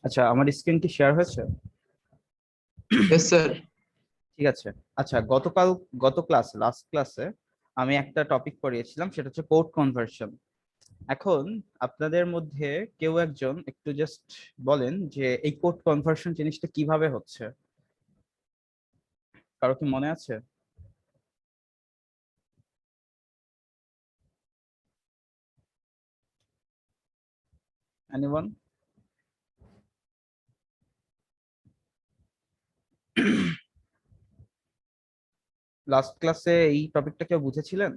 আচ্ছা, আমার স্ক্রিন কি শেয়ার হয়েছে? Yes sir. ঠিক আছে। আচ্ছা, গত লাস্ট ক্লাসে আমি একটা টপিক পড়িয়েছিলাম, সেটা হচ্ছে কোড কনভার্সন। এখন আপনাদের মধ্যে কেউ একজন একটু জাস্ট বলেন যে এই কোড কনভার্সন জিনিসটা কিভাবে হচ্ছে। কারো কি মনে আছে? এনিওয়ান? লাস্ট ক্লাসে এই টপিকটা কেউ বুঝেছিলেন?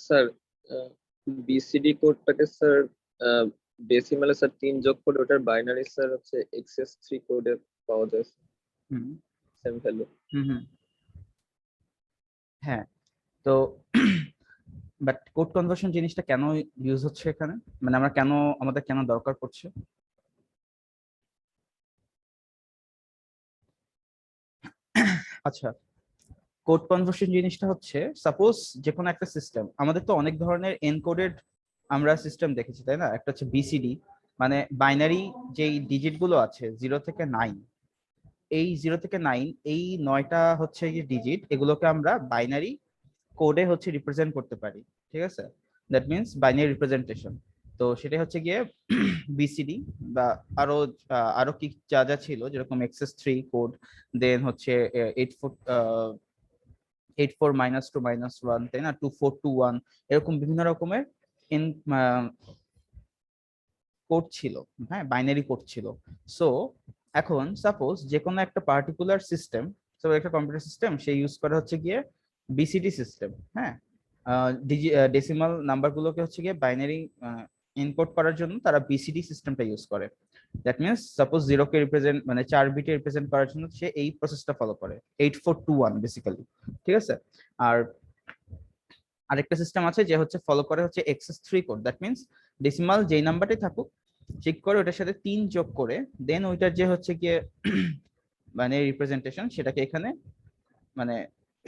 স্যার বিসিডি কোডটাকে স্যার ডেসিমালে স্যার 3 যোগ করে ওটার বাইনারি স্যার হচ্ছে এক্সএস 3 কোডে পাওয়া যায় হুম সেম ভ্যালু। হুম হুম। হ্যাঁ, তো বাট কোড কনভার্সন জিনিসটা কেন ইউজ হচ্ছে এখানে, মানে আমাদের কেন দরকার পড়ছে? আচ্ছা, কোড কনভার্সন জিনিসটা হচ্ছে, সাপোজ যে কোনো একটা সিস্টেম, আমাদের তো অনেক ধরনের এনকোডেড আমরা সিস্টেম দেখেছি, তাই না? একটা হচ্ছে বিসিডি, মানে বাইনারি যেই ডিজিট গুলো আছে 0 থেকে 9। এই 0 থেকে 9, এই 9টা হচ্ছে যে ডিজিট, এগুলোকে আমরা বাইনারি কোডে হচ্ছে রিপ্রেজেন্ট করতে পারি। ঠিক আছে, দ্যাট মিনস বাইনারি রিপ্রেজেন্টেশন। তো সেটা হচ্ছে গিয়ে বিসিডি, বা আরো আরো কি যা যা ছিল, যেরকম এক্সএস 3 কোড, দেন হচ্ছে 84 -2 -1, তাই না, 2421, এরকম বিভিন্ন রকমের ইন কোড ছিল। হ্যাঁ, বাইনারি কোড ছিল। সো এখন সাপোজ যে কোনো একটা পার্টিকুলার সিস্টেম, একটা কম্পিউটার সিস্টেম, সে ইউজ করে হচ্ছে গিয়ে বিসিডি সিস্টেম। হ্যাঁ, ডেসিমাল নাম্বার গুলোকে হচ্ছে গিয়ে বাইনারি ইনকোড করার জন্য তারা বিসিডি সিস্টেমটা ইউজ করে। That means suppose 0 K represent, মানে 4 বিটে রিপ্রেজেন্ট করার জন্য সে এই প্রসেসটা ফলো করে, 8421 বেসিক্যালি। ঠিক আছে। আর আরেকটা সিস্টেম আছে যে হচ্ছে ফলো করে হচ্ছে XS 3 code. That means decimal যেই নাম্বারটাই থাকুক, চেক করে ওটার সাথে 3 যোগ করে, দেন ওইটার যে হচ্ছে গিয়ে মানে রিপ্রেজেন্টেশন, সেটাকে এখানে মানে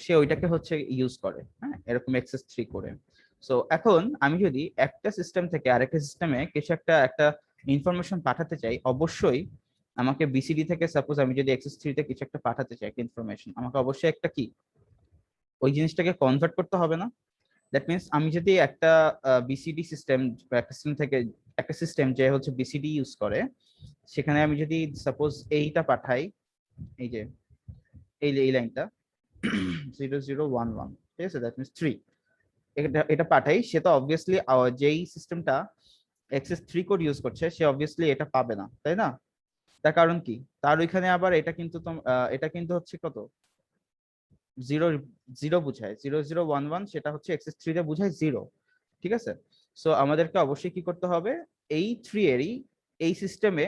সে ওইটাকে হচ্ছে ইউজ করে। হ্যাঁ, এরকম এক্সএস 3 করে। সো এখন আমি যদি একটা সিস্টেম থেকে আরেকটা সিস্টেমে কিছু একটা ইনফরমেশন পাঠাতে চাই, অবশ্যই আমাকে বিসিডি থেকে, সাপোজ আমি যদি এক্সএস 3 তে কিছু একটা পাঠাতে চাই, একটা ইনফরমেশন, আমাকে অবশ্যই একটা কি ওই জিনিসটাকে কনভার্ট করতে হবে না? দ্যাট মিনস আমি যদি একটা বিসিডি সিস্টেম, একটা সিস্টেম থেকে, একটা সিস্টেম যে হচ্ছে বিসিডি ইউজ করে, সেখানে আমি যদি সাপোজ এইটা পাঠাই, এই যে এই লাইনটা 0011, ঠিক আছে, দ্যাট মিনস 3, এটা পাঠাই, সে তো অবভিয়াসলি যেই সিস্টেমটা এক্সএস 3 কোড ইউজ করছে, সে অবভিয়াসলি এটা পাবে না, তাই না? তার কারণ কি? তার ওইখানে আবার এটা কিন্তু হচ্ছে কত, জিরো, জিরো বুঝায়, 0011, সেটা হচ্ছে এক্সএস 3 তে বুঝায় 0। ঠিক আছে। সো আমাদেরকে অবশ্যই কি করতে হবে, এই 3 এরই এই সিস্টেমে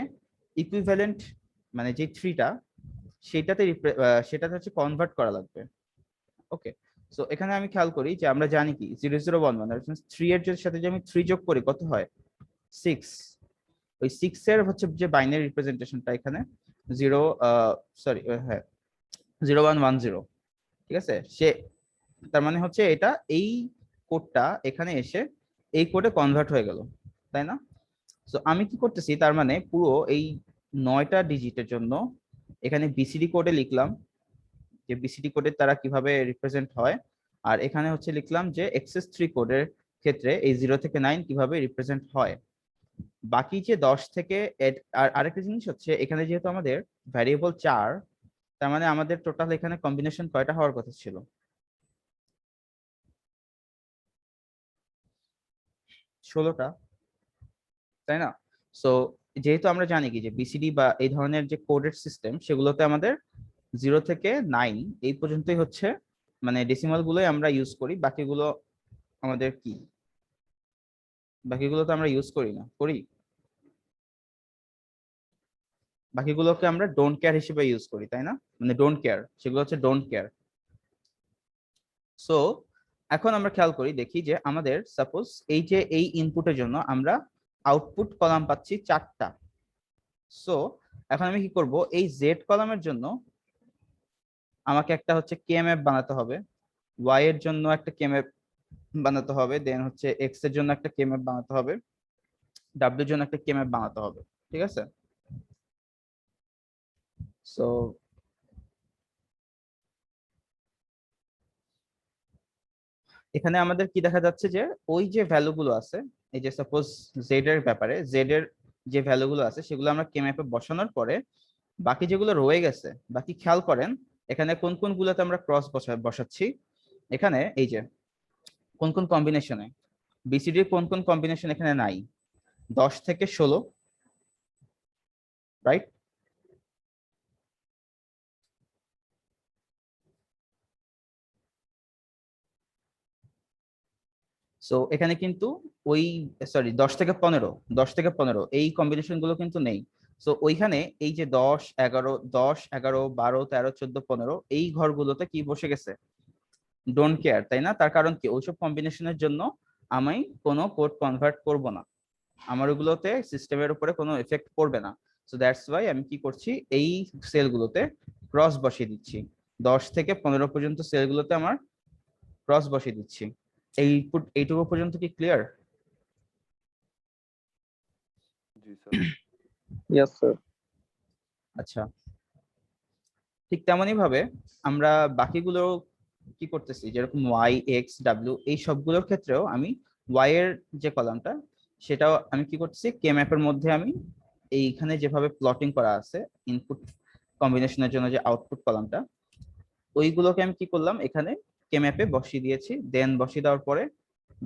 ইকুইভ্যালেন্ট, মানে যে 3টা, সেটাতে হচ্ছে কনভার্ট করা লাগবে। ওকে। সো এখানে আমি খেয়াল করি যে আমরা জানি কি 0011, 3 এর সাথে যে আমি 3 যোগ করি, কত হয়? 6। ওই 6 এর হচ্ছে যে বাইনারি রিপ্রেজেন্টেশনটা এখানে 0, সরি, হ্যাঁ, 0110। ঠিক আছে। তার মানে হচ্ছে এটা, এই কোডটা এখানে এসে এই কোডে কনভার্ট হয়ে গেল, তাই না? তো আমি কি করতেছি, তার মানে পুরো এই 9টা ডিজিটের জন্য এখানে বিসিডি কোডে লিখলাম যে বিসিডি কোডের তারা কিভাবে রিপ্রেজেন্ট হয়, আর এখানে হচ্ছে লিখলাম যে এক্সএস 3 কোডের ক্ষেত্রে এই 0 থেকে 9 কিভাবে রিপ্রেজেন্ট হয়। বাকি যে 10 থেকে, আর আরেকটা জিনিস হচ্ছে, এখানে যেহেতু আমাদের ভ্যারিয়েবল 4, তার মানে আমাদের টোটাল এখানে কম্বিনেশন কয়টা হওয়ার কথা ছিল? 16টা, তাই না? সো যেহেতু আমরা জানি কি যে বিসিডি বা এই ধরনের যে কোডেড সিস্টেম, সেগুলোতে আমাদের 0 থেকে 9 এই পর্যন্তই হচ্ছে, মানে ডেসিমাল গুলোই আমরা ইউজ করি, বাকিগুলো আমাদের কি, বাকিগুলো তো আমরা ইউজ করি না, করি? বাকিগুলোকে আমরা ডোন্ট কেয়ার হিসেবে ইউজ করি, তাই না? মানে ডোন্ট কেয়ার, সেগুলো হচ্ছে ডোন্ট কেয়ার। সো এখন আমরা খেয়াল করি, দেখি যে আমাদের সাপোজ এই যে এই ইনপুটের জন্য আমরা আউটপুট কলাম পাচ্ছি 4টা। সো এখন আমি কি করব, এই জেড কলামের জন্য আমাকে একটা হচ্ছে কেএমএফ বানাতে হবে, ওয়াই এর জন্য একটা কেএমএফ বানাতে হবে, দেন হচ্ছে এক্স এর জন্য একটা কে ম্যাপ বানাতে হবে, ডাব্লিউ এর জন্য একটা কে ম্যাপ বানাতে হবে, ঠিক আছে? সো এখানে আমাদের কি দেখা যাচ্ছে যে ওই যে ভ্যালু গুলো আছে, এই যে সাপোজ জেড এর ব্যাপারে জেড এর যে ভ্যালু গুলো আছে সেগুলো আমরা কে ম্যাপে বসানোর পরে বাকি যেগুলো রয়ে গেছে, বাকি খেয়াল করেন এখানে কোন কোন গুলোতে আমরা ক্রস বসাচ্ছি। এখানে এই যে কোন কোন কম্বিনেশনে বিসিডি কোন কোন কম্বিনেশন এখানে নাই, 10 থেকে 16, রাইট? সো এখানে কিন্তু ওই সরি 10 থেকে 15 এই কম্বিনেশন গুলো কিন্তু নেই। সো ওইখানে এই যে 10 11 10 11 12 13 14 15 এই ঘরগুলোতে কি বসে গেছে, ডোন্ট কেয়ার, তাই না? তার কারণ কি ওইসব কম্বিনেশনের জন্য আমি কোনো কোড কনভার্ট করব না, আমার ওগুলোতে সিস্টেমের উপরে কোনো এফেক্ট পড়বে না। সো দ্যাটস ওয়াই আমি কি করছি, এই সেলগুলোতে ক্রস বসিয়ে দিচ্ছি, 10 থেকে 15 পর্যন্ত সেলগুলোতে আমার ক্রস বসিয়ে দিচ্ছি। এইটুকু পর্যন্ত কি ক্লিয়ার? জি স্যার। Yes sir. আচ্ছা, ঠিক তেমনই ভাবে আমরা বাকিগুলো কি করতেছি, যেরকম ওয়াই এক্স ডাব্লিউ এই সবগুলোর ক্ষেত্রেও আমি ওয়াই এর যে কলামটা সেটাও আমি কি করতেছি কে ম্যাপের মধ্যে আমি এইখানে যেভাবে প্লটিং করা আছে ইনপুট কম্বিনেশনের জন্য যে আউটপুট কলামটা, ওইগুলোকে আমি কি করলাম এখানে কে ম্যাপে বসিয়ে দিয়েছি। দেন বসিয়ে দেওয়ার পরে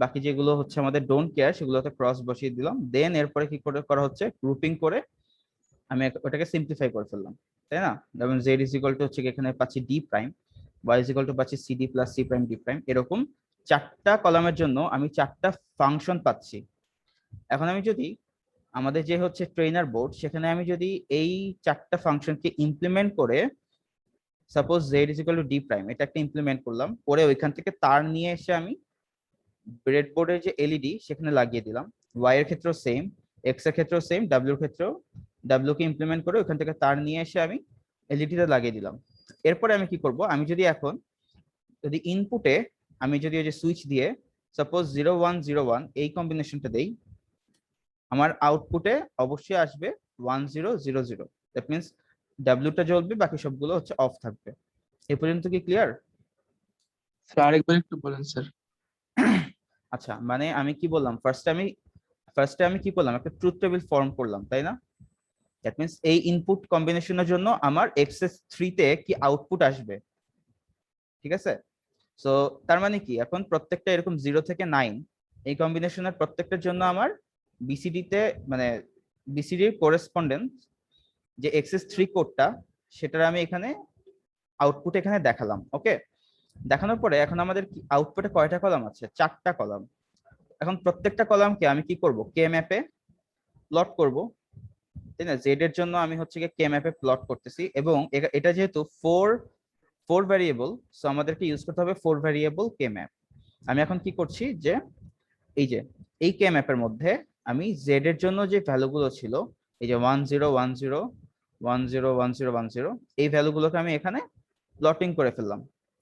বাকি যেগুলো হচ্ছে আমাদের ডোন্ট কেয়ার সেগুলোতে ক্রস বসিয়ে দিলাম। দেন এরপরে কি করে করা হচ্ছে, গ্রুপিং করে আমি ওটাকে সিম্পলিফাই করে ফেললাম, তাই না? যেমন জেড ইজ ইকুয়াল টু হচ্ছে এখানে পাচ্ছি D prime, Y is equal to পাচ্ছি CD plus C prime D prime, এরকম 4টা কলামের জন্য আমি 4টা ফাংশন পাচ্ছি। এখন আমি যদি আমাদের যে হচ্ছে ট্রেনার বোর্ড সেখানে আমি যদি এই 4টা ফাংশনকে ইমপ্লিমেন্ট করে suppose Z is equal two D prime এটা একটা ইমপ্লিমেন্ট করলাম, করে ওইখান থেকে তার নিয়ে এসে আমি ব্রেডবোর্ডের যে এলইডি সেখানে লাগিয়ে দিলাম। ওয়াই এর ক্ষেত্রেও সেম, এক্স এর ক্ষেত্রেও সেম, ডাব্লিউর ক্ষেত্রেও ডাব্লিউ কে ইমপ্লিমেন্ট করে ওখান থেকে তার নিয়ে এসে আমি এলইডিতে লাগিয়ে দিলাম। এরপরে আমি কি করব, আমি যদি এখন যদি ইনপুটে আমি যদি ওই যে সুইচ দিয়ে সাপোজ 0101 এই কম্বিনেশনটা দেই, আমার আউটপুটে অবশ্যই আসবে 1000। দ্যাট মিনস ডাব্লিউটা জ্বলবে, বাকি সবগুলো হচ্ছে অফ থাকবে। এ পর্যন্ত কি ক্লিয়ার? স্যার আরেকবার একটু বলেন স্যার। আচ্ছা, মানে আমি কি বললাম, ফার্স্টে আমি কি করলাম, একটা ট্রুথ টেবিল ফর্ম করলাম, তাই না? দ্যাট মিনস এই ইনপুট কম্বিনেশনের জন্য আমার এক্সএস 3 তে কি আউটপুট আসবে, ঠিক আছে? সো তার মানে কি এখন প্রত্যেকটা এরকম 0 থেকে 9 এই কম্বিনেশনের প্রত্যেকটার জন্য আমার বিসিডি তে মানে বিসিডির করেসপন্ডেন্স যে এক্সএস 3 কোডটা সেটার আমি এখানে আউটপুট এখানে দেখালাম। ওকে, দেখানোর পরে এখন আমাদের আউটপুটে কয়টা কলাম আছে, 4টা কলাম। এখন প্রত্যেকটা কলামকে আমি কি করব, কে ম্যাপে প্লট করব, তাই না? জেড এর জন্য আমি হচ্ছে কে ম্যাপে প্লট করতেছি, এবং এটা যেহেতু ফোর ভ্যারিয়েবল, সো আমাদেরকে ইউজ করতে হবে 4 ভ্যারিয়েবল কে ম্যাপ। আমি এখন কি করছি যে এই যে এই কে ম্যাপের মধ্যে আমি জেড এর জন্য যে ভ্যালুগুলো ছিল, এই যে 1010101010 এই ভ্যালুগুলোকে আমি এখানে প্লটিং করে ফেললাম,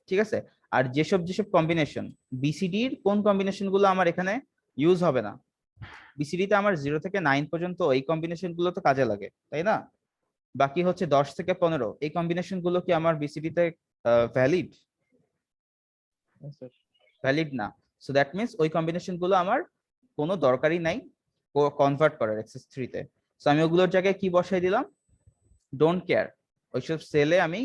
ঠিক আছে? আর যেসব কম্বিনেশন বিসিডির কোন কম্বিনেশন গুলো আমার এখানে ইউজ হবে না, বিসিডিতে আমার 0 থেকে 9 পর্যন্ত এই কম্বিনেশন গুলো তো কাজে লাগে, তাই না? বাকি হচ্ছে 10 থেকে 15 এই কম্বিনেশন গুলো কি আমার বিসিডিতে ভ্যালিড? ভ্যালিড না। সো দ্যাট মিনস ওই কম্বিনেশন গুলো আমার কোনো দরকারই নাই কনভার্ট করার এক্সেস 3 তে। সো আমি ওগুলোর জায়গায় কি বসাই দিলাম, ডোন্ট কেয়ার। ওইসব সেলে আমি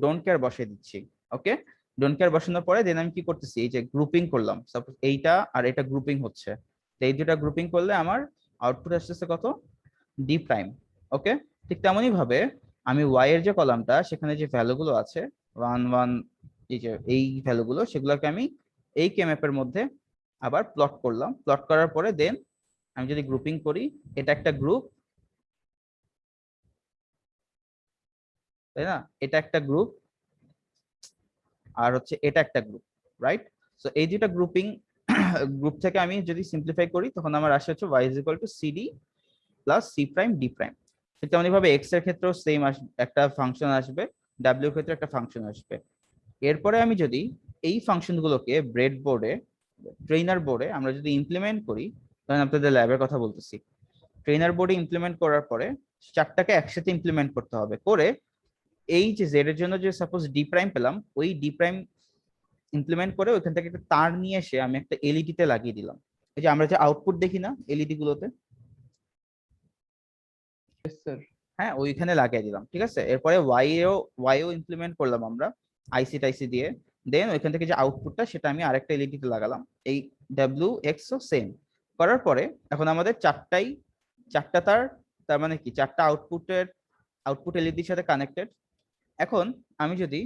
ডোন্ট কেয়ার বসাই দিচ্ছি। ওকে, ডোন্ট কেয়ার বসানোর পরে দেন আমি কি করতেছি, এই যে গ্রুপিং করলাম, সাপোজ এইটা আর এটা গ্রুপিং হচ্ছে, তো এই দুটা গ্রুপিং করলে আমার আউটপুট আসতেছে কত, ডি প্রাইম। ওকে, ঠিক তেমনই ভাবে আমি ওয়াই এর যে কলামটা সেখানে যে ভ্যালুগুলো আছে 11 এই যে এই ভ্যালুগুলো সেগুলোকে আমি এই কে ম্যাপের মধ্যে আবার প্লট করলাম। প্লট করার পরে দেন আমি যদি গ্রুপিং করি, এটা একটা গ্রুপ, তাই না? এটা একটা গ্রুপ, আর হচ্ছে এটা একটা গ্রুপ, রাইট? সো এই দুটা গ্রুপিং গ্রুপ থেকে আমি যদি সিম্পলিফাই করি তখন আমার আসে হচ্ছে y is equal to CD plus C prime D prime. তেমনি ভাবে এক্স এর ক্ষেত্রেও সেম একটা ফাংশন আসবে, ডাব্লিউ এর ক্ষেত্রে একটা ফাংশন আসবে। এরপরে আমি যদি এই ফাংশন গুলোকে ব্রেডবোর্ডে আসবে। ট্রেনার বোর্ডে আমরা যদি ইমপ্লিমেন্ট করি, ধরেন আপনাদের ল্যাবের কথা বলতেছি, ট্রেনার বোর্ডে ইমপ্লিমেন্ট করার পরে চারটাকে একসাথে ইমপ্লিমেন্ট করতে হবে, করে এই যে জেড এর জন্য যে সাপোজ ডি প্রাইম পেলাম, ওই ডি প্রাইম ইমপ্লিমেন্ট করে ওইখান থেকে একটা তার নিয়ে এসে আমি একটা এলইডি তে লাগিয়ে দিলাম। এই যে আমরা যে আউটপুট দেখি না এলইডি গুলোতে, Yes, sir. হ্যাঁ ওইখানে লাগিয়ে দিলাম, ঠিক আছে। এরপরে ওয়াইও ইমপ্লিমেন্ট করলাম আমরা আইসি টাইসি দিয়ে, দেন ওইখান থেকে যে আউটপুটটা সেটা আমি আরেকটা এলইডি তে লাগালাম, এই ডাব্লিউ এক্স ও সেম করার পরে এখন আমাদের চারটা তার, তার মানে কি চারটা আউটপুট এলইডির সাথে কানেক্টেড। এখন আমি যদি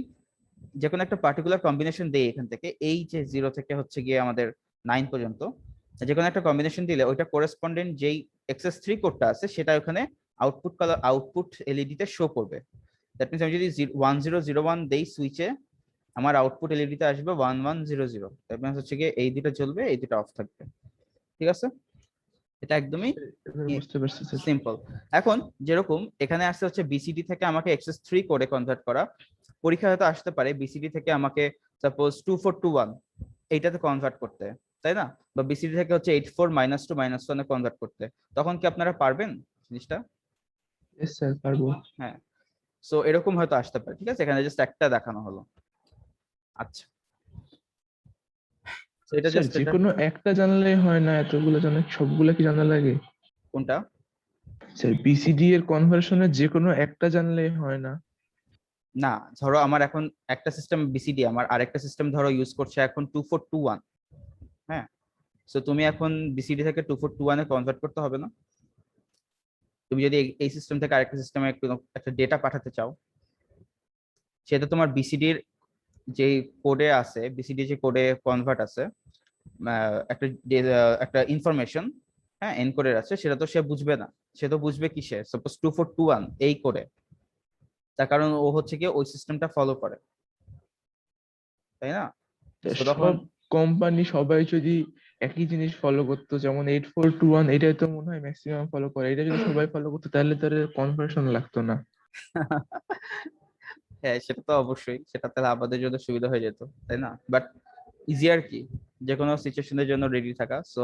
যে কোনো একটা পার্টিকুলার কম্বিনেশন দেই এখান থেকে, এই যে 0 থেকে হচ্ছে গিয়ে আমাদের 9 পর্যন্ত যে কোনো একটা কম্বিনেশন দিলে ওইটা করেসপন্ডেন্ট যেই XS3 কোডটা আছে সেটা ওখানে আউটপুট এলইডি তে শো করবে। দ্যাট মিন্স আমি যদি 1001 দেই সুইচে, আমার আউটপুট এলইডি তে আসবে 1100। দ্যাট মিন্স হচ্ছে গিয়ে এই দুটো জ্বলবে, এই দুটো অফ থাকবে, ঠিক আছে। এটা একদমই এবার বুঝতে পারছি স্যার। সিম্পল। এখন যেরকম এখানে আসতে হচ্ছে বিসিডি থেকে আমাকে XS3 কোডে কনভার্ট করা, পরীক্ষা হয়তো আসতে পারে বিসিডি থেকে আমাকে সাপোজ 2421 এইটাতে কনভার্ট করতে, তাই না, বা বিসিডি থেকে হচ্ছে 84 -2 -1 এ কনভার্ট করতে, তখন কি আপনারা পারবেন জিনিসটা? Yes, sir, পারবো। হ্যাঁ, সো এরকম হয়তো আসতে পারে, ঠিক আছে। এখানে জাস্ট একটা দেখানো হলো। আচ্ছা, তো এটা স্যার জাস্ট যে কোনো একটা জানলে হয় না, এতগুলো জানা সবগুলা কি জানা লাগে? কোনটা? স্যার বিসিডি এর কনভার্সনে যে কোনো একটা জানলে হয় না? না, ধরো আমার এখন একটা সিস্টেম বিসিডি, আমার আরেকটা সিস্টেম ধরো ইউজ করছে এখন 2421, হ্যাঁ, সো তুমি এখন বিসিডি থেকে 2421 এ কনভার্ট করতে হবে না? তুমি যদি এই সিস্টেম থেকে আরেকটা সিস্টেমে একটা ডেটা পাঠাতে চাও, সেটা তোমার বিসিডির যে কোডে আছে, বিসিডি যে কোডে কনভার্ট আছে, একটা ইনফরমেশন, হ্যাঁ, এনকোডের আছে, সেটা তো সে বুঝবে না। সে তো বুঝবে কিসে, সাপোজ 2421 এই কোডে, তার কারণ ও হচ্ছে কি ওই সিস্টেমটা ফলো করে, তাই না? তো তখন সব কোম্পানি সবাই যদি একই জিনিস ফলো করতো, যেমন 8421, এটাই তো মনে হয় ম্যাক্সিমাম ফলো করে, এটা যদি সবাই ফলো করতো তাহলে তো কনভার্সন লাগতো না। হ্যাঁ সেটা তো অবশ্যই, সেটা তাহলে আমাদের জন্য সুবিধা হয়ে যেত, তাই না? বাট ইজিয়ার কি, যে কোনো সিচুয়েশনের জন্য রেডি থাকা। সো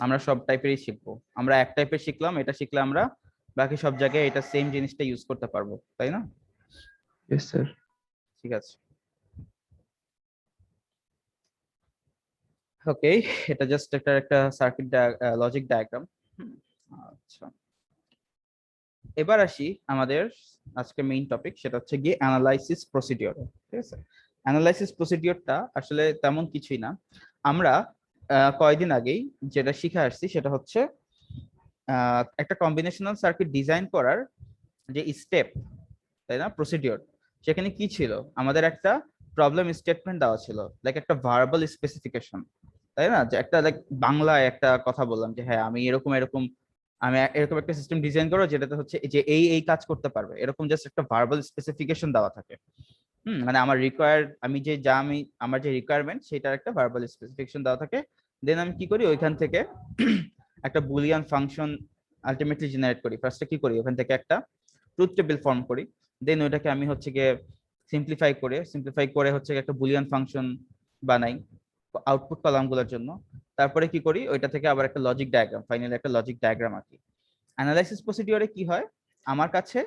আমরা সব টাইপেরই শিখবো, আমরা এক টাইপের শিখলাম, এটা শিখলে আমরা বাকি সব জায়গায় এটা সেম জিনিসটা ইউজ করতে পারবো, তাই না? Yes, sir. ঠিক আছে, ওকে, এটা জাস্ট একটা সার্কিট লজিক ডায়াগ্রাম। আচ্ছা, এবার আসি আমাদের আজকে মেইন টপিক, সেটা হচ্ছে গিয়ে অ্যানালাইসিস প্রসিডিওর, ঠিক আছে। অ্যানালাইসিস প্রসিডিওরটা আসলে তেমন কিছুই না। আমরা কয়েকদিন আগেই যেটা শিখে আসছি সেটা হচ্ছে একটা কম্বিনেশনাল সার্কিট ডিজাইন করার যে স্টেপ, তাই না, প্রসিডিওর, সেখানে কি ছিল, আমাদের একটা প্রবলেম স্টেটমেন্ট দেওয়া ছিল, লাইক একটা ভার্বাল স্পেসিফিকেশন, তাই না, যে একটা লাইক বাংলায় একটা কথা বললাম যে হ্যাঁ আমি এরকম একটা সিস্টেম ডিজাইন করো যেটাতে হচ্ছে যে এই কাজ করতে পারবে, এরকম জাস্ট একটা ভার্বাল স্পেসিফিকেশন দেওয়া থাকে। মানে আমার আমার যে রিকোয়ারমেন্ট সেটার একটা ভার্বাল স্পেসিফিকেশন দেওয়া থাকে। দেন আমি কি করি, ওইখান থেকে একটা বুলিয়ান ফাংশন আলটিমেটলি জেনারেট করি। ফার্স্টে কি করি, ওখান থেকে একটা ট্রুথ টেবিল ফর্ম করি, দেন ওইটাকে আমি হচ্ছে গিয়ে সিম্পলিফাই করে হচ্ছে একটা বুলিয়ান ফাংশন বানাই আউটপুট কলামগুলোর জন্য। তারপরে কি করি, ওইটা থেকে আবার একটা লজিক ডায়াগ্রাম, ফাইনালি একটা লজিক ডায়াগ্রাম আঁকি। অ্যানালাইসিস প্রসিডিওরে কি হয় আমার কাছে,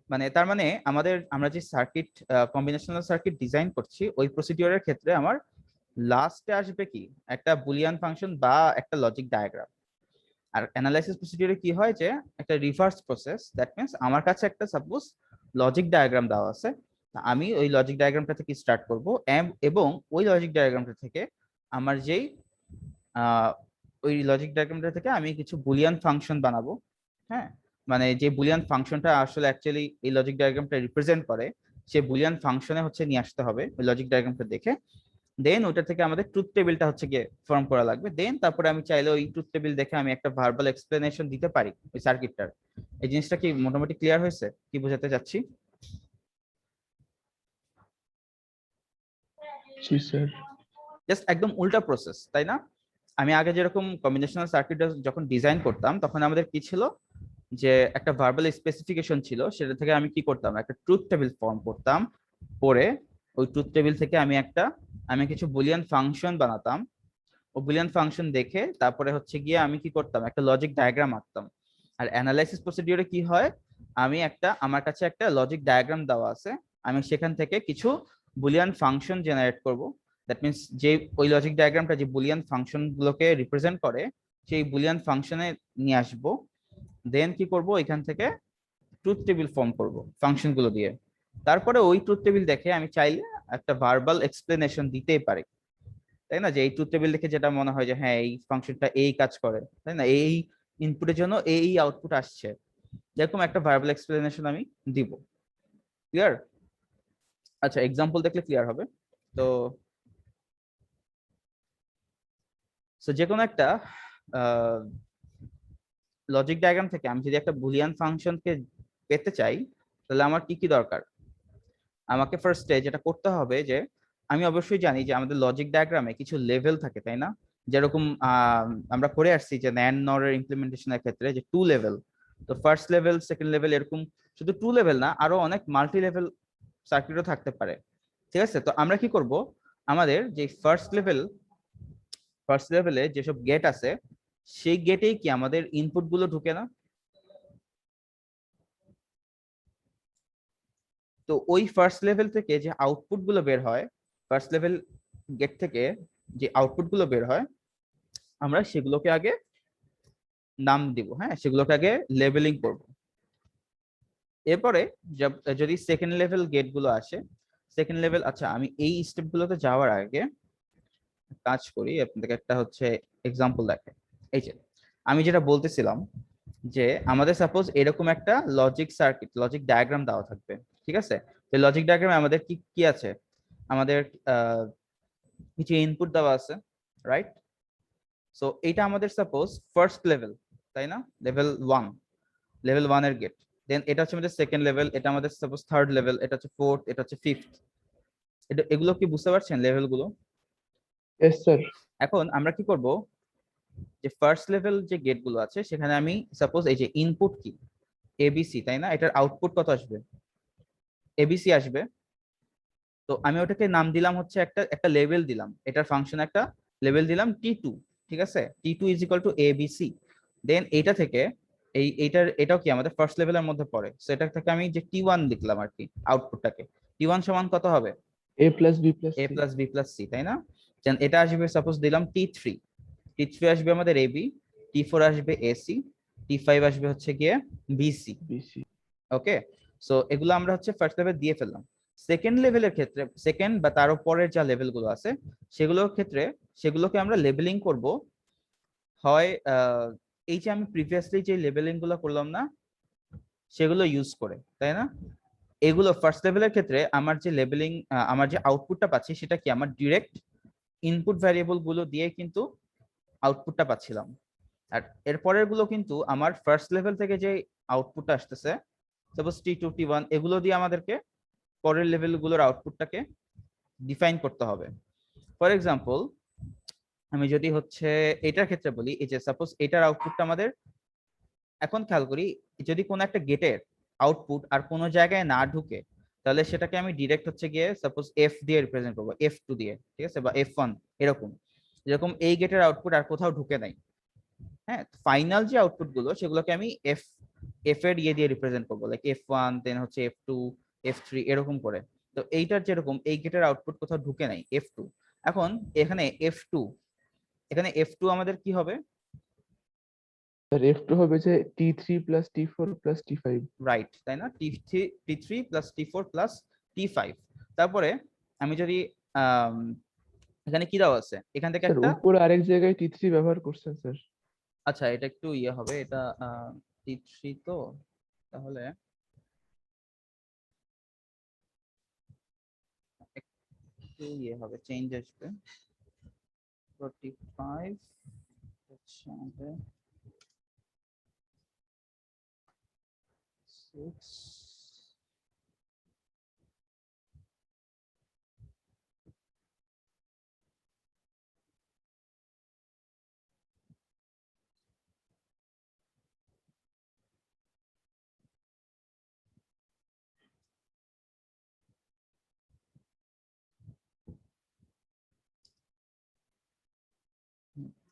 মানে তার মানে আমরা যে সার্কিট কম্বিনেশনাল সার্কিট ডিজাইন করছি, ওই প্রসিডিওরের ক্ষেত্রে আমার লাস্টে আসবে কি একটা বুলিয়ান ফাংশন বা একটা লজিক ডায়াগ্রাম। আর অ্যানালাইসিস প্রসিডিওরে কি হয় যে একটা রিভার্স প্রসেস, দ্যাট মিন্স আমার কাছে একটা সাপোজ লজিক ডায়াগ্রাম দেওয়া আছে, আমি ওই লজিক ডায়াগ্রামটা থেকে স্টার্ট করব, এবং ওই লজিক ডায়াগ্রামটা থেকে আমার যেই ওই লজিক ডায়াগ্রামটা থেকে আমি কিছু বুলিয়ান ফাংশন বানাবো, হ্যাঁ, মানে যে বুলিয়ান ফাংশনটা আসলে অ্যাকচুয়ালি এই লজিক ডায়াগ্রামটা রিপ্রেজেন্ট করে, সে বুলিয়ান ফাংশনে হচ্ছে নিয়ে আসতে হবে ওই লজিক ডায়াগ্রামটা দেখে। দেন ওটা থেকে আমাদের ট্রুথ টেবিলটা হচ্ছে গিয়ে ফর্ম করা লাগবে। দেন তারপরে আমি চাইলে ওই ট্রুথ টেবিল দেখে আমি একটা ভার্বাল এক্সপ্লেনেশন দিতে পারি ওই সার্কিটটার। এই জিনিসটা কি মোটামুটি ক্লিয়ার হয়েছে, কি বোঝাতে চাচ্ছি? জি স্যার। জাস্ট একদম উল্টা প্রসেস, তাই না? আমি আগে যেরকম কম্বিনেশনাল সার্কিট যখন ডিজাইন করতাম তখন আমাদের কি ছিল, যে একটা ভার্বাল স্পেসিফিকেশন ছিল, সেটা থেকে আমি কি করতাম, একটা ট্রুথ টেবিল ফর্ম করতাম, পরে ওই ট্রুথ টেবিল থেকে আমি কিছু বুলিয়ান ফাংশন বানাতাম, ও বুলিয়ান ফাংশন দেখে তারপরে হচ্ছে গিয়ে আমি কি করতাম, একটা লজিক ডায়াগ্রাম আঁকতাম। আর অ্যানালাইসিস প্রসিডিউরে কি হয়, আমি আমার কাছে একটা লজিক ডায়াগ্রাম দেওয়া আছে, আমি সেখান থেকে কিছু বুলিয়ান ফাংশন জেনারেট করব। দ্যাট মিনস যে ওই লজিক ডায়াগ্রামটা যে বুলিয়ান ফাংশন গুলোকে রিপ্রেজেন্ট করে, সেই বুলিয়ান ফাংশনে নিয়ে আসবো। দেন কি করব, এখান থেকে ট্রুথ টেবিল ফর্ম করব ফাংশন গুলো দিয়ে। তারপরে ওই ট্রুথ টেবিল দেখে আমি চাইলে একটা ভার্বাল এক্সপ্লেনেশন দিতেই পারি, তাই না? যে এই ট্রুথ টেবিল দেখে যেটা মনে হয় যে হ্যাঁ এই ফাংশনটা এই কাজ করে, তাই না, এই ইনপুটের জন্য এই আউটপুট আসছে, এরকম একটা ভার্বাল এক্সপ্লেনেশন আমি দিব। ক্লিয়ার? আচ্ছা, এক্সাম্পল দেখলে ক্লিয়ার হবে। তো যে কোনো একটা লজিক ডায়াগ্রাম থেকে আমি যদি একটা বুলিয়ান ফাংশনকে পেতে চাই, তাহলে আমার কি কি দরকার? আমাকে ফার্স্টে যেটা করতে হবে যে আমি অবশ্যই জানি যে আমাদের লজিক ডায়াগ্রামে কিছু লেভেল থাকে, তাই না? যেরকম আমরা করে আসছি যে ন্যান্ড নর এর ইমপ্লিমেন্টেশনের ক্ষেত্রে যে 2 লেভেল। তো ফার্স্ট লেভেল, সেকেন্ড লেভেল, এরকম শুধু 2 লেভেল না, আরো অনেক মাল্টি লেভেল সার্কিটও থাকতে পারে। ঠিক আছে, তো আমরা কি করব, আমাদের যে ফার্স্ট লেভেলে যেসব গেট আছে, সেই গেটেই কি আমাদের ইনপুট গুলো ঢুকে না? তো ওই ফার্স্ট লেভেল থেকে যে আউটপুট গুলো বের হয়, ফার্স্ট লেভেল গেট থেকে যে আউটপুট গুলো বের হয়, আমরা সেগুলোকে আগে নাম দিব। হ্যাঁ, সেগুলোকে আগে লেবেলিং করব। এরপরে যদি সেকেন্ড লেভেল গেট গুলো আসে, সেকেন্ড লেভেল, আচ্ছা আমি এই স্টেপ গুলোতে যাওয়ার আগে কাজ করি, আপনাদেরকে একটা হচ্ছে এক্সাম্পল দেখে। এই যে আমি যেটা বলতেছিলাম যে আমাদের সাপোজ এরকম একটা লজিক সার্কিট, লজিক ডায়াগ্রাম দেওয়া থাকবে। ঠিক আছে, তো লজিক ডায়াগ্রামে আমাদের কি কি আছে, আমাদের কিছু ইনপুট দেওয়া আছে, রাইট? সো এটা আমাদের সাপোজ ফার্স্ট লেভেল, তাই না? লেভেল 1 এর গেট। দেন এটা হচ্ছে আমাদের সেকেন্ড লেভেল, এটা আমাদের সাপোজ থার্ড লেভেল, এটা হচ্ছে ফোর্থ, এটা হচ্ছে ফিফথ। এগুলো কি বুঝতে পারছেন লেভেল গুলো? Yes sir. এখন আমরা কি করব, যে ফার্স্ট লেভেল যে গেট গুলো আছে সেখানে আমি সাপোজ এই যে ইনপুট কি এবিসি, তাই না? এটার আউটপুট কত আসবে? এবিসি আসবে। তো আমি ওটাকে নাম দিলাম হচ্ছে একটা একটা লেভেল দিলাম, এটার ফাংশন একটা লেভেল দিলাম টি2। ঠিক আছে, টি2 ইজ ইকুয়াল টু এবিসি। দেন এইটা থেকে এটাও কি আমাদের ফার্স্ট লেভেলের মধ্যে পড়ে, সো এটা থেকে আমি যে টি1 লিখলাম আর কি আউটপুটটাকে। টি1 সমান কত হবে? A plus B plus A C. Plus B plus C, তাই না? Then এটা আসবে, সাপোজ দিলাম টি3। টি3 আসবে আমাদের এবি, টি4 আসবে এসি, টি5 আসবে হচ্ছে গিয়ে বিসি। বিসি। ওকে, সো এগুলো আমরা হচ্ছে ফার্স্ট লেভেল দিয়ে ফেললাম। সেকেন্ড লেভেলের ক্ষেত্রে, সেকেন্ড বা তার উপরের যা লেভেল গুলো আছে, সেগুলোর ক্ষেত্রে সেগুলোকে আমরা লেবেলিং করব হয় এই যে আমি প্রিভিয়াসলি যে লেবেলিং গুলো করলাম না, সেগুলো ইউজ করে, তাই না? এগুলো ফার্স্ট লেভেলের ক্ষেত্রে আমার যে লেবেলিং, আমার যে আউটপুটটা পাচ্ছি সেটা কি আমার ডিরেক্ট ইনপুট ভ্যারিয়েবল গুলো দিয়ে কিন্তু আউটপুটটা পাচ্ছিলাম। আর এর পরের গুলো কিন্তু আমার ফার্স্ট লেভেল থেকে যে আউটপুটটা আসতেছে, সাপোজ টি2 টি1, এগুলো দিয়ে আমাদেরকে পরের লেভেল গুলোর আউটপুটটাকে ডিফাইন করতে হবে। ফর এক্সাম্পল, আমি যদি হচ্ছে এটার ক্ষেত্রে বলি, এই যে সাপোজ এটার আউটপুটটা আমাদের, এখন খেয়াল করি, যদি কোনো একটা গেটের আউটপুট আর কোনো জায়গায় না ঢুকে, তাহলে সেটাকে আমি ডিরেক্ট হচ্ছে গিয়ে সাপোজ এফ দিয়ে রিপ্রেজেন্ট করবো, এফ2 দিয়ে, ঠিক আছে, বা এফ1, এরকম। যেরকম এই গেটের আউটপুট আর কোথাও ঢুকে নাই, হ্যাঁ, ফাইনাল যে আউটপুট গুলো সেগুলোকে আমি এফ এর ইয়ে দিয়ে রিপ্রেজেন্ট করবো, লাইক এফ1, দেন হচ্ছে এফ2, এফ3, এরকম করে। তো এইটার যেরকম এই গেটের আউটপুট কোথাও ঢুকে নাই, এফ2। এখন এখানে এফ2 আমাদের কি হবে? স্যার এফ টু হবে যে T3 + T4 + T5। রাইট, তাই না? টি থ্রি প্লাস টি4 প্লাস টি5। তারপরে আমি যদি আম, এখানে কি দেওয়া আছে, এখান থেকে স্যার একটা, উপরে আরেক জায়গায় T3 ব্যবহার করছেন স্যার। আচ্ছা এটা একটু ইয়ে হবে, এটা টি3 তো, তাহলে একটু ইয়ে হবে, চেঞ্জ আসবে। 45 হচ্ছে আমাদের 6,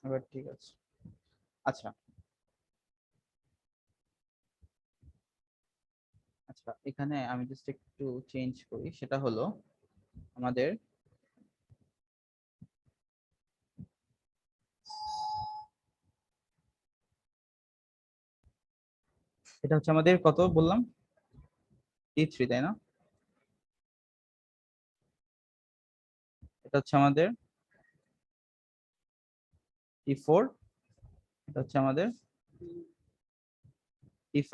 এবার ঠিক আছে। আচ্ছা আচ্ছা, এখানে আমি জাস্ট একটু চেঞ্জ করি, সেটা হলো আমাদের এটা হচ্ছে আমাদের কত বললাম, T3 তাই না? এটা হচ্ছে আমাদের T4, এটা হচ্ছে আমাদের T5।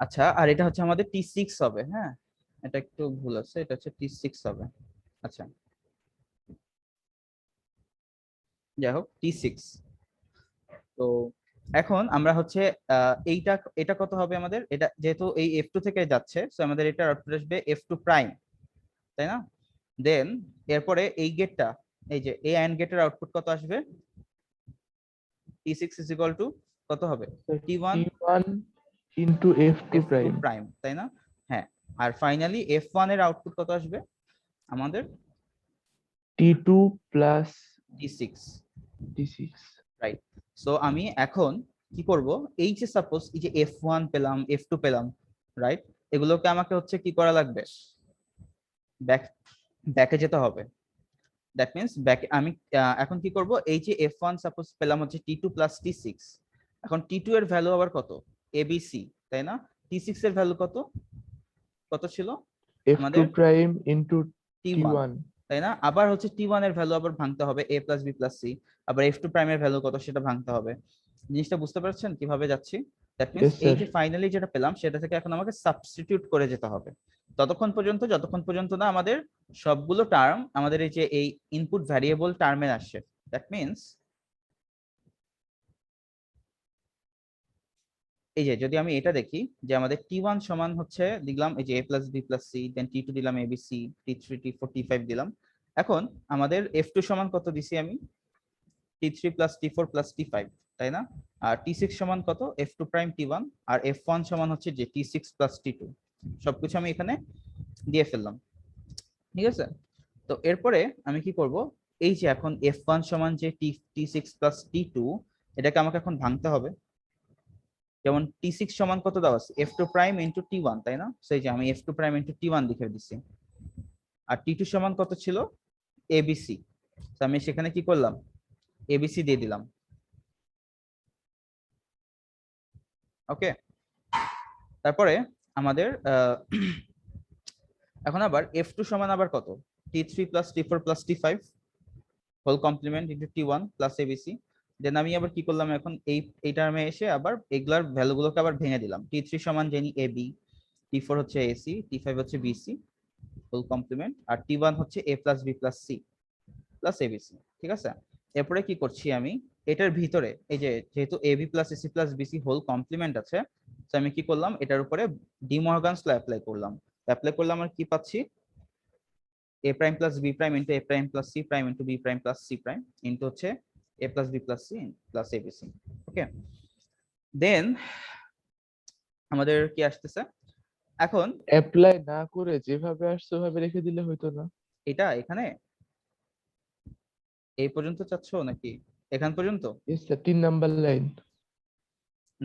আচ্ছা, আর এটা হচ্ছে আমাদের T6 হবে। হ্যাঁ, এটা একটু ভুল আছে, এটা হচ্ছে T6 হবে। আচ্ছা, যাই হোক T6। তো এখন আমরা হচ্ছে এটা কত হবে আমাদের, এটা যেহেতু এই F2 থেকে যাচ্ছে, সো আমাদের এটা আউটপুট আসবে F2 প্রাইম, তাই না? দেন এরপরে এই গেটটা, এই যে এই AND গেটের আউটপুট কত আসবে, T6 ইজ ইকুয়াল টু কত হবে, T1 T1 into F2 F2 prime prime, তাই না? হ্যাঁ, আর ফাইনালি F1 এর আউটপুট কত আসবে আমাদের, T2 plus T6, T6। Right? So আমি এখন কি করব, এই যে সাপোজ এই যে F1 পেলাম, F2 পেলাম, রাইট? এগুলোকে আমাকে হচ্ছে কি করা লাগবে, ব্যাক ব্যাকে যেতে হবে। দ্যাট মিন্স ব্যাক আমি এখন কি করব, এই যে F1 সাপোজ পেলাম হচ্ছে T2 প্লাস T6, এখন T2 এর ভ্যালু আবার কত, ABC, তাই না? T6 এর ভ্যালু কত কত ছিল F2 আমাদের, প্রাইম ইন্টু T1, T1 তাই না? আবার হচ্ছে T1 এর ভ্যালু আবার ভাঙতে হবে, A plus B plus C, আবার F2 প্রাইমের ভ্যালু কত সেটা ভাঙতে হবে। জিনিসটা বুঝতে পারছেন কিভাবে যাচ্ছি? দ্যাট মিন্স Yes, এই sir. যে ফাইনালি যেটা পেলাম সেটা থেকে এখন আমাকে সাবস্টিটিউট করে যেতে হবে যতক্ষণ পর্যন্ত না আমাদের সবগুলো টার্ম আমাদের এই যে এই ইনপুট ভ্যারিয়েবল টার্মে আসে। দ্যাট মিন্স এই যে যদি আমি এটা দেখি যে আমাদের T1 সমান হচ্ছে দিলাম এই যে A plus B plus C, then T2 দিলাম ABC, T3 T4 T5 দিলাম। এখন আমাদের F2 সমান কত দিছি আমি, T3 plus T4 plus T5, তাই না? আর T6 সমান কত, F2 প্রাইম T1, আর F1 সমান হচ্ছে যে T6 প্লাস T2। সবকিছু আমি এখানে দিয়ে ফেললাম, ঠিক আছে? তো এরপরে আমি কি করব, এই যে এখন F1 সমান যে T6 প্লাস T2, এটাকে আমাকে এখন ভাঙতে হবে। যেমন T6 সমান কত দেওয়া আছে, F2 প্রাইম ইন্টু T1, তাই না? সেই যে আমি F2 প্রাইম ইন্টু T1 লিখে দিচ্ছি। আর T2 সমান কত ছিল, ABC, তো আমি সেখানে কি করলাম, ABC দিয়ে দিলাম। ওকে, তারপরে আমাদের এখন আবার F2 সমান আবার কত, T3 plus T4 plus T5 whole complement into T1 plus ABC। Then আমি আবার কি করলাম, এখন এই টার্মে এসে আবার এগুলার ভ্যালুগুলোকে আবার ভেঙে দিলাম। T3 সমান জানি AB, T4 হচ্ছে AC, T5 হচ্ছে BC হোল কমপ্লিমেন্ট, আর T1 হচ্ছে A plus B plus C plus ABC। ঠিক আছে, এরপরে কি করছি আমি, এটার ভিতরে এই যে যেহেতু AB plus AC plus BC whole complement আছে, তো আমি কি করলাম, এটার উপরে ডি মর্গানস ল অ্যাপ্লাই করলাম আর কি পাচ্ছি, A prime plus B prime into A prime plus C prime into B prime plus C prime into হচ্ছে A plus B plus C plus ABC। ওকে, দেন আমাদের কি আসতেছে এখন, অ্যাপ্লাই না করে যেভাবে আসছে ওভাবে রেখে দিলে হইতো না? এটা এখানে এই পর্যন্ত চাচ্ছো নাকি এখান পর্যন্ত? Yes, sir. 3 number line.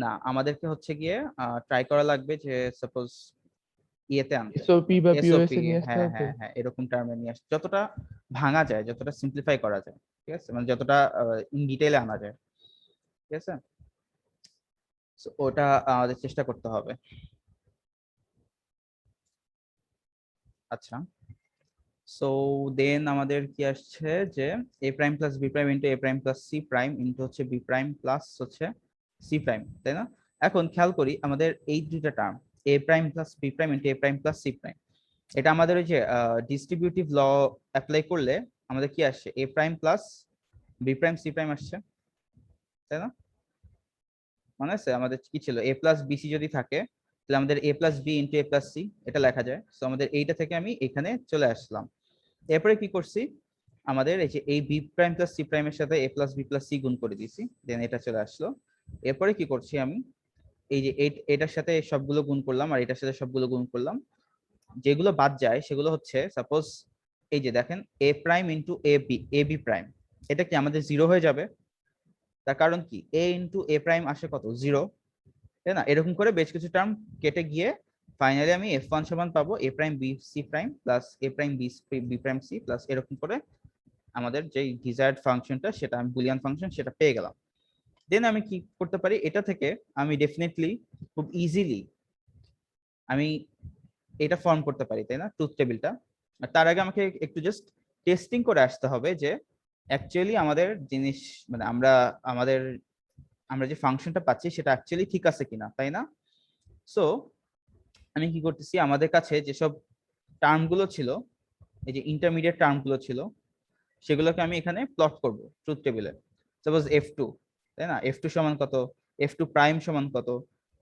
না, আমাদেরকে হচ্ছে গিয়ে ট্রাই করা লাগবে যে সাপোজ ইয়েতে আনতে, এসওপি বা পিওএস এসওপি, এ নিয়ে আসতে হ্যাঁ হবে। হ্যাঁ হ্যাঁ, এরকম টার্মে নিয়ে আসতে যতটা ভাঙা যায়, যতটা সিম্পলিফাই করা যায়, ঠিক আছে, মানে যতটা ইন ডিটেইলে আনা যায়, ঠিক আছে? So, ওটা আমাদের চেষ্টা করতে হবে। আচ্ছা, সো দেন আমাদের কি আসছে যে A prime plus B prime into A prime plus C prime into হচ্ছে B প্রাইম প্লাস হচ্ছে C প্রাইম, তাই না? এখন খেয়াল করি আমাদের এই দুইটা term A prime plus B prime into A prime plus C prime, এটা আমাদের ওই যে ডিস্ট্রিবিউটিভ ল অ্যাপ্লাই করলে আমাদের কি আসছে, A prime plus B prime C prime আসছে, তাই না? মনে আছে আমাদের কি ছিল, A প্লাস BC যদি থাকে তাহলে আমাদের A plus B into A plus C এটা লেখা যায়। তো আমাদের এইটা থেকে আমি এখানে চলে আসলাম। এরপরে কি করছি, আমাদের এই যে এই B প্রাইম প্লাস C প্রাইমের সাথে A plus B plus C গুণ করে দিয়েছি, দেন এটা চলে আসলো। এরপরে কি করছি আমি, এই যে এটার সাথে সবগুলো গুণ করলাম আর এটার সাথে সবগুলো গুণ করলাম, যেগুলো বাদ যায় সেগুলো হচ্ছে সাপোজ এই যে দেখেন A prime into AB prime, এটা কি আমাদের 0 হয়ে যাবে? তার কারণ কি, a ইন্টু a প্রাইম আসে কত, 0, তাই না? এরকম করে বেশ কিছু টার্ম কেটে গিয়ে ফাইনালি আমি f1 সমান পাবো a prime b c prime plus a prime b prime c plus এরকম করে আমাদের যে ডিজায়ার্ড ফাংশনটা, সেটা আমি বুলিয়ান ফাংশন, সেটা পেয়ে গেলাম। দেন আমি কি করতে পারি, এটা থেকে আমি ডেফিনেটলি খুব ইজিলি আমি এটা ফর্ম করতে পারি, তাই না, ট্রুথ টেবিলটা। আর তার আগে আমাকে একটু জাস্ট টেস্টিং করে আসতে হবে যে অ্যাকচুয়ালি আমাদের জিনিস, মানে আমরা যে ফাংশনটা পাচ্ছি সেটা অ্যাকচুয়ালি ঠিক আছে কিনা, তাই না? সো আমি কি করতেছি, আমাদের কাছে যেসব টার্মগুলো ছিল, এই যে ইন্টারমিডিয়েট টার্মগুলো ছিল, সেগুলোকে আমি এখানে প্লট করব ট্রুথ টেবিলে। সাপোজ f2, তাই না, f2 সমান কত, f2 প্রাইম সমান কত,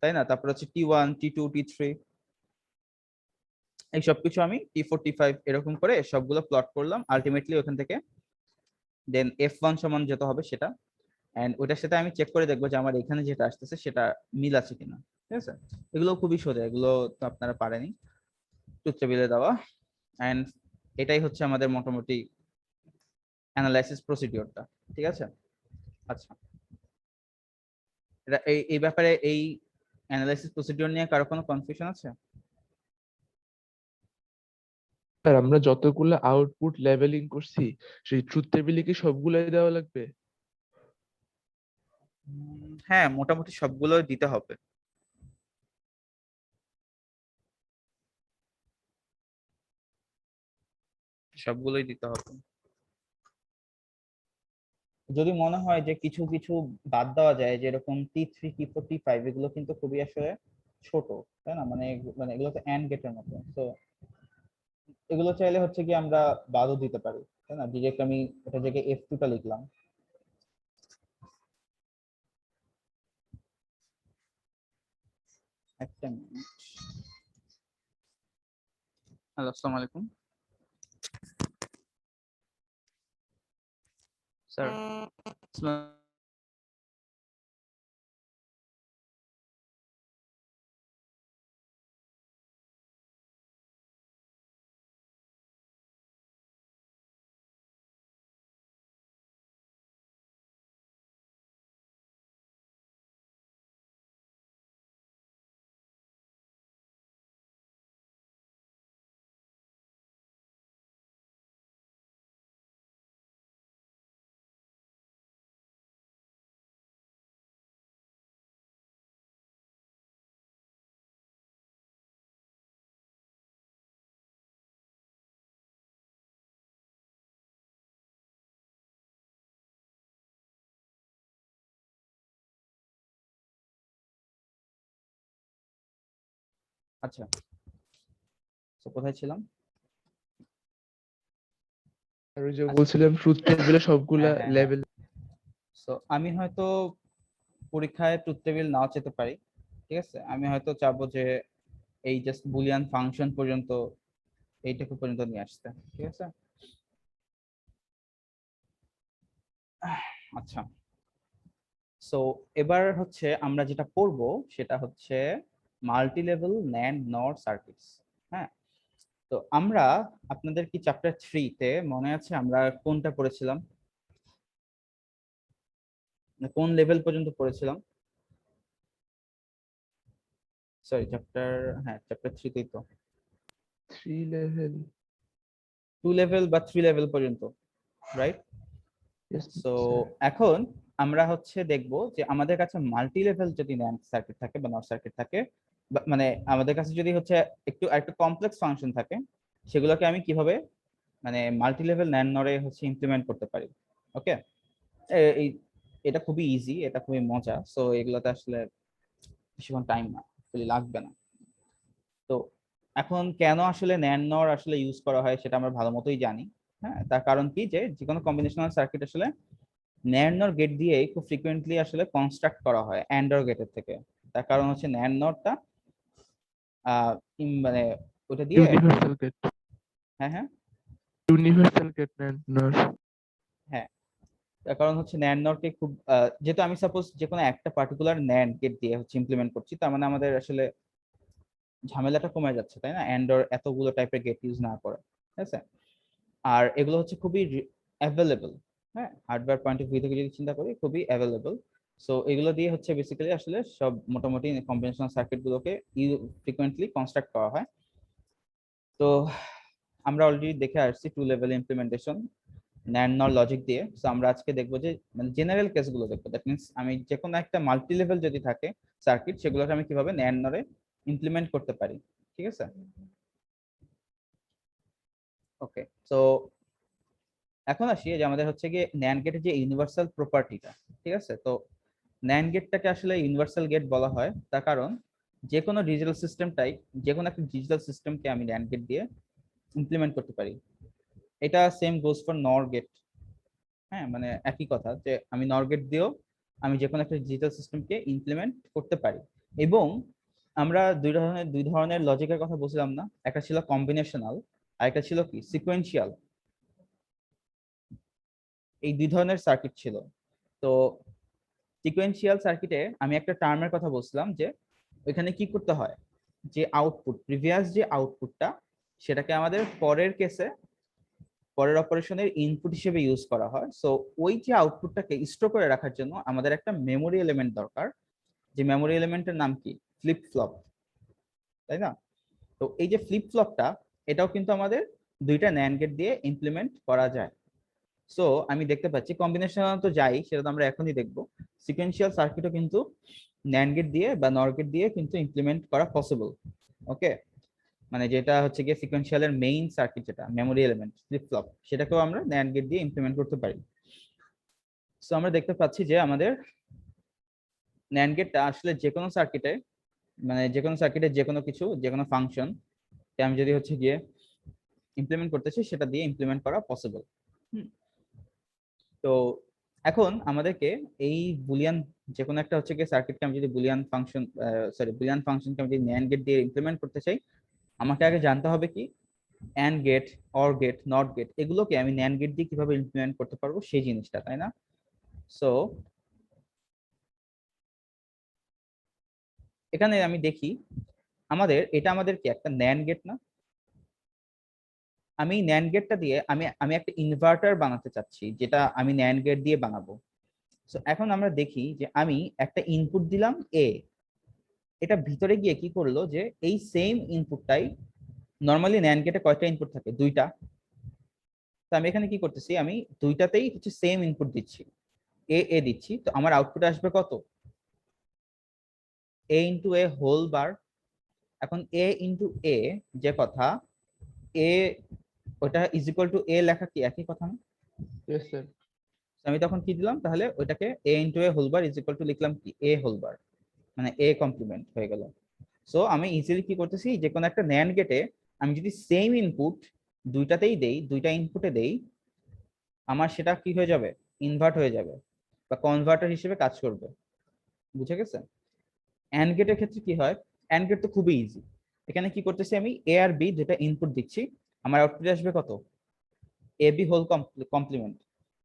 তাই না? তারপর হচ্ছে t1 t2 t3, এই সব কিছু আমি t4 t5 এরকম করে সবগুলো প্লট করলাম আলটিমেটলি ওখান থেকে। দেন f1 সমান যত হবে সেটা, এন্ড ওটার সাথে আমি চেক করে দেখবো যে আমার এখানে যেটা আসতেছে সেটা মিল আছে কিনা, ঠিক আছে? এগুলো খুবই সোজা, এগুলো তো আপনারা পারেনি ট্রুথ টেবিলে দেওয়া। এন্ড এটাই হচ্ছে আমাদের মোটামুটি অ্যানালাইসিস প্রসিডিওরটা, ঠিক আছে? আচ্ছা, এটা এই ব্যাপারে, এই অ্যানালাইসিস প্রসিডিওর নিয়ে কারো কোনো কনফিউশন আছে? স্যার আমরা যতগুলো আউটপুট লেভেলিং করছি সেই ট্রুথ টেবিলে কি সবগুলাই দেওয়া লাগবে? হ্যাঁ, মোটামুটি সবগুলো দিতে হবে। সবগুলোই দিতে হবে। যদি মনে হয় যে কিছু কিছু বাদ দেওয়া যায়, যেরকম t3 t4 t5, এগুলো কিন্তু খুবই আসলে ছোট, তাই না, মানে মানে এগুলো তো এন্ড গেটের মতো, তো এগুলো চাইলে হচ্ছে কি আমরা বাদও দিতে পারি, তাই না? ডিরেক্ট আমি এটা জায়গায় f2 টা লিখলাম। একটা মিনিট। হ্যালো, আসসালামু আলাইকুম স্যার। আচ্ছা, তো কোথায় ছিলাম? আর ওই যে বলছিলাম ট্রুথ টেবিলে সবগুলা হ্যাঁ, হ্যাঁ, হ্যাঁ। লেভেল। সো আমি হয়তো পরীক্ষায় ট্রুথ টেবিল নাও চেতে পারি, ঠিক আছে? আমি হয়তো চাবো যে এই জাস্ট বুলিয়ান ফাংশন পর্যন্ত, এইটুকু পর্যন্ত নিয়ে আসতে, ঠিক আছে? আচ্ছা, সো এবার হচ্ছে আমরা যেটা করব সেটা হচ্ছে মাল্টি লেভেল ন্যান্ড নর সার্কিটস। হ্যাঁ, তো আমরা, আপনাদের কি চ্যাপ্টার 3 তে মনে আছে আমরা কোনটা পড়েছিলাম, মানে কোন লেভেল পর্যন্ত পড়েছিলাম? সরি, চ্যাপ্টার, হ্যাঁ চ্যাপ্টার 3 তেই তো 3 লেভেল। 2 লেভেল বা 3 লেভেল পর্যন্ত, রাইট? সো এখন আমরা হচ্ছে দেখব যে আমাদের কাছে মাল্টি লেভেল যদি ন্যান্ড সার্কিট থাকে বা নট সার্কিট থাকে, মানে আমাদের কাছে যদি হচ্ছে একটু কমপ্লেক্স ফাংশন থাকে, সেগুলোকে আমি কিভাবে মানে মাল্টি লেভেল ন্যান্ড নরে হচ্ছে ইমপ্লিমেন্ট করতে পারি। ওকে, এই এটা খুবই ইজি, এটা খুবই মজা। সো এগুলোতে আসলে বেশিক্ষণ টাইম না লাগবে না। তো এখন কেন আসলে ন্যান্ড নর আসলে ইউজ করা হয় সেটা আমরা ভালো মতোই জানি। হ্যাঁ, তার কারণ কি, যে কোনো কম্বিনেশনাল সার্কিট আসলে ন্যান্ড নর গেট দিয়ে খুব ফ্রিকোয়েন্টলি আসলে কনস্ট্রাক্ট করা হয় অ্যান্ডর গেটের থেকে। তার কারণ হচ্ছে ন্যান্ড নরটা মানে ওটা দিয়ে, ইউনিভার্সাল গেট। হ্যাঁ হ্যাঁ ইউনিভার্সাল গেট নর। হ্যাঁ, তার কারণ হচ্ছে ন্যান্ড নরকে খুব যেহেতু আমি সাপোজ যে কোনো একটা পার্টিকুলার ন্যান্ড গেট দিয়ে হচ্ছে ইমপ্লিমেন্ট করছি, তার মানে আমাদের আসলে ঝামেলাটা কমে যাচ্ছে, তাই না, অ্যান্ডর এতগুলো টাইপের গেট ইউজ না করে, ঠিক আছে? আর এগুলো হচ্ছে খুবই অ্যাভেলেবল, হ্যাঁ, হার্ডওয়্যার পয়েন্ট অফ ভিউ থেকে যদি চিন্তা করি খুবই অ্যাভেলেবল। সো এগুলো দিয়ে হচ্ছে বেসিক্যালি আসলে সব মোটামুটি কম্বিনেশনাল সার্কিট গুলোকে ফ্রিকোয়েন্টলি কনস্ট্রাক্ট করা হয়। তো আমরা অলরেডি দেখে আসছি টু লেভেল ইমপ্লিমেন্টেশন NAND নর লজিক দিয়ে। সো আমরা আজকে দেখবো যে মানে জেনারেল কেসগুলো দেখবো। দ্যাট মিন্স আমি যে কোনো একটা মাল্টি লেভেল যদি থাকে সার্কিট, সেগুলোকে আমি কিভাবে NAND নরে ইমপ্লিমেন্ট করতে পারি। ঠিক আছে, ওকে। সো এখন আসি যে আমাদের হচ্ছে গিয়ে NAND গেটের যে ইউনিভার্সাল প্রপার্টিটা। ঠিক আছে, তো NAND গেটটাকে আসলে ইউনিভার্সাল গেট বলা হয় তার কারণ যে কোনো ডিজিটাল সিস্টেমটাই, যে কোনো একটা ডিজিটাল সিস্টেমকে আমি NAND গেট দিয়ে ইমপ্লিমেন্ট করতে পারি। এটা সেম গোজ ফর নর গেট। হ্যাঁ, মানে একই কথা যে আমি নর গেট দিয়েও আমি যে কোনো একটা ডিজিটাল সিস্টেমকে ইমপ্লিমেন্ট করতে পারি। এবং আমরা দুই ধরনের লজিকের কথা বলছিলাম না, একটা ছিল কম্বিনেশনাল আর একটা ছিল কি সিকোয়েন্সিয়াল। এই দুই ধরনের সার্কিট ছিল। তো সিকোয়েন্সিয়াল সার্কিটে আমি একটা টার্মের কথা বলছিলাম যে ওইখানে কি করতে হয়, যে আউটপুট প্রিভিয়াস যে আউটপুটটা সেটাকে আমাদের পরের অপারেশনের ইনপুট হিসেবে ইউজ করা হয়। সো ওই যে আউটপুটটাকে স্টোর করে রাখার জন্য আমাদের একটা মেমোরি এলিমেন্ট দরকার, যে মেমোরি এলিমেন্টের নাম কি ফ্লিপ ফ্লপ, তাই না? তো এই যে ফ্লিপ ফ্লপটা, এটাও কিন্তু আমাদের দুইটা NAND গেট দিয়ে ইমপ্লিমেন্ট করা যায়। সো আমি দেখতে পাচ্ছি কম্বিনেশনাল তো যাই, সেটা তো আমরা এখনই দেখবো। সিকোয়েন্সিয়াল সার্কিটও কিন্তু NAND গেট দিয়ে বা NOR গেট দিয়ে কিন্তু ইমপ্লিমেন্ট করা পসিবল। ওকে, মানে যেটা হচ্ছে গিয়ে সিকোয়েন্সিয়ালের মেইন সার্কিট, যেটা মেমোরি এলিমেন্ট ফ্লিপ ফ্লপ, সেটাকেও আমরা NAND গেট দিয়ে ইমপ্লিমেন্ট করতে পারি। সো আমরা দেখতে পাচ্ছি যে আমাদের NAND গেটটা আসলে যে কোনো সার্কিটে, মানে যে কোনো সার্কিটে যে কোনো কিছু, যে কোনো ফাংশন আমি যদি হচ্ছে গিয়ে ইমপ্লিমেন্ট করতেছি, সেটা দিয়ে ইমপ্লিমেন্ট করা পসিবল। তো এখন আমাদেরকে এই বুলিয়ান, যে কোনো একটা হচ্ছে গিয়ে সার্কিটকে আমি যদি বুলিয়ান ফাংশনকে আমি যদি NAND গেট দিয়ে ইমপ্লিমেন্ট করতে চাই, আমাকে আগে জানতে হবে কি AND gate, OR gate, NOT gate, এগুলোকে আমি NAND গেট দিয়ে কিভাবে ইমপ্লিমেন্ট করতে পারবো সেই জিনিসটা, তাই না? সো এখানে আমি দেখি এটা আমাদের কি একটা NAND গেট না? আমি NAND গেটটা দিয়ে আমি আমি একটা ইনভার্টার বানাতে চাচ্ছি, যেটা আমি NAND গেট দিয়ে বানাবো। সো এখন আমরা দেখি যে আমি একটা ইনপুট দিলাম এ, এটা ভিতরে গিয়ে কি করলো যে এই সেম ইনপুটটাই, নরমালি NAND গেটে কয়টা ইনপুট থাকে? দুইটা। তো আমি এখানে কি করতেছি, আমি দুইটাতেই হচ্ছে সেম ইনপুট দিচ্ছি, এ এ দিচ্ছি। তো আমার আউটপুট আসবে কত? এ ইন্টু এ হোল বার। এখন এ ইন্টু এ, যে কথা এ, ওটা ইজ ইকুয়াল টু এ লেখা কি একই কথা না? Yes sir. আমি তখন কি দিলাম তাহলে, ওইটাকে A into A whole bar is equal to লিখলাম কি এ হোল বার, মানে এ কমপ্লিমেন্ট হয়ে গেল। সো আমি ইজিলি কি করতেছি, যে কোনো একটা NAND গেটে আমি যদি সেম ইনপুট দুইটাতেই দেই, দুইটা ইনপুটে দেই, আমার সেটা কি হয়ে যাবে, ইনভার্ট হয়ে যাবে বা কনভার্টার হিসেবে কাজ করবে। বুঝে গেছে? AND গেটের ক্ষেত্রে কি হয়, AND গেট তো খুবই ইজি। এখানে কি করতেছি, আমি এ আর বি যেটা ইনপুট দিচ্ছি, আমার আউটপুট আসবে কত? A B whole complement.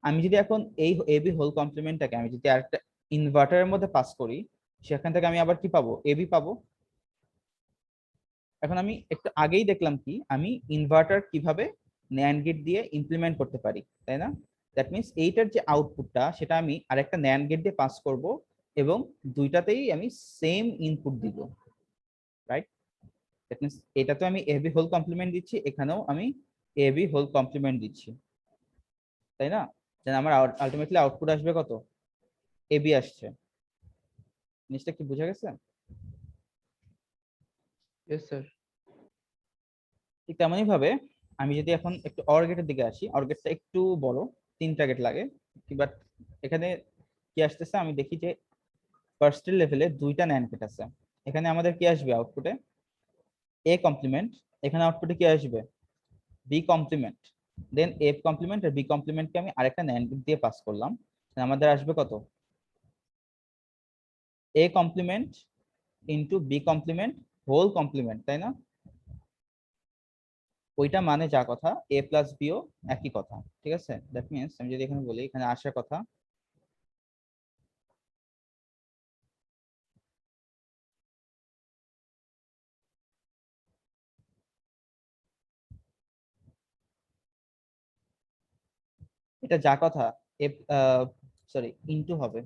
আমি যদি এখন এই এ বি হোল কমপ্লিমেন্টটাকে আমি যদি আরেকটা ইনভার্টারের মধ্যে পাস করি, সেখান থেকে আমি আবার কি পাবো, এ বি পাবো। এখন আমি একটু আগেই দেখলাম কি আমি ইনভার্টার কিভাবে NAND গেট দিয়ে ইমপ্লিমেন্ট করতে পারি, তাই না? দ্যাট মিন্স এইটার যে আউটপুটটা সেটা আমি আরেকটা NAND গেট দিয়ে পাস করব এবং দুইটাতেই আমি সেম ইনপুট দিব, রাইট? দ্যাট মিন্স এটাতে আমি এ বি হোল কমপ্লিমেন্ট দিচ্ছি, এখানেও আমি এ বি হোল কমপ্লিমেন্ট দিচ্ছি, তাই না? দেন আমার আলটিমেটলি আউটপুট আসবে কত? এ বি আসছে। জিনিসটা কি বোঝা গেছে? Yes sir. ঠিক তেমনই ভাবে আমি যদি এখন একটু অর গেটের দিকে আসি, অর গেটটা একটু বড়, 3টা গেট লাগে। বাট এখানে কি আসতেছে, আমি দেখি যে ফার্স্ট লেভেলে 2টা NAND গেট আছে। এখানে আমাদের কি আসবে আউটপুটে? A complement. এখানে আউটপুটে কি আসবে? B complement. Then A complement আর বি কমপ্লিমেন্টকে আমি আরেকটা NAND গেট দিয়ে পাস করলাম, আমাদের আসবে কত? A complement into B complement whole complement, তাই না? ওইটা মানে যা কথা এ প্লাস বিও একই কথা, ঠিক আছে? দ্যাট মিনস আমি যদি এখানে বলি, এখানে আসার কথা এটা যা কথা এফ সরি ইনটু হবে,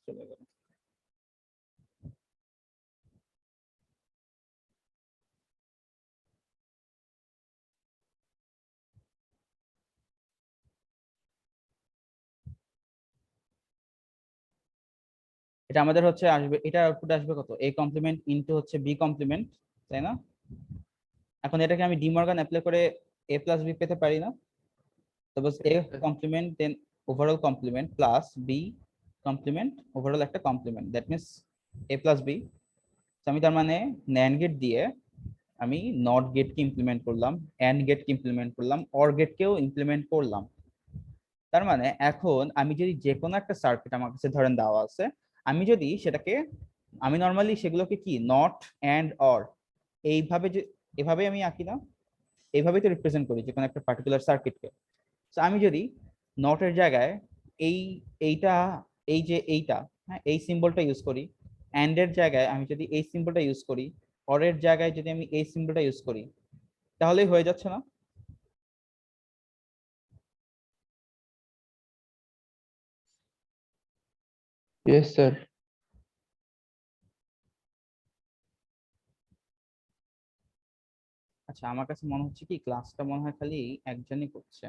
চলে গেল। এটা আমাদের হচ্ছে আসবে, এটা আউটপুট আসবে কত, এ কমপ্লিমেন্ট ইনটু হচ্ছে বি কমপ্লিমেন্ট, তাই না? এখন এটাকে আমি ডি মর্গান অ্যাপ্লাই করে এ প্লাস বি পেতে পারি না? Suppose A complement then overall complement plus B complement overall একটা complement, that means A plus B. আমি তার মানে ন্যান্ড গেট দিয়ে আমি নট গেটকে ইমপ্লিমেন্ট করলাম, এন্ড গেটকে ইমপ্লিমেন্ট করলাম, অর গেটকেও ইমপ্লিমেন্ট করলাম। তার মানে এখন আমি যদি যে কোনো একটা সার্কিট আমার কাছে ধরেন দেওয়া আছে, আমি যদি সেটাকে, আমি নর্মালি সেগুলোকে কি নট এন্ড অর এইভাবে যে এভাবে আমি আঁকি না, এইভাবেই তো রিপ্রেজেন্ট করি যে কোনো একটা পার্টিকুলার সার্কিটকে। তো আমি যদি নটের জায়গায় এই এইটা এই যে এইটা, হ্যাঁ, এই সিম্বলটা ইউজ করি, এন্ড এর জায়গায় আমি যদি এই সিম্বলটা ইউজ করি, অর এর জায়গায় যদি আমি এই সিম্বলটা ইউজ করি, তাহলেই হয়ে যাচ্ছে না? Yes sir. আচ্ছা, আমার কাছে মনে হচ্ছে কি ক্লাসটা মনে হয় খালি একজনই করছে।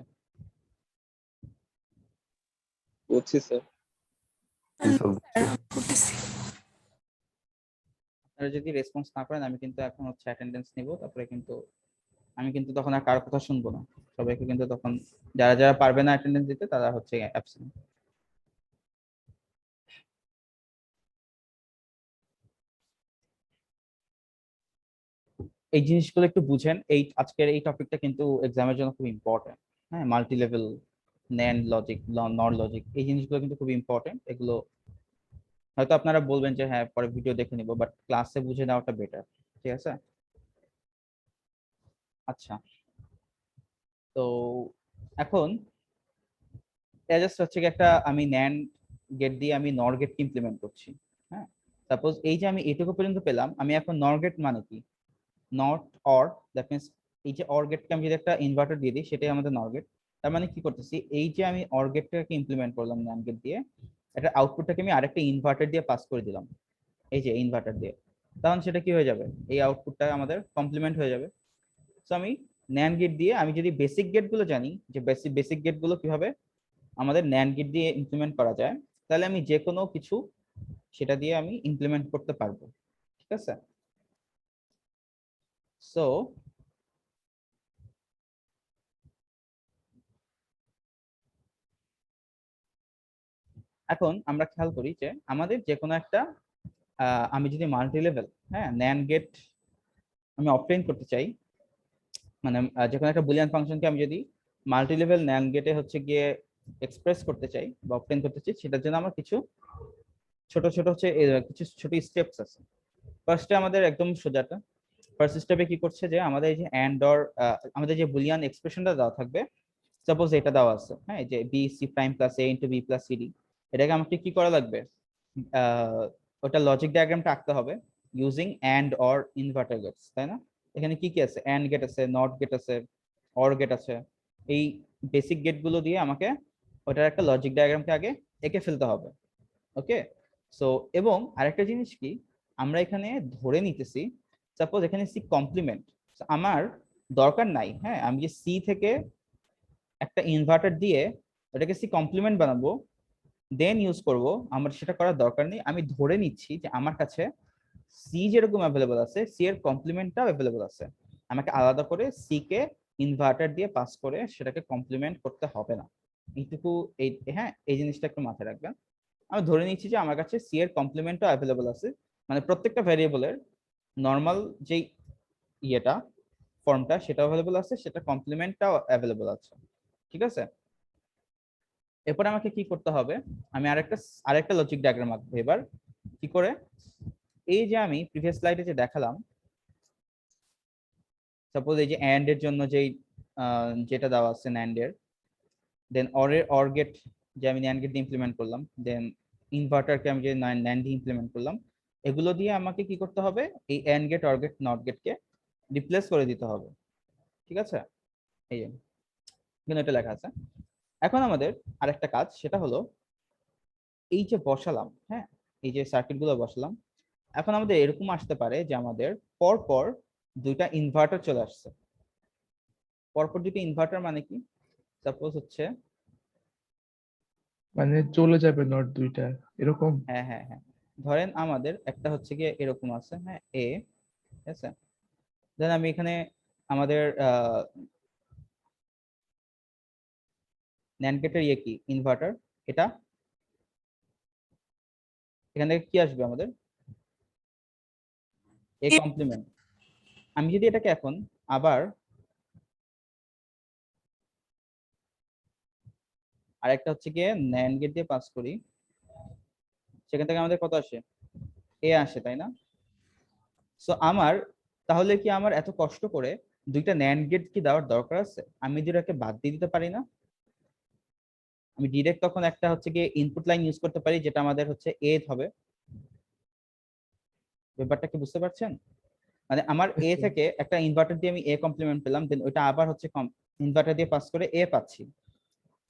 বুঝছি স্যার। জি স্যার আপনারা যদি রেসপন্স না করেন আমি কিন্তু এখন হচ্ছে অ্যাটেন্ডেন্স নিব, তারপরে কিন্তু আমি কিন্তু তখন আর কারো কথা শুনবো না, সবাইকে কিন্তু তখন যারা যারা পারবে না অ্যাটেন্ডেন্স দিতে তারা হচ্ছে অ্যাবসেন্ট। এই জিনিসগুলো একটু বুঝেন, এই আজকের এই টপিকটা কিন্তু এক্সামের জন্য খুব ইম্পর্টেন্ট। হ্যাঁ, মাল্টি লেভেল ন্যান্ড লজিক, নর লজিক, এই জিনিসগুলো কিন্তু খুব ইম্পর্টেন্ট। এগুলো হয়তো আপনারা বলবেন যে হ্যাঁ পরে ভিডিও দেখে নিব, বাট ক্লাসে বুঝে নেওয়াটা বেটার। ঠিক আছে? আচ্ছা, তো এখন এটা জাস্ট হচ্ছে কি একটা আমি ন্যান্ড গেট দিয়ে আমি নর গেটকে ইমপ্লিমেন্ট করছি। হ্যাঁ, সাপোজ এই যে আমি এটুকু পর্যন্ত পেলাম, আমি এখন নর গেট মানে কি, নট অর, দ্যাট মিনস এই যে অর গেটকে আমি যদি একটা ইনভার্টার দিয়ে দিই সেটাই আমাদের নর গেট। তার মানে কি করতেছি, এই যে আমি অর গেটটাকে ইমপ্লিমেন্ট করলাম ন্যান্ড গেট দিয়ে, এটা আউটপুটটাকে আমি আরেকটা ইনভার্টার দিয়ে পাস করে দিলাম, এই যে ইনভার্টার দিয়ে, তখন সেটা কি হয়ে যাবে, এই আউটপুটটা আমাদের কমপ্লিমেন্ট হয়ে যাবে। সো আমি ন্যান্ড গেট দিয়ে আমি যদি বেসিক গেট গুলো জানি, যে বেসিক গেট গুলো কিভাবে আমাদের ন্যান্ড গেট দিয়ে ইমপ্লিমেন্ট করা যায়, তাহলে আমি যে কোনো কিছু সেটা দিয়ে আমি ইমপ্লিমেন্ট করতে পারবো। ঠিক আছে? সো এখন আমরা খেয়াল করি যে আমাদের যে কোনো একটা আমি যদি মাল্টি লেভেল, হ্যাঁ, ন্যান্ড গেট আমি অবটেইন করতে চাই, মানে যে কোনো একটা বুলিয়ান ফাংশনকে আমি যদি মাল্টি লেভেল ন্যান্ড গেটে হচ্ছে গিয়ে এক্সপ্রেস করতে চাই বা অবটেইন করতে চাই, সেটার জন্য আমার কিছু ছোট ছোট হচ্ছে কিছু ছোট স্টেপস আছে। ফার্স্টে আমাদের একদম সোজাটা, ফার্স্ট স্টেপে কি করছে যে আমাদের এই যে এন্ড অর, আমাদের যে বুলিয়ান এক্সপ্রেশনটা দেওয়া থাকবে, সাপোজ এটা দেওয়া আছে, হ্যাঁ, যে বি সি প্রাইম প্লাস এ ইন্টু বি প্লাস সিডি, এটাকে আমাকে কি করা লাগবে, ওটা লজিক ডায়াগ্রামটা আঁকতে হবে using and or inverter gates, তাই না? এখানে কি কি আছে, এন্ড গেট আছে, নট গেট আছে, অর গেট আছে। এই বেসিক গেট গুলো দিয়ে আমাকে ওটার একটা লজিক ডায়াগ্রামকে আগে এঁকে ফেলতে হবে। ওকে, সো এবং আরেকটা জিনিস কি, আমরা এখানে ধরে নিতেছি সাপোজ এখানে সি কমপ্লিমেন্ট, আমার দরকার নাই, হ্যাঁ, আমি যে সি থেকে একটা ইনভার্টার দিয়ে ওটাকে সি কমপ্লিমেন্ট বানাবো দেন ইউজ করব, আমার সেটা করার দরকার নেই। আমি ধরে নিচ্ছি যে আমার কাছে সি যেরকম অ্যাভেলেবল আছে সি এর কমপ্লিমেন্টটাও অ্যাভেলেবল আছে, আমাকে আলাদা করে সি কে ইনভার্টার দিয়ে পাস করে সেটাকে কমপ্লিমেন্ট করতে হবে না। এইটুকু, এই হ্যাঁ এই জিনিসটা একটু মাথায় রাখবেন। আমি ধরে নিচ্ছি যে আমার কাছে সি এর কমপ্লিমেন্টও অ্যাভেলেবল আছে, মানে প্রত্যেকটা ভ্যারিয়েবলের নর্মাল যেই ইয়েটা ফর্মটা সেটা অ্যাভেলেবল আছে, সেটা কমপ্লিমেন্টটাও অ্যাভেলেবল আছে। ঠিক আছে? এরপর আমাকে কি করতে হবে, আমি আরেকটা লজিক ডায়াগ্রাম আঁকবো এবার। কি করে, এই যে আমি প্রিভিয়াস স্লাইডে যে দেখালাম, সাপোজ এই যে এন্ড এর জন্য যেই যেটা দেওয়া আছে ন্যান্ড এর, দেন অর এর অর গেট যে আমি ন্যান্ড গেট দিয়ে ইমপ্লিমেন্ট করলাম, দেন ইনভার্টারকে আমি যে ন্যান্ড দিয়ে ইমপ্লিমেন্ট করলাম, এগুলো দিয়ে আমাকে কি করতে হবে, এই AND gate OR gate NOT গেটকে রিপ্লেস করে দিতে হবে। ঠিক আছে, এই যে এখানে এটা লেখা আছে। এখন আমাদের আরেকটা কাজ, সেটা হলো এই যে বসালাম, হ্যাঁ, এই যে সার্কিট গুলো বসালাম, এখন আমাদের এরকম আসতে পারে যে আমাদের পরপর দুইটা ইনভার্টার চলে আসছে। পরপর দুইটা ইনভার্টার মানে কি, সাপোজ হচ্ছে, মানে চলে যাবে নট দুইটা এরকম। হ্যাঁ হ্যাঁ হ্যাঁ, ধরেন আমাদের একটা হচ্ছে গিয়ে এরকম আছে, হ্যাঁ, এ, ঠিক আছে, দেন আমি এখানে আমাদের ন্যান্ড গেটের ইয়ে কি, ইনভার্টার, এটা এখান থেকে কি আসবে আমাদের, এ কমপ্লিমেন্ট। আমি যদি এটাকে এখন আবার আরেকটা হচ্ছে গিয়ে ন্যান্ড গেট দিয়ে পাস করি, সেখান থেকে আমাদের কত আসে, এ আসে, তাই না? সো আমার, তাহলে কি আমার এত কষ্ট করে দুইটা ন্যান্ড গেট কি দেওয়ার দরকার আছে? আমি যদি এটাকে বাদ দিয়ে দিতে পারি না? আমি ডিরেক্ট তখন একটা হচ্ছে গিয়ে ইনপুট লাইন ইউজ করতে পারি, যেটা আমাদের হচ্ছে এ হবে। ব্যাপারটা কি বুঝতে পারছেন? মানে আমার এ আচ্ছা, থেকে একটা ইনভার্টার দিয়ে আমি এ কমপ্লিমেন্ট পেলাম, দেন ওইটা আবার হচ্ছে ইনভার্টার দিয়ে পাস করে এ পাচ্ছি।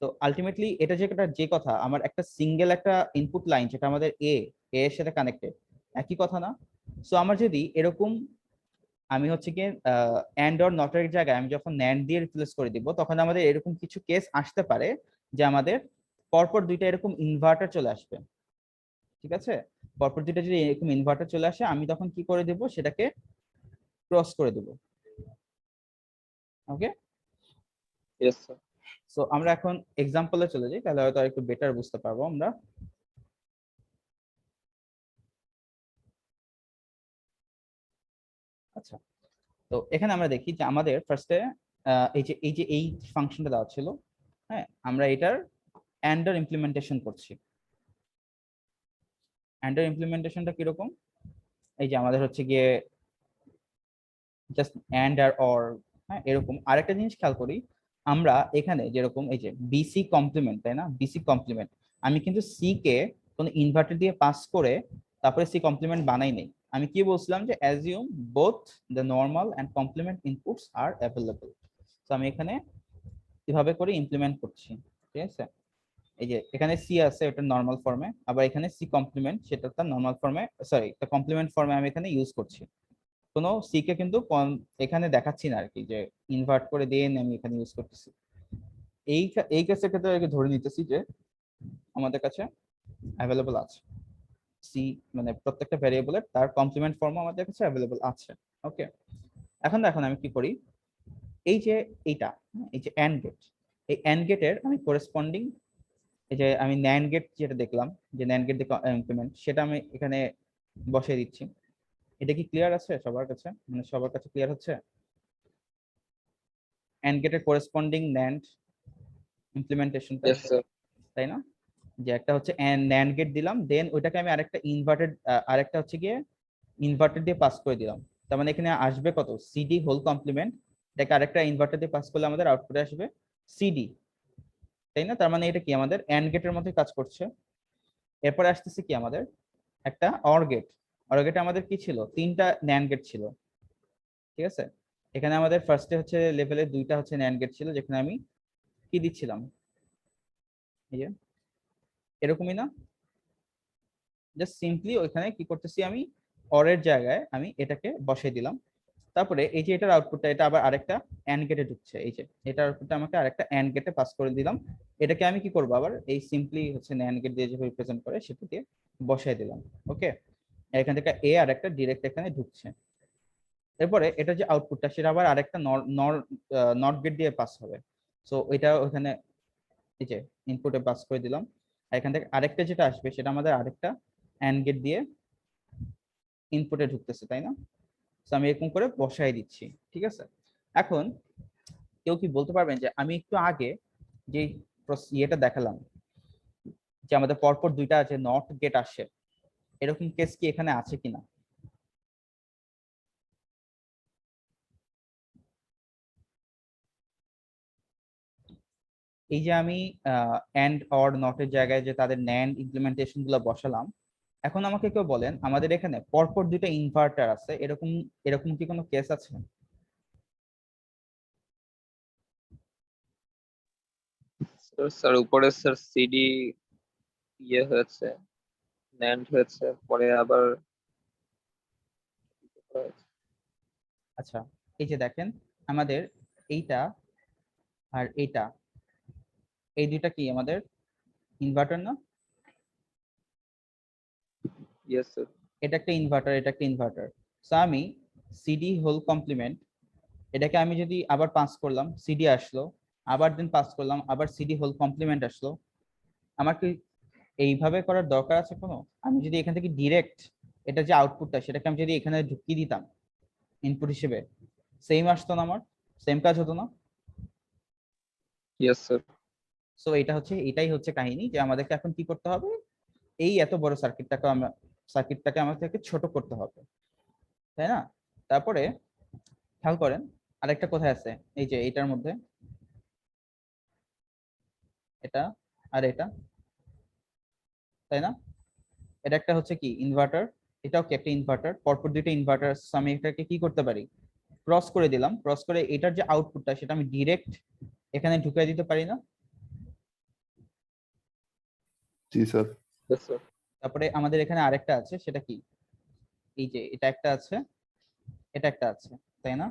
তো আলটিমেটলি এটা যে কথা, আমার একটা সিঙ্গেল একটা ইনপুট লাইন যেটা আমাদের এ এর সাথে কানেক্টেড, একই কথা না? সো আমার যদি এরকম, আমি হচ্ছে গিয়ে অ্যান্ড অর নটের জায়গায় আমি যখন ন্যান্ড দিয়ে রিপ্লেস করে দিব, তখন আমাদের এরকম কিছু কেস আসতে পারে যে আমাদের পরপর দুইটা এরকম ইনভার্টার চলে আসবে। ঠিক আছে, পরপর দুইটা যদি এরকম ইনভার্টার চলে আসে, আমি তখন কি করে দেব, সেটাকে ক্রস করে দেব। ওকে, ইয়েস স্যার। সো আমরা এখন এক্সাম্পলে চলে যাই, তাহলে হয়তো একটু বেটার বুঝতে পারবো আমরা। আচ্ছা, তো এখানে আমরা দেখি যে আমাদের ফার্স্টে এই ফাংশনটা দেওয়া ছিল, হ্যাঁ, আমরা এটার অ্যান্ডার ইমপ্লিমেন্টেশন করছি। অ্যান্ডার ইমপ্লিমেন্টেশনটা কিরকম, এই যে আমাদের হচ্ছে গিয়ে জাস্ট অ্যান্ড আর অর, হ্যাঁ, এরকম। আরেকটা জিনিস খেয়াল করি, আমরা এখানে যেরকম এই যে বিসি কমপ্লিমেন্ট, তাই না, বিসি কমপ্লিমেন্ট, আমি কিন্তু সি কে কোনো ইনভার্টার দিয়ে পাস করে তারপরে সি কমপ্লিমেন্ট বানাই নেই। আমি কি বলছিলাম যে assume both the normal and complement inputs are available. তো আমি এখানে কিভাবে করে ইমপ্লিমেন্ট করছি, ঠিক আছে, এই যে এখানে সি আছে ওটা নর্মাল ফর্মে, আবার এখানে সি কমপ্লিমেন্ট সেটা তার নর্মাল ফর্মে, সরি, কমপ্লিমেন্ট ফর্মে আমি এখানে ইউজ করছি। কোনো সি কে কিন্তু এখানে দেখাচ্ছি না আর কি, যে ইনভার্ট করে দিয়ে আমি এখানে ইউজ করতেছি। এই কেসের ক্ষেত্রে ধরে নিতেছি যে আমাদের কাছে অ্যাভেলেবল আছে সি, মানে প্রত্যেকটা ভ্যারিয়েবলের তার কমপ্লিমেন্ট ফর্ম আমাদের কাছে অ্যাভেলেবল আছে। ওকে, এখন আমি কি করি, এই যে এইটা, এই যে অ্যান্ড গেট, এই অ্যান্ড গেটের আমি করেসপন্ডিং, এই যে আমি ন্যান্ড গেট যেটা দেখলাম যে ন্যান্ড গেট ইমপ্লিমেন্ট, সেটা আমি এখানে বসিয়ে দিচ্ছি। এটা কি ক্লিয়ার আছে সবার কাছে, মানে সবার কাছে ক্লিয়ার হচ্ছে? অ্যান্ড গেটের করেসপন্ডিং ন্যান্ড ইমপ্লিমেন্টেশনটা, ইয়েস স্যার। তাই না? যে একটা হচ্ছে ন্যান্ড গেট দিলাম, দেন ওইটাকে আমি আরেকটা ইনভার্টেড, আরেকটা হচ্ছে গিয়ে ইনভার্টার দিয়ে পাস করে দিলাম। তার মানে এখানে আসবে কত, সিডি হোল কমপ্লিমেন্ট, এটাকে আরেকটা ইনভার্টার দিয়ে পাস করলে আমাদের আউটপুটে আসবে সিডি, তাই না? তার মানে এটা কি আমাদের অ্যান্ড গেটের মধ্যে কাজ করছে। এরপরে আসতেছে কি আমাদের একটা অর গেট। অর গেটে আমাদের কি ছিল, তিনটা ন্যান্ড গেট ছিল, ঠিক আছে। এখানে আমাদের ফার্স্টে হচ্ছে লেভেলে দুইটা হচ্ছে ন্যান্ড গেট ছিল, যেখানে আমি কি দিচ্ছিলাম, এই যে এরকমই না, জাস্ট সিম্পলি ওইখানে কি করতেছি, আমি অরের জায়গায় আমি এটাকে বসিয়ে দিলাম। তারপরে এই যে এটার আউটপুটটা, এটা আবার আরেকটা অ্যান্ড গেটে ঢুকছে, এই যে এটার আউটপুটটা আমাকে আরেকটা অ্যান্ড গেটে পাস করে দিলাম। এটাকে আমি কি করবো, আবার এই সিম্পলি হচ্ছে ন্যান্ড গেট দিয়ে যেভাবে রিপ্রেজেন্ট করে সেটা দিয়ে বসাই দিলাম। ওকে, এখান থেকে এ আর একটা ডিরেক্ট এখানে ঢুকছে। এরপরে এটা যে আউটপুটটা, সেটা আবার আরেকটা নট গেট দিয়ে পাস হবে। সো ওইটা ওখানে এই যে ইনপুটে পাস করে দিলাম। আর এখান থেকে আরেকটা যেটা আসবে, সেটা আমাদের আরেকটা অ্যান্ড গেট দিয়ে ইনপুটে ঢুকতেছে, তাই না? তো আমি এরকম করে বসাই দিচ্ছি, ঠিক আছে। এখন কেউ কি বলতে পারবেন যে আমি একটু আগে যে ইয়েটা দেখালাম, যে আমাদের পরপর দুইটা আছে নট গেট আসে, এরকম কেস কি এখানে আছে কিনা? এই যে আমি এন্ড অর নটের জায়গায় যে তাদের ন্যান্ড ইমপ্লিমেন্টেশন গুলো বসালাম, এখন আমাকে কেউ বলেন আমাদের এখানে পরপর দুইটা ইনভার্টার আছে, এরকম এরকম কি কোনো কেস আছে? স্যার উপরে স্যার সিডি ইয়ে হয়েছে, ন্যান্ড হয়েছে, পরে আবার আচ্ছা, এই যে দেখেন আমাদের এইটা আর এইটা, এই দুইটা কি আমাদের ইনভার্টার না? Yes sir. এটা একটা ইনভার্টার, এটা একটা ইনভার্টার। সো আমি সিডি হোল কমপ্লিমেন্ট, এটাকে আমি যদি আবার পাস করলাম, সিডি আসলো, আবার দেন পাস করলাম, আবার সিডি হোল কমপ্লিমেন্ট আসলো। আমার কি এইভাবে করার দরকার আছে কোনো? আমি যদি এখান থেকে ডিরেক্ট এটা যে আউটপুটটা, সেটাকে আমি যদি এখানে ঢুকিয়ে দিতাম ইনপুট হিসেবে, সেম আসতো না? আমার সেম কাজ হতো না? Yes sir. সো এটাই হচ্ছে কাহিনী, যে আমাদেরকে এখন কি করতে হবে, এই এত বড় সার্কিটটাকে আমাদেরকে ছোট করতে হবে, তাই না? তারপরে খেয়াল করেন আরেকটা কোথায় আছে, এই যে এটার মধ্যে এটা আর এটা, তাই না? এটা একটা হচ্ছে কি ইনভার্টার, এটাও কি একটা ইনভার্টার, পরপর দুইটা ইনভার্টার। আমি এটাকে কি করতে পারি, ক্রস করে দিলাম, ক্রস করে এটার যে আউটপুটটা সেটা আমি ডিরেক্ট এখানে ঢুকিয়ে দিতে পারি না? জি স্যার। Yes sir. তারপরে আমাদের এখানে আরেকটা আছে, সেটা কি, এই যে এটা একটা আছে, এটা একটা আছে, তাই না?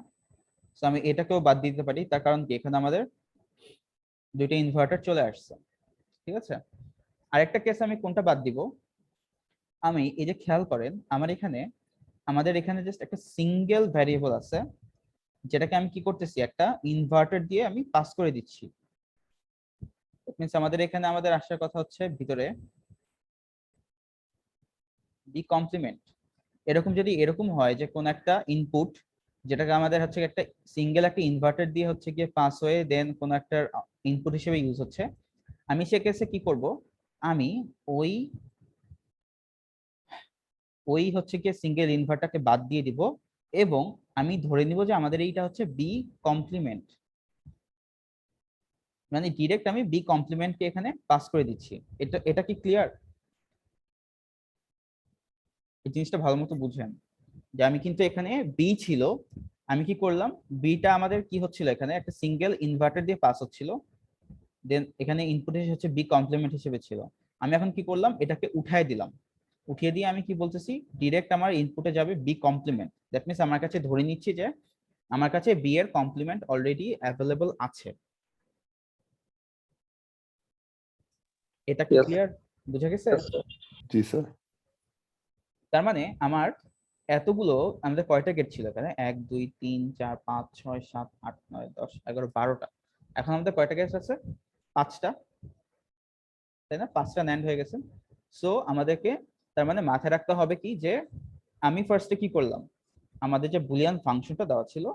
তো আমি এটাকেও বাদ দিতে পারি, তার কারণ কি এখানে আমাদের দুইটা ইনভার্টার চলে আসছে, ঠিক আছে? আরেকটা কেস আমি কোনটা বাদ দিব, আমি এই যে খেয়াল করেন আমাদের এখানে জাস্ট একটা সিঙ্গেল ভ্যারিয়েবল আছে, যেটাকে আমি কি করতেছি, একটা ইনভার্টার দিয়ে আমি পাস করে দিচ্ছি। মিন্স আমাদের এখানে আমাদের আসার কথা হচ্ছে ভিতরে বি কমপ্লিমেন্ট। এরকম হয় যে কোন একটা ইনপুট, যেটাকে আমাদের হচ্ছে একটা সিঙ্গেল একটা ইনভার্টার দিয়ে হচ্ছে গিয়ে পাস হয়ে দেন কোন একটা ইনপুট হিসেবে ইউজ হচ্ছে, আমি সে কেসে কি করব, আমি ওই ওই হচ্ছে গিয়ে সিঙ্গেল ইনভার্টারকে বাদ দিয়ে দিব, এবং আমি ধরে নিব যে আমাদের এইটা হচ্ছে বি কমপ্লিমেন্ট, মানে ডিরেক্ট আমি বি কমপ্লিমেন্টকে এখানে পাস করে দিচ্ছি। এটা এটা কি ক্লিয়ার? এই জিনিসটা ভালো মতো বুঝেন, যে আমি কিন্তু এখানে বি ছিল, আমি কি করলাম, বিটা আমাদের কি হচ্ছিল, এখানে একটা সিঙ্গেল ইনভার্টার দিয়ে পাস হচ্ছিল, দেন এখানে ইনপুট হচ্ছে বি কমপ্লিমেন্ট হিসেবে ছিল। আমি এখন কি করলাম, এটাকে উঠায় দিলাম, উঠিয়ে দিয়ে আমি কি বলতেছি, ডিরেক্ট আমার ইনপুটে যাবে বি কমপ্লিমেন্ট। দ্যাট মিনস আমার কাছে ধরে নিচ্ছি যে আমার কাছে বি এর কমপ্লিমেন্ট অলরেডি অ্যাভেলেবল আছে। এটা কি ইয়েস ক্লিয়ার, বুঝা গেছে? জি স্যার। তার মানে আমার এতগুলো, আমাদের কয়টা গেট ছিল এখানে, 1 2 3 4 5 6 7 8 9 10 11 12টা। এখন আমাদের কয়টা গেট আছে, 5টা, তাই না? 5টা ন্যান্ড হয়ে গেছে। সো আমাদেরকে তার মানে মাথায় রাখতে হবে কি, যে আমি ফার্স্টে কি করলাম, আমাদের যে বুলিয়ান ফাংশনটা দেওয়া ছিল,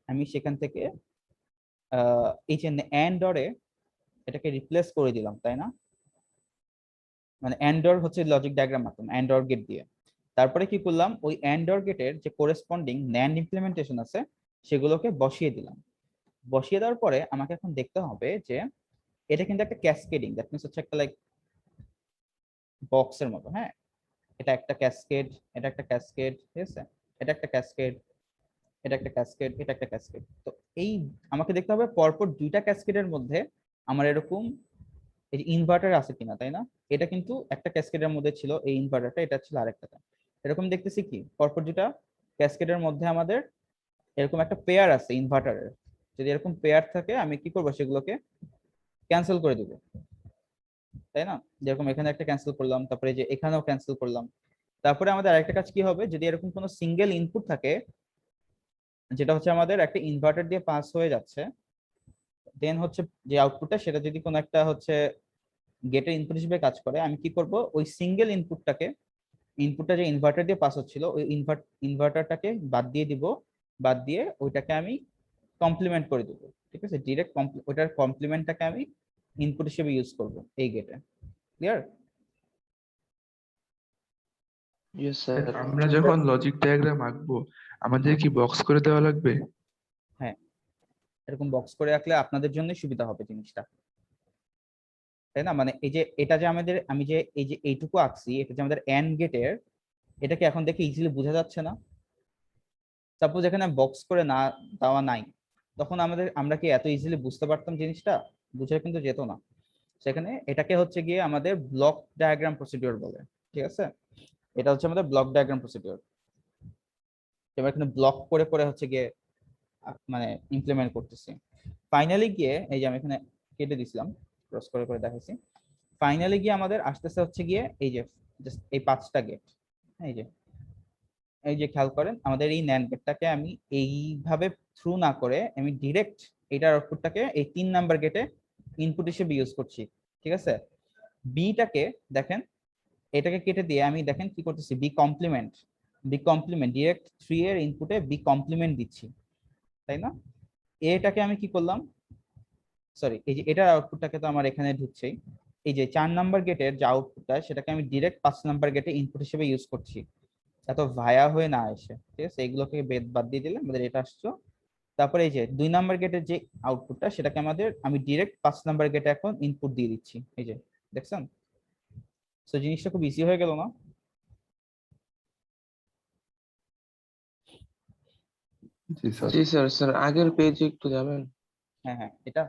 আমি সেখান থেকে এই যে এন্ড অরে এটাকে রিপ্লেস করে দিলাম, তাই না? মানে এন্ড অর হচ্ছে লজিক ডায়াগ্রাম মাধ্যম এন্ড অর গেট দিয়ে। তারপরে কি করলাম, ওই এন্ড অর গেটের যে করেসপন্ডিং ন্যান্ড ইমপ্লিমেন্টেশন আছে সেগুলোকে বসিয়ে দিলাম। বসিয়ে দেওয়ার পরে আমাকে এখন দেখতে হবে যে এটা কিন্তু একটা ক্যাসকেডিং, দ্যাট মিনস হচ্ছে একটা লাইক বক্সের মতো, হ্যাঁ? এটা একটা ক্যাসকেড, এটা একটা ক্যাসকেড, ঠিক আছে? এটা একটা ক্যাসকেড, এটা একটা ক্যাসকেড, এটা একটা ক্যাসকেড। তো এই আমাকে দেখতে হবে পরপর দুইটা ক্যাসকেডের মধ্যে আমার এরকম এই ইনভার্টার আছে কিনা, তাই না? এটা কিন্তু একটা ক্যাসকেডের মধ্যে ছিল এই ইনভার্টারটা, এটা ছিল আরেকটাতে। এরকম দেখতেছি কি পরপর দুটা ক্যাসকেডের মধ্যে আমাদের এরকম একটা পেয়ার আছে ইনভার্টারের। যদি এরকম পেয়ার থাকে আমি কি করব, সেগুলোকে ক্যান্সেল করে দেবো, তাই না? যেরকম এখানে একটা ক্যান্সেল করলাম, তারপরে যে এখানেও ক্যান্সেল করলাম। তারপরে আমাদের আরেকটা কাজ কি হবে, যদি এরকম কোনো সিঙ্গেল ইনপুট থাকে যেটা হচ্ছে আমাদের একটা ইনভার্টার দিয়ে পাস হয়ে যাচ্ছে, দেন হচ্ছে যে আউটপুটটা সেটা যদি কোনো একটা হচ্ছে গেটের ইনপুট হিসেবে কাজ করে, আমি কি করব, ওই সিঙ্গেল ইনপুটটা যে ইনভার্টার দিয়ে পাস হচ্ছিল ওই ইনভার্টারটাকে বাদ দিয়ে দিব, বাদ দিয়ে ওইটাকে আমি কমপ্লিমেন্ট করে দেবো, ঠিক আছে? ডিরেক্ট ওইটার কমপ্লিমেন্টটাকে আমি ইনপুট হিসেবে ইউজ করব এই গেটে। ক্লিয়ার? Yes sir. আমরা যখন লজিক ডায়াগ্রাম আঁকবো আমাদের কি বক্স করে দেওয়া লাগবে? হ্যাঁ, এরকম বক্স করে রাখলে আপনাদের জন্যই সুবিধা হবে জিনিসটা, তাই না? মানে এই যে এটা যে আমাদের, আমি যে এই যে এইটুকু আঁকছি, এটা যে আমাদের এন্ড গেটের, এটাকে এখন দেখে ইজিলি বোঝা যাচ্ছে না? সাপোজ এখানে বক্স করে না দেওয়া নাই, তখন আমরা কি এত ইজিলি বুঝতে পারতাম জিনিসটা? বুঝে কিন্তু যেত না। সেখানে এটাকে হচ্ছে গিয়ে আমাদের ব্লক ডায়াগ্রাম প্রসিডিওর বলে, ঠিক আছে? এটা হচ্ছে আমাদের ব্লক ডায়াগ্রাম প্রসিডিওর। এবার এখানে ব্লক করে করে হচ্ছে গিয়ে মানে ইমপ্লিমেন্ট করতেছি। ফাইনালি গিয়ে এই যে আমি এখানে কেটে দিছিলাম, ক্রস করে করে দেখাইছি। ফাইনালি গিয়ে আমাদের আসতেছে হচ্ছে গিয়ে এই যে জাস্ট এই 5টা গেট। এই যে খেয়াল করেন আমাদের এই ন্যান্ড গেটটাকে আমি এইভাবে থ্রু না করে আমি ডিরেক্ট এটার আউটপুটটাকে এই 3 নাম্বার গেটে ইনপুট হিসেবে ইউজ করছি, ঠিক আছে? বিটাকে দেখেন, এটাকে কেটে দিয়ে আমি দেখেন কি করতেছি, বি কমপ্লিমেন্ট ডিরেক্ট 3 এর ইনপুটে বি কমপ্লিমেন্ট দিচ্ছি, তাই না? এটাকে আমি কি করলাম, সরি এই যে এটার আউটপুটটাকে তো আমার এখানে ঢুকছেই। এই যে 4 নাম্বার গেটের যে আউটপুটটা সেটাকে আমি ডিরেক্ট 5 নাম্বার গেটে ইনপুট হিসেবে ইউজ করছি, এত ভায়া হয়ে না এসে, ঠিক আছে? এগুলোকে বাদ দিয়ে দিলে আমাদের এটা আসছো। তারপরে এই যে 2 নাম্বার গেটের যে আউটপুটটা সেটাকে আমি ডিরেক্ট 5 নাম্বার গেটে এখন ইনপুট দিয়ে দিচ্ছি, এই যে দেখছেন? সো জিনিসটা খুব ইজি হয়ে গেল না? জি স্যার। জি স্যার। স্যার আগের পেজে একটু যাবেন? হ্যাঁ হ্যাঁ, এটা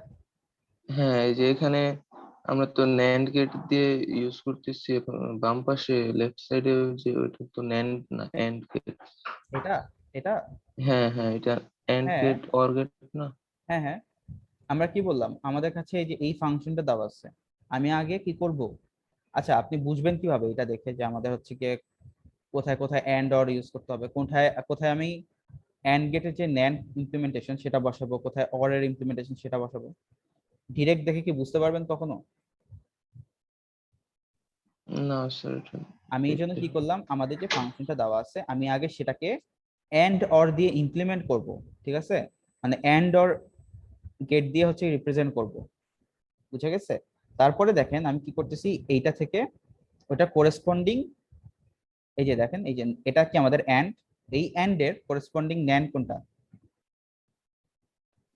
হ্যাঁ, এই যে এখানে আমরা তো ন্যান্ড গেট দিয়ে ইউজ করতেছি, এখন বাম পাশে লেফট সাইডে যে ওইটা তো ন্যান্ড না এন্ড গেট। এটা এটা হ্যাঁ হ্যাঁ, এটা এন্ড হ্যাঁ গেট অর গেট না? হ্যাঁ হ্যাঁ, আমরা কি বললাম আমাদের কাছে এই যে এই ফাংশনটা দেওয়া আছে, আমি আগে কি করব? আচ্ছা আপনি বুঝবেন কিভাবে এটা দেখে যে আমাদের হচ্ছে কি কোথায় কোথায় এন্ড অর ইউজ করতে হবে, কোথায় কোথায় আমি এন্ড গেটের যে ন্যান্ড ইমপ্লিমেন্টেশন সেটা বসাবো, কোথায় অর এর ইমপ্লিমেন্টেশন সেটা বসাবো, ডিরেক্ট দেখে কি বুঝতে পারবেন কখনো? না স্যার, এটা আমি এই জন্য দেখতে কি হবে। করলাম, আমাদের যে ফাংশনটা দেওয়া আছে আমি আগে সেটাকে এন্ড অর দিয়ে ইমপ্লিমেন্ট করব, ঠিক আছে? মানে এন্ড অর গেট দিয়ে হচ্ছে রিপ্রেজেন্ট করব, বুঝে গেছে? তারপরে দেখেন আমি কি করতেছি, এইটা থেকে ওটা করেসপন্ডিং, এই যে দেখেন এই যে এটা কি আমাদের এন্ড, এই এন্ড এর করেসপন্ডিং ন্যান্ড কোনটা,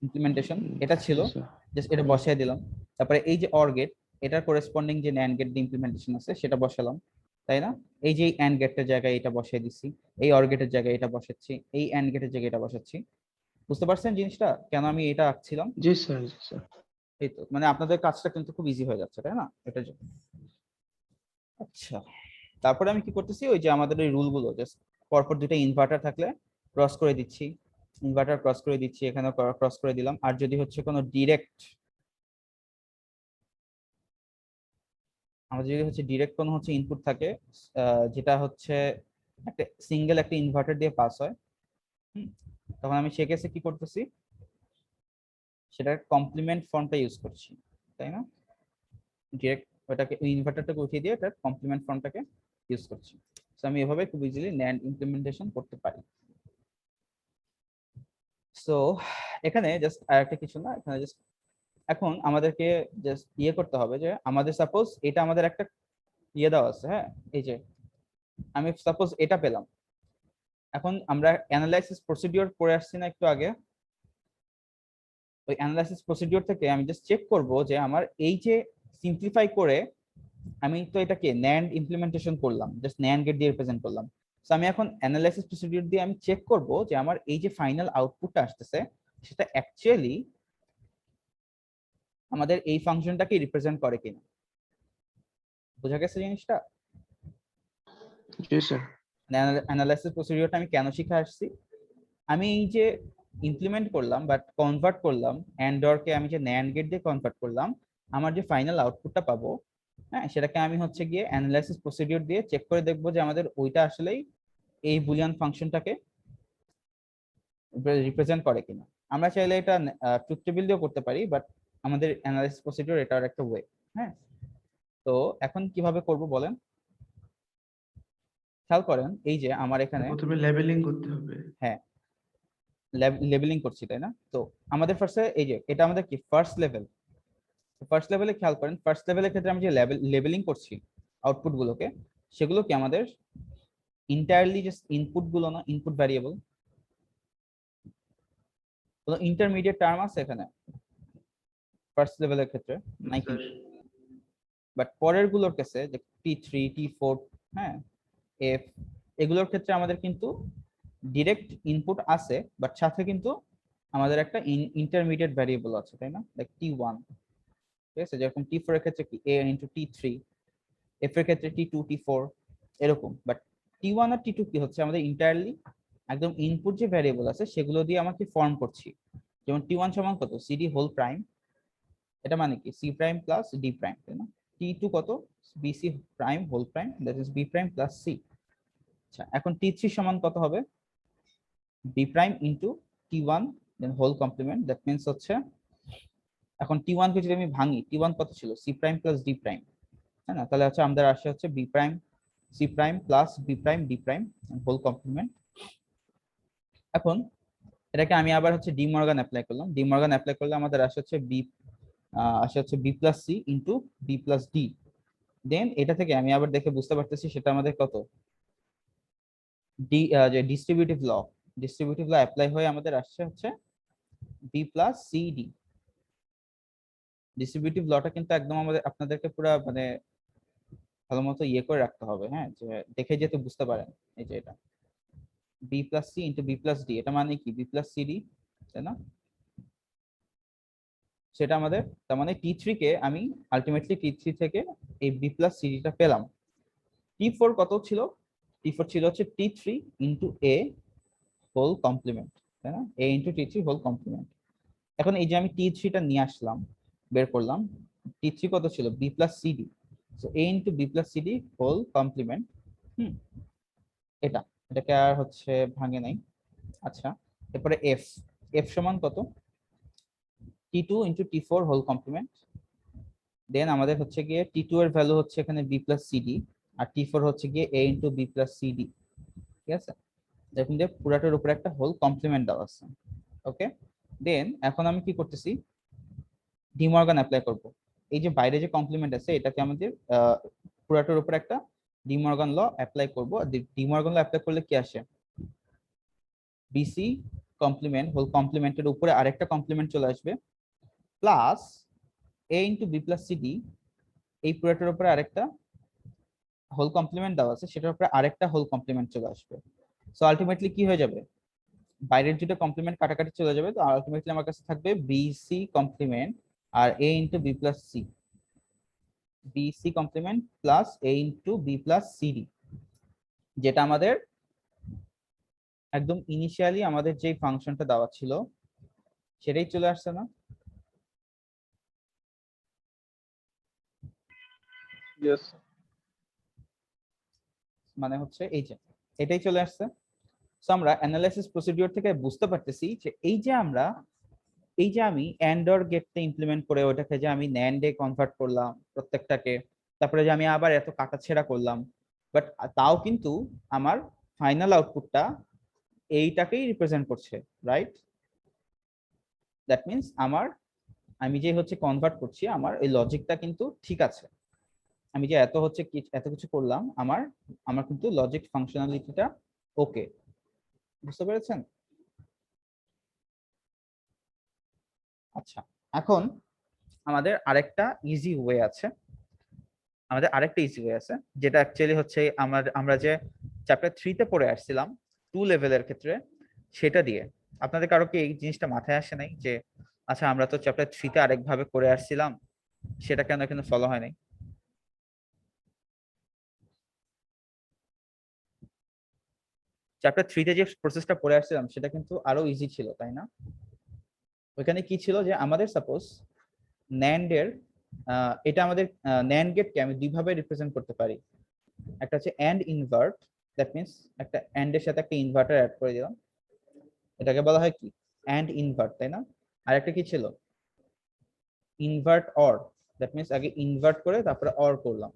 ইমপ্লিমেন্টেশন এটা ছিল, জি স্যার। জাস্ট এটা বসায় দিলাম। তারপরে এই যে অর গেট, এটার করেসপন্ডিং যে ন্যান্ড গেট ইমপ্লিমেন্টেশন আছে সেটা বসালাম, তাই না? এই যে এন্ড গেটের জায়গায় এটা বসিয়ে দিচ্ছি, এই অর গেটের জায়গায় এটা বসাচ্ছি, এই এন্ড গেটের জায়গায় এটা বসাচ্ছি। বুঝতে পারছেন জিনিসটা কেন আমি এটা আঁকছিলাম? জি স্যার। জি স্যার। এই তো মানে আপনাদের কাজটা কিন্তু খুব ইজি হয়ে যাচ্ছে, তাই না? এটার জন্য। আচ্ছা, তারপরে আমি কি করতেছি, ওই যে আমাদের ওই রুল গুলো জাস্ট পরপর দুটো ইনভার্টার থাকলে ক্রস করে দিচ্ছি, ইনভার্টার ক্রস করে দিচ্ছি, এখানে ক্রস করে দিলাম। আর যদি হচ্ছে কোনো ডিরেক্ট, আমাদের যদি হচ্ছে ডিরেক্ট কোনো হচ্ছে ইনপুট থাকে, যেটা হচ্ছে একটা সিঙ্গেল একটা ইনভার্টার দিয়ে পাস হয়, তখন আমি সে কেসে কি করতেছি, সেটার কমপ্লিমেন্ট ফর্মটা ইউজ করছি, তাই না? ডিরেক্ট ওটাকে ইনভার্টারটাকে উঠিয়ে দিয়ে এটার কমপ্লিমেন্ট ফর্মটাকে ইউজ করছি। সো আমি এভাবে খুব ইজিলি ন্যান্ড ইমপ্লিমেন্টেশন করতে পারি। সো এখানে জাস্ট আরেকটা কিছু না, এখানে জাস্ট এখন আমাদেরকে জাস্ট ইয়ে করতে হবে যে আমাদের সাপোজ এটা আমাদের একটা ইয়ে দেওয়া আছে, হ্যাঁ এই যে আমি সাপোজ এটা পেলাম, এখন আমরা অ্যানালাইসিস প্রসিডিওর পড়ে আসছি না একটু আগে, ওই অ্যানালাইসিস প্রসিডিওর থেকে আমি জাস্ট চেক করব যে আমার এই যে সিম্পলিফাই করে আমি তো এটাকে ন্যান্ড ইমপ্লিমেন্টেশন করলাম, জাস্ট ন্যান্ড গেট দিয়ে রিপ্রেজেন্ট করলাম। সো আমি এখন অ্যানালাইসিস প্রসিডিওর দিয়ে আমি চেক করব যে আমার এই যে ফাইনাল আউটপুটটা আসতেছে সেটা অ্যাকচুয়ালি আমাদের এই ফাংশনটাকে রিপ্রেজেন্ট করে কিনা। বোঝা গেছে জিনিসটা? জি স্যার। অ্যানালাইসিস প্রসিডিওরটা আমি কেন শিখে আসছি, আমি এই যে ইমপ্লিমেন্ট করলাম বাট কনভার্ট করলাম এন্ড অর কে আমি যে ন্যান্ড গেট দিয়ে কনভার্ট করলাম, আমার যে ফাইনাল আউটপুটটা পাবো, হ্যাঁ সেটাকে আমি হচ্ছে গিয়ে অ্যানালাইসিস প্রসিডিওর দিয়ে চেক করে দেখবো যে আমাদের ওইটা আসলেই এই বুলিয়ান ফাংশনটাকে রিপ্রেজেন্ট করে কিনা। আমরা চাইলে এটা ট্রুথ টেবিল দিয়েও করতে পারি, বাট আমাদের অ্যানালাইসিস প্রসিডিওর এটার একটা ওয়ে। হ্যাঁ, তো এখন কিভাবে করব বলেন? খেয়াল করেন এই যে আমার এখানে, প্রথমে লেবেলিং করতে হবে। হ্যাঁ লেবেলিং করছি তাই না? তো আমাদের ফার্স্টে এই যে এটা আমাদের কি ফার্স্ট লেভেল, ফার্স্ট লেভেলে খেয়াল করেন, ফার্স্ট লেভেলের ক্ষেত্রে আমি যে লেবেলিং করছি আউটপুট গুলোকে, সেগুলো কি আমাদের ইন্টায়ারলি জাস্ট ইনপুট গুলো না, ইনপুট ভ্যারিয়েবল। কোনো ইন্টারমিডিয়েট টার্ম আছে এখানে ফার্স্ট লেভেলের ক্ষেত্রে নাই কিন্তু, বাট পরের গুলোর কাছে যে T3 T4, হ্যাঁ এফ, এগুলোর ক্ষেত্রে আমাদের কিন্তু ডিরেক্ট ইনপুট আছে, বাট সাথে কিন্তু আমাদের একটা ইন্টারমিডিয়েট ভ্যারিয়েবল আছে, তাই না? লাইক T1, ঠিক আছে, যেরকম T4 এর ক্ষেত্রে কি a ইন্টু T3, f এর ক্ষেত্রে T2 T4 এরকম। বাট T1 আর T2 কি হচ্ছে, আমাদের ইন্টারলি একদম ইনপুট যে ভ্যারিয়েবল আছে সেগুলো দিয়ে আমাকে ফর্ম করছি। যেমন T1 সমান কত, CD হোল প্রাইম, এটা মানে কি C prime plus D prime, তাই না? T2 কত, BC prime whole prime, that is B prime plus C। আচ্ছা, এখন T3 সমান কত হবে, B prime into T1 then whole complement, that means হচ্ছে এখন T1 কে যদি আমি ভাঙি, T1 কত ছিল, C prime plus D prime, তাই না? তাহলে হচ্ছে আমাদের আসে হচ্ছে B prime C prime plus B prime D prime whole complement. এখন এটাকে আমি আবার হচ্ছে ডি মর্গান অ্যাপ্লাই করলাম, ডি মর্গান অ্যাপ্লাই করলে আমাদের আসে হচ্ছে B plus C into B plus D। Then এটা থেকে আমি আবার দেখে বুঝতে পারতেছি সেটা আমাদের কত, যে ডিস্ট্রিবিউটিভ ল অ্যাপ্লাই হয়ে আমাদের আসছে হচ্ছে B প্লাস CD। ডিস্ট্রিবিউটিভ লটা কিন্তু একদম আমাদের আপনাদেরকে পুরো মানে ভালো মতো ইয়ে করে রাখতে হবে, হ্যাঁ, যে দেখে যেতে বুঝতে পারেন। এই যে এটা B plus C into B plus D, এটা মানে কি B প্লাস CD, তাই না? সেটা আমাদের, তার মানে T3 কে আমি আলটিমেটলি T3 থেকে এই B প্লাস CD টা পেলাম। T4 কত ছিল, T4 ছিল হচ্ছে T3 into A whole complement, তাই না? A into T3 whole complement. এখন এই যে আমি T3 টা নিয়ে আসলাম, বের করলাম, T3 কত ছিল, B plus CD, so A into B plus CD whole complement. এটাকে আর হচ্ছে ভাঙে নাই। আচ্ছা, এরপরে F সমান কত, T2 into T4 whole complement. দেন আমাদের হচ্ছে গিয়ে T2 এর ভ্যালু হচ্ছে এখানে B প্লাস CD, আর T4 হচ্ছে গিয়ে A into B plus CD, ঠিক আছে? দেখুন যে পুরাটার উপরে একটা হোল কমপ্লিমেন্ট দেওয়া আছে। ওকে, দেন এখন আমি কি করতেছি, ডি মর্গান অ্যাপ্লাই করব। এই যে বাইরে যে কমপ্লিমেন্ট আছে এটাকে আমাদের পুরাটার উপরে একটা ডি মর্গান ল অ্যাপ্লাই করব। ডি মর্গান ল অ্যাপ্লাই করলে কি আসে, বিসি কমপ্লিমেন্ট হোল কমপ্লিমেন্টের উপরে আরেকটা কমপ্লিমেন্ট চলে আসবে, plus A into B plus CD, এই পুরোটার উপরে আরেকটা হোল কমপ্লিমেন্ট দেওয়া আছে, সেটার উপরে আরেকটা হোল কমপ্লিমেন্ট চলে আসবে। সো আলটিমেটলি কি হয়ে যাবে, বাইরের দুটো কমপ্লিমেন্ট কাটাকাটি চলে যাবে, তো আলটিমেটলি আমার কাছে থাকবে BC কমপ্লিমেন্ট আর A into B plus C, BC complement plus A into B plus CD, যেটা আমাদের একদম ইনিশিয়ালি আমাদের যে ফাংশনটা দেওয়া ছিল সেটাই চলে আসছে না? ইয়েস। মানে হচ্ছে এই যে এটাই চলে আসছে। সো আমরা অ্যানালাইসিস প্রসিডিওর থেকে বুঝতে পারতেছি যে এই যে আমি এন্ড অর গেটটা ইমপ্লিমেন্ট করে ওটাকে যে আমি ন্যান্ডে কনভার্ট করলাম প্রত্যেকটাকে, তারপরে যে আমি আবার এত কাটাছেড়া করলাম, বাট তাও কিন্তু আমার ফাইনাল আউটপুটটা এইটাকেই রিপ্রেজেন্ট করছে, রাইট? দ্যাট মিনস আমি যে হচ্ছে কনভার্ট করছি আমার এই লজিকটা কিন্তু ঠিক আছে। আমি যে এত কিছু করলাম, আমার কিন্তু লজিক ফাংশনালিটিটা ওকে, বুঝতে পেরেছেন? আচ্ছা, এখন আমাদের আরেকটা ইজি ওয়ে আছে, যেটা অ্যাকচুয়ালি হচ্ছে আমরা যে চ্যাপ্টার 3 তে পড়ে আসছিলাম 2 লেভেলের ক্ষেত্রে, সেটা দিয়ে। আপনাদের কারো কি এই জিনিসটা মাথায় আসে নাই যে আচ্ছা আমরা তো চ্যাপ্টার 3 তে আরেকভাবে করে আসছিলাম, সেটা কেন এখানে ফলো হয় নাই? চ্যাপ্টার 3 তে যে প্রসেসটা পড়ে আসছিলাম সেটা কিন্তু আরো ইজি ছিল, তাই না? ওইখানে কি ছিল যে আমাদের সাপোজ ন্যান্ড এর এটা আমাদের ন্যান্ড গেটকে আমি দুইভাবে রিপ্রেজেন্ট করতে পারি। একটা হচ্ছে এন্ড ইনভার্ট, দ্যাট মিন্স একটা এন্ড এর সাথে একটা ইনভার্টার অ্যাড করে দিলাম, এটাকে বলা হয় কি এন্ড ইনভার্ট, তাই না? আর একটা কি ছিল ইনভার্ট অর, দ্যাট মিন্স আগে ইনভার্ট করে তারপরে অর করলাম।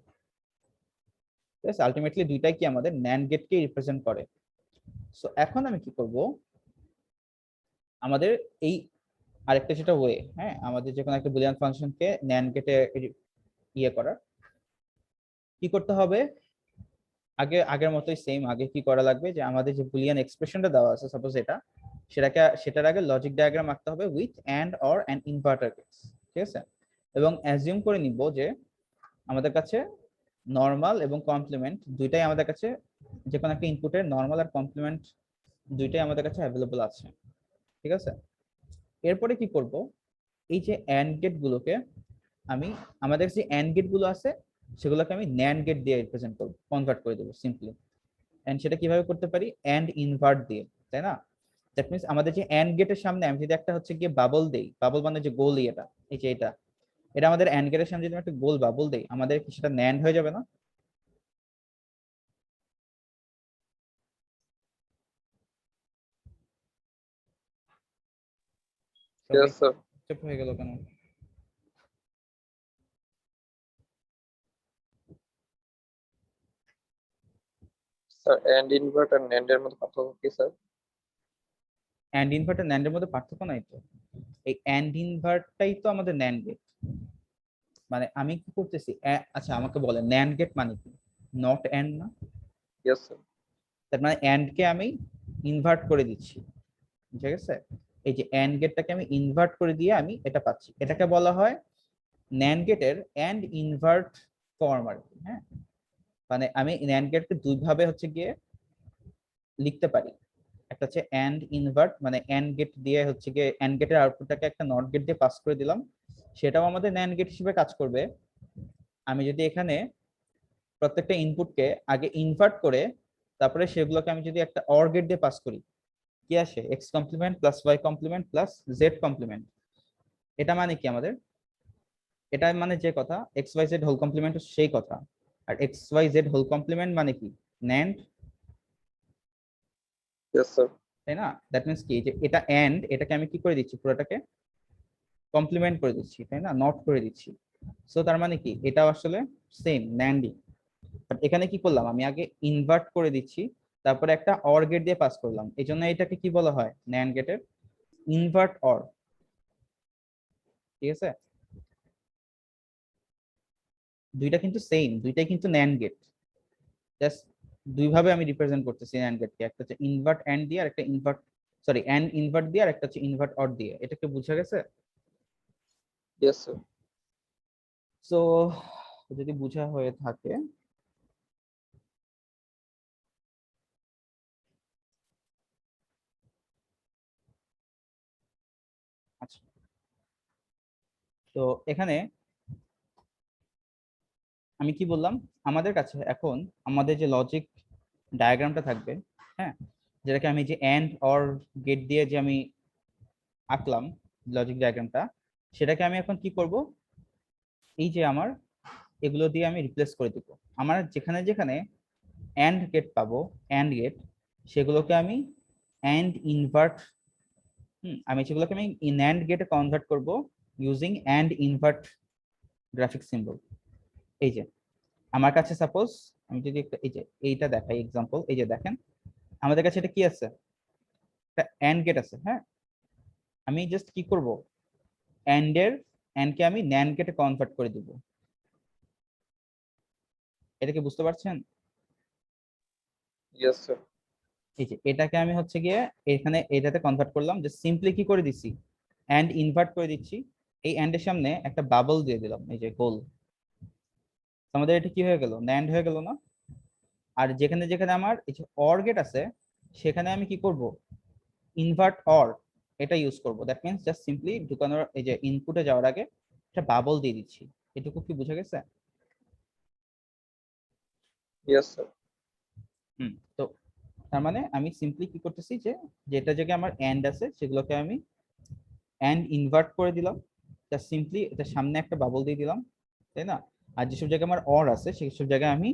ঠিক আছে, আলটিমেটলি দুইটাই কি আমাদের ন্যান্ড গেটকে রিপ্রেজেন্ট করে। সো এখন আমি কি করব, আমাদের এই আরেকটা যেটা ওয়ে, হ্যাঁ, আমাদের যে কোনো একটা বুলিয়ান ফাংশনকে ন্যান্ড গেটে ইয়ে করার, কি করতে হবে, আগের মতোই সেম, আগে কি করা লাগবে যে আমাদের যে বুলিয়ান এক্সপ্রেশনটা দেওয়া আছে সাপোজ সেটার আগে লজিক ডায়াগ্রাম আঁকতে হবে with and or and inverter case, ঠিক আছে? এবং অ্যাজিউম করে নিব যে আমাদের কাছে নরমাল এবং কমপ্লিমেন্ট দুইটাই আমাদের কাছে, যে কোনো একটা ইনপুটের নরমাল আর কমপ্লিমেন্ট দুইটাই আমাদের কাছে অ্যাভেলেবল আছে, ঠিক আছে? এরপরে কি করব, এই যে এন্ড গেট গুলোকে আমি আমাদের যে অ্যান্ড গেট গুলো আছে সেগুলোকে আমি ন্যান্ড গেট দিয়ে রিপ্রেজেন্ট করব, কনভার্ট করে দেবো সিম্পলি। এন্ড সেটা কিভাবে করতে পারি? অ্যান্ড ইনভার্ট দিয়ে, তাই না? দ্যাট মিনস আমাদের যে অ্যান্ড গেটের সামনে আমি যদি একটা হচ্ছে গিয়ে বাবল দেই, বাবল মানে যে গোল এটা, এই যে এটা, এটা আমাদের অ্যান্ড গেটের সামনে যদি আমি একটা গোল বাবল দেই, আমাদের কি সেটা ন্যান্ড হয়ে যাবে না? সবাই ইয়েস স্যার। চুপ হয়ে গেল কেন? স্যার এন্ড ইনভার্ট আর NAND এর মধ্যে পার্থক্য কি স্যার? অ্যান্ড ইনভার্ট আর ন্যান্ডের মধ্যে পার্থক্য নাই তো। এই অ্যান্ড ইনভার্টটাই তো আমাদের ন্যান্ড গেট। মানে আমি কি করতেছি, আচ্ছা আমাকে বলেন ন্যান্ড গেট মানে কি? নট অ্যান্ড না? Yes sir. তার মানে অ্যান্ড কে আমি ইনভার্ট করে দিচ্ছি, ঠিক আছে? এই যে অ্যান্ড গেটটাকে আমি ইনভার্ট করে দিয়ে আমি এটা পাচ্ছি, এটাকে বলা হয় ন্যান্ড গেটের অ্যান্ড ইনভার্ট ফর্ম আর কি। হ্যাঁ, মানে আমি ন্যান্ড গেটকে দুই ভাবে হচ্ছে গিয়ে লিখতে পারি। একটা হচ্ছে অ্যান্ড ইনভার্ট, মানে অ্যান্ড গেট দিয়ে হচ্ছে গিয়ে অ্যান্ড গেটের আউটপুটটাকে একটা নট গেট দিয়ে পাস করে দিলাম, সেটাও আমাদের ন্যান্ড গেট হিসেবে কাজ করবে। আমি যদি এখানে প্রত্যেকটা ইনপুটকে আগে ইনভার্ট করে তারপরে সেগুলোকে আমি যদি একটা অর গেট দিয়ে পাস করি, কি আসে? X complement plus Y complement plus Z complement. এটা মানে কি আমাদের? এটা মানে যে কথা X Y Z whole complement সেই কথা। আর X Y Z whole complement মানে কি? NAND, yes sir. তাই না? দ্যাট মিনস কি, যে এটা এন্ড, এটাকে আমি কি করে দিচ্ছি? পুরোটাকে কমপ্লিমেন্ট করে দিচ্ছি, তাই না? নট করে দিচ্ছি। সো তার মানে কি, এটা আসলে সেম ন্যান্ডই। বাট এখানে কি করলাম, আমি আগে ইনভার্ট করে দিচ্ছি, তারপরে একটা অর গেট দিয়ে পাস করলাম, এই জন্য এটাকে কি বলা হয়? ন্যান্ড গেটের ইনভার্ট অর। ঠিক আছে? দুইটা কিন্তু সেম, দুইটাই কিন্তু ন্যান্ড গেট, জাস্ট দুই ভাবে আমি রিপ্রেজেন্ট করতেছি ন্যান্ড গেটকে, একটা হচ্ছে ইনভার্ট এন্ড দিয়ে আর একটা ইনভার্ট, সরি এন্ড ইনভার্ট দিয়ে আর একটা হচ্ছে ইনভার্ট অর দিয়ে। এটা কি বোঝা গেছে? Yes sir. সো যদি বোঝা হয়ে থাকে, আচ্ছা, তো এখানে আমি কি বললাম, আমাদের কাছে এখন আমাদের যে লজিক ডায়াগ্রামটা থাকবে, হ্যাঁ, যেটাকে আমি যে এন্ড অর গেট দিয়ে যে আমি আঁকলাম লজিক ডায়াগ্রামটা, সেটাকে আমি এখন কি করব, এই যে আমার এগুলো দিয়ে আমি রিপ্লেস করে দিব। আমার যেখানে যেখানে এন্ড গেট পাবো, এন্ড গেট, সেগুলোকে আমি এন্ড ইনভার্ট, আমি সেগুলোকে আমি ন্যান্ড গেটে কনভার্ট করব using and invert graphic symbol. এই যে আমার কাছে সাপোজ আমি যদি এই যে এইটা দেখাই এক্সাম্পল, এই যে দেখেন আমাদের কাছে এটা কি আছে? একটা এন্ড গেট আছে, হ্যাঁ। আমি জাস্ট কি করব, এন্ড এর এন্ড কে আমি ন্যান্ড গেটে কনভার্ট করে দিব। এটা কি বুঝতে পারছেন? Yes sir. এই যে এটাকে আমি হচ্ছে গিয়ে এখানে এটাতে কনভার্ট করলাম, যে সিম্পলি কি করে দিচ্ছি, এন্ড ইনভার্ট করে দিচ্ছি, এই এন্ড এর সামনে একটা বাবল দিয়ে দিলাম, এই যে গোল। আমাদের এটা কি হয়ে গেল? ন্যান্ড হয়ে গেল না? আর যেখানে যেখানে আমার এই যে অর গেট আছে, সেখানে আমি কি করব, ইনভার্ট অর এটা ইউজ করব। দ্যাট মিন্স জাস্ট সিম্পলি ঢুকানোর এই যে ইনপুটে যাওয়ার আগে একটা বাবল দিয়ে দিচ্ছি। এটুকু কি বোঝা গেছে? Yes sir. তো তার মানে আমি সিম্পলি কি করতেছি, যে যেটা জায়গায় আমার এন্ড আছে সেগুলোকে আমি এন্ড ইনভার্ট করে দিলাম, জাস্ট সিম্পলি এটা সামনে একটা বাবল দিয়ে দিলাম, তাই না? আর যেসব জায়গায় আমার অর আছে সেসব জায়গায় আমি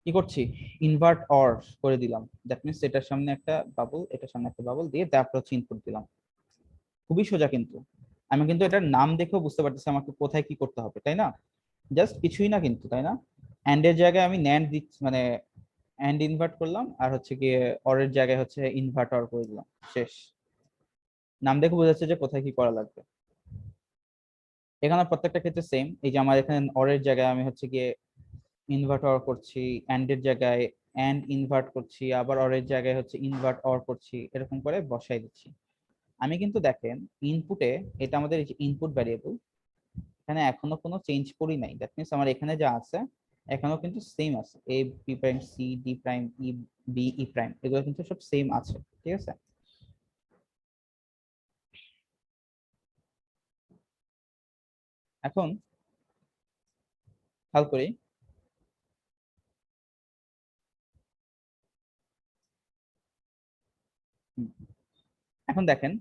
কি করছি, ইনভার্ট অর করে দিলাম। দ্যাট মিনস এটার সামনে একটা বাবল, এটার সামনে একটা বাবল দিয়ে তারপর হচ্ছে ইনপুট দিলাম। খুবই সোজা কিন্তু, আমি কিন্তু এটার নাম দেখেও বুঝতে পারতেছি আমাকে কোথায় কি করতে হবে, তাই না? জাস্ট কিছুই না কিন্তু, তাই না? এন্ড এর জায়গায় আমি ন্যান্ড দিচ্ছি, মানে এন্ড ইনভার্ট করলাম, আর হচ্ছে গিয়ে অর এর জায়গায় হচ্ছে ইনভার্ট অর করে দিলাম, শেষ। নাম দেখে বোঝা যাচ্ছে যে কোথায় কি করা লাগবে। এখানে প্রত্যেকটা ক্ষেত্রে সেম, এই যে আমার এখানে অর এর জায়গায় আমি হচ্ছে গিয়ে ইনভার্ট অর করছি, এন্ড এর জায়গায় এন্ড ইনভার্ট করছি, আবার অর এর জায়গায় হচ্ছে ইনভার্ট অর করছি, এরকম করে বসাই দিচ্ছি। আমি কিন্তু দেখেন ইনপুটে, এটা আমাদের ইনপুট ভ্যারিয়েবল, এখানে এখনো কোনো চেঞ্জ করি নাই। দ্যাট মিনস আমার এখানে যা আছে এখনো কিন্তু সেম আছে, A B prime C D prime E B E prime, এগুলো কিন্তু সব সেম আছে, ঠিক আছে? এখন খেয়াল করি, এখন দেখেন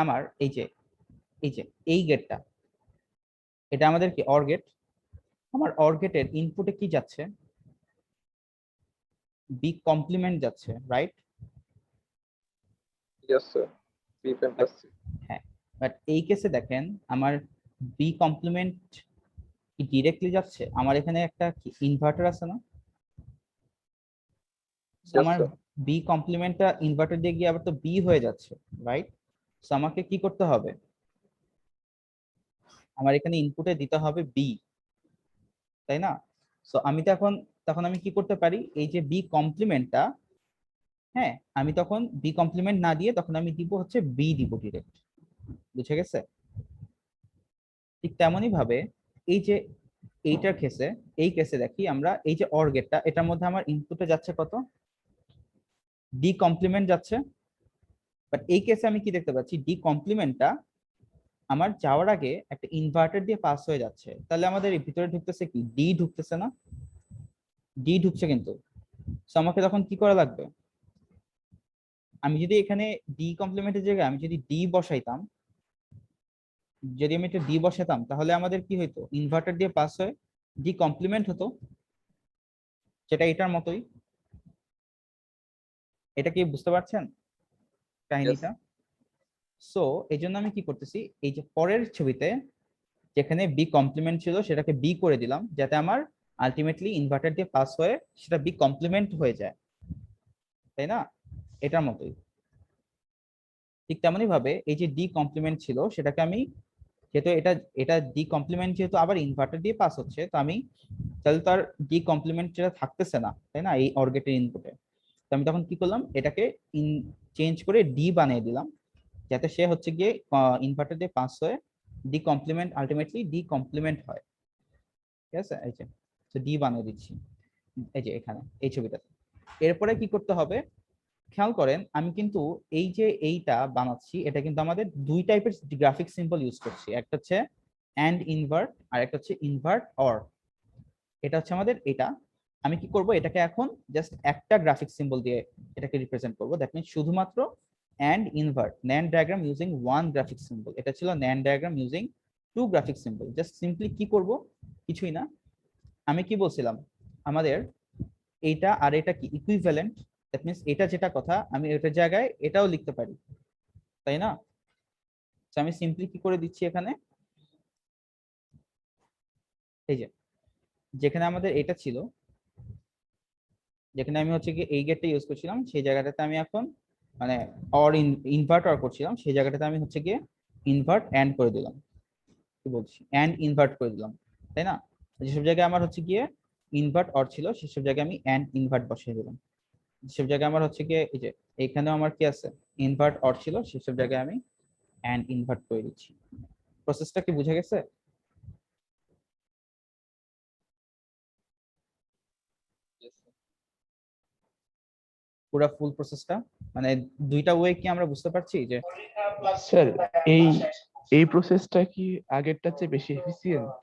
আমার এই গেটটা, এটা আমাদের কি অর গেট। আমার অর গেটের ইনপুটে কি যাচ্ছে, বি কমপ্লিমেন্ট যাচ্ছে, right? Yes sir, B prime plus C. হ্যাঁ, বাট এই কেসে দেখেন আমার বি কমপ্লিমেন্ট কি ডিরেক্টলি যাচ্ছে, আমার এখানে একটা ইনভার্টার আছে না, So Yes, আমার sir. বি কমপ্লিমেন্টটা ইনভার্টার দিয়ে গিয়ে আবার তো বি হয়ে যাচ্ছে, রাইট? সো আমাকে কি করতে হবে, আমার এখানে ইনপুটে দিতে হবে বি, তাই না? সো আমি তখন আমি কি করতে পারি, এই যে বি কমপ্লিমেন্টটা, হ্যাঁ আমি তখন বি কমপ্লিমেন্ট না দিয়ে তখন আমি দিব হচ্ছে বি দিব ডিরেক্ট, বুঝে গেছে? ঠিক তেমনই ভাবে এই যে এইটার কেসে, এই কেসে দেখি আমরা এই যে অর গেটটা, এটার মধ্যে আমার ইনপুটে যাচ্ছে কত, ডি কমপ্লিমেন্ট যাচ্ছে। বাট এই কেসে আমি কি দেখতে পাচ্ছি, ডি কমপ্লিমেন্টটা আমার যাওয়ার আগে একটা ইনভার্টার দিয়ে পাস হয়ে যাচ্ছে, তাহলে আমাদের এই ভিতরে ঢুকতেছে কি, ডি ঢুকতেছে না, ডি ঢুকছে কিন্তু। সো আমাকে তখন কি করা লাগবে, আমি যদি এখানে ডি কমপ্লিমেন্টের জায়গায় আমি যদি ডি বসাইতাম, যদি আমি একটা ডি বসাতাম তাহলে আমাদের কি হইতো, ইনভার্টার দিয়ে পাস হয়ে ডি কমপ্লিমেন্ট হতো, যেটা এটার মতোই। এটা কি বুঝতে পারছেন কাহিনীটা? সো এই জন্য আমি কি করতেছি, এই যে পরের ছবিতে যেখানে বি কমপ্লিমেন্ট ছিল সেটাকে বি করে দিলাম, যাতে আমার আলটিমেটলি ইনভার্টার দিয়ে পাস হয়ে সেটা বি কমপ্লিমেন্ট হয়ে যায়, তাই না? এটার মতোই। ঠিক তেমনি ভাবে এই যে ডি কমপ্লিমেন্ট ছিল সেটাকে আমি, যেহেতু এটা এটা ডি কমপ্লিমেন্ট যেহেতু আবার ইনভার্টার দিয়ে পাস হচ্ছে, তো আমি তাহলে তার ডি কমপ্লিমেন্ট যেটা থাকতেছে না, তাই না, এই অর গেটের ইনপুটে। তো আমি তখন কি করলাম, এটাকে চেঞ্জ করে ডি বানিয়ে দিলাম, যাতে সে হচ্ছে গিয়ে ইনভার্টার দিয়ে পাস হয়ে D complement ultimately D complement হয়, ঠিক আছে? এই যে ডি বানিয়ে দিচ্ছি এই যে এখানে এই ছবিটাতে। এরপরে কি করতে হবে, খেয়াল করেন আমি কিন্তু এই যে এইটা বানাচ্ছি, এটা কিন্তু আমাদের দুই টাইপের গ্রাফিক সিম্বল ইউজ করছি, একটা হচ্ছে অ্যান্ড ইনভার্ট আর একটা হচ্ছে ইনভার্ট অর। এটা হচ্ছে আমাদের এটা, আমি কি করব, এটাকে এখন জাস্ট একটা গ্রাফিক সিম্বল দিয়ে এটাকে রিপ্রেজেন্ট করব, দ্যাট মিন্স শুধুমাত্র and invert NAND diagram using one graphic symbol. এটা ছিল NAND diagram using two graphic symbol. Just simply কি করব, কিছুই না, আমি কি বলছিলাম, আমাদের এইটা আর এটা কি ইকুইভ্যালেন্ট, দ্যাট মিন্স এটা যেটা কথা আমি এটার জায়গায় এটাও লিখতে পারি, তাই না? তো আমি সিম্পলি কি করে দিচ্ছি এখানে, এই যে যেখানে আমাদের এটা ছিল, যেখানে আমি হচ্ছে কি এই গেটটা ইউজ করছিলাম, সেই জায়গাটাতে আমি এখন মানে অর ইনভার্ট অর করছিলাম, সেই জায়গাটাতে আমি হচ্ছে গিয়ে ইনভার্ট এন্ড করে দিলাম, কি বলছি, এন্ড ইনভার্ট করে দিলাম, তাই না? যেসব জায়গায় আমার হচ্ছে গিয়ে ইনভার্ট অর ছিল সেসব জায়গায় আমি এন্ড ইনভার্ট বসিয়ে দিলাম। যেসব জায়গায় আমার হচ্ছে গিয়ে এই যে এখানেও আমার কি আছে, ইনভার্ট অর ছিল, সেসব জায়গায় আমি এন্ড ইনভার্ট করে দিচ্ছি। প্রসেসটা কি বুঝে গেছে? পুরো ফুল প্রসেসটা, মানে দুইটা ওয়ে কি আমরা বুঝতে পারছি যে স্যার এই এই প্রসেসটা কি আগেরটার চেয়ে বেশি এফিসিয়েন্ট?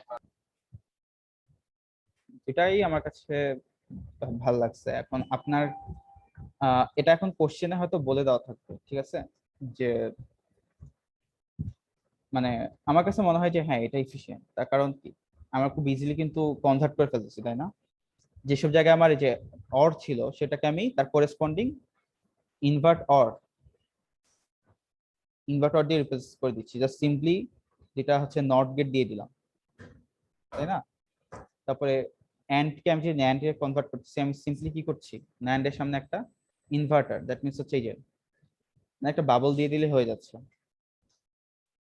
এটাই আমার কাছে ভালো লাগছে। এখন আপনার এটা এখন কোশ্চেনে হয়তো বলে দেওয়া থাকবে, ঠিক আছে, যে মানে আমার কাছে মনে হয় যে হ্যাঁ এটা এফিশিয়েন্ট, তার কারণ কি আমরা খুব ইজিলি কিন্তু কনভার্ট করে ফেলতেছি, তাই না? যেসব জায়গায় আমার এই যে অর ছিল সেটাকে আমি তার করেসপন্ডিং ইনভার্ট অর দিয়ে রিপ্লেস করে দিচ্ছি, জাস্ট সিম্পলি যেটা হচ্ছে নট গেট দিয়ে দিলাম, তাই না? তারপরে এন্ড কে আমি যে ন্যান্ড এ কনভার্ট করতেছি, আমি সিম্পলি কি করছি, ন্যান্ড এর সামনে একটা ইনভার্টার, দ্যাট মিন্স হচ্ছে এই যে একটা বাবল দিয়ে দিলে হয়ে যাচ্ছে।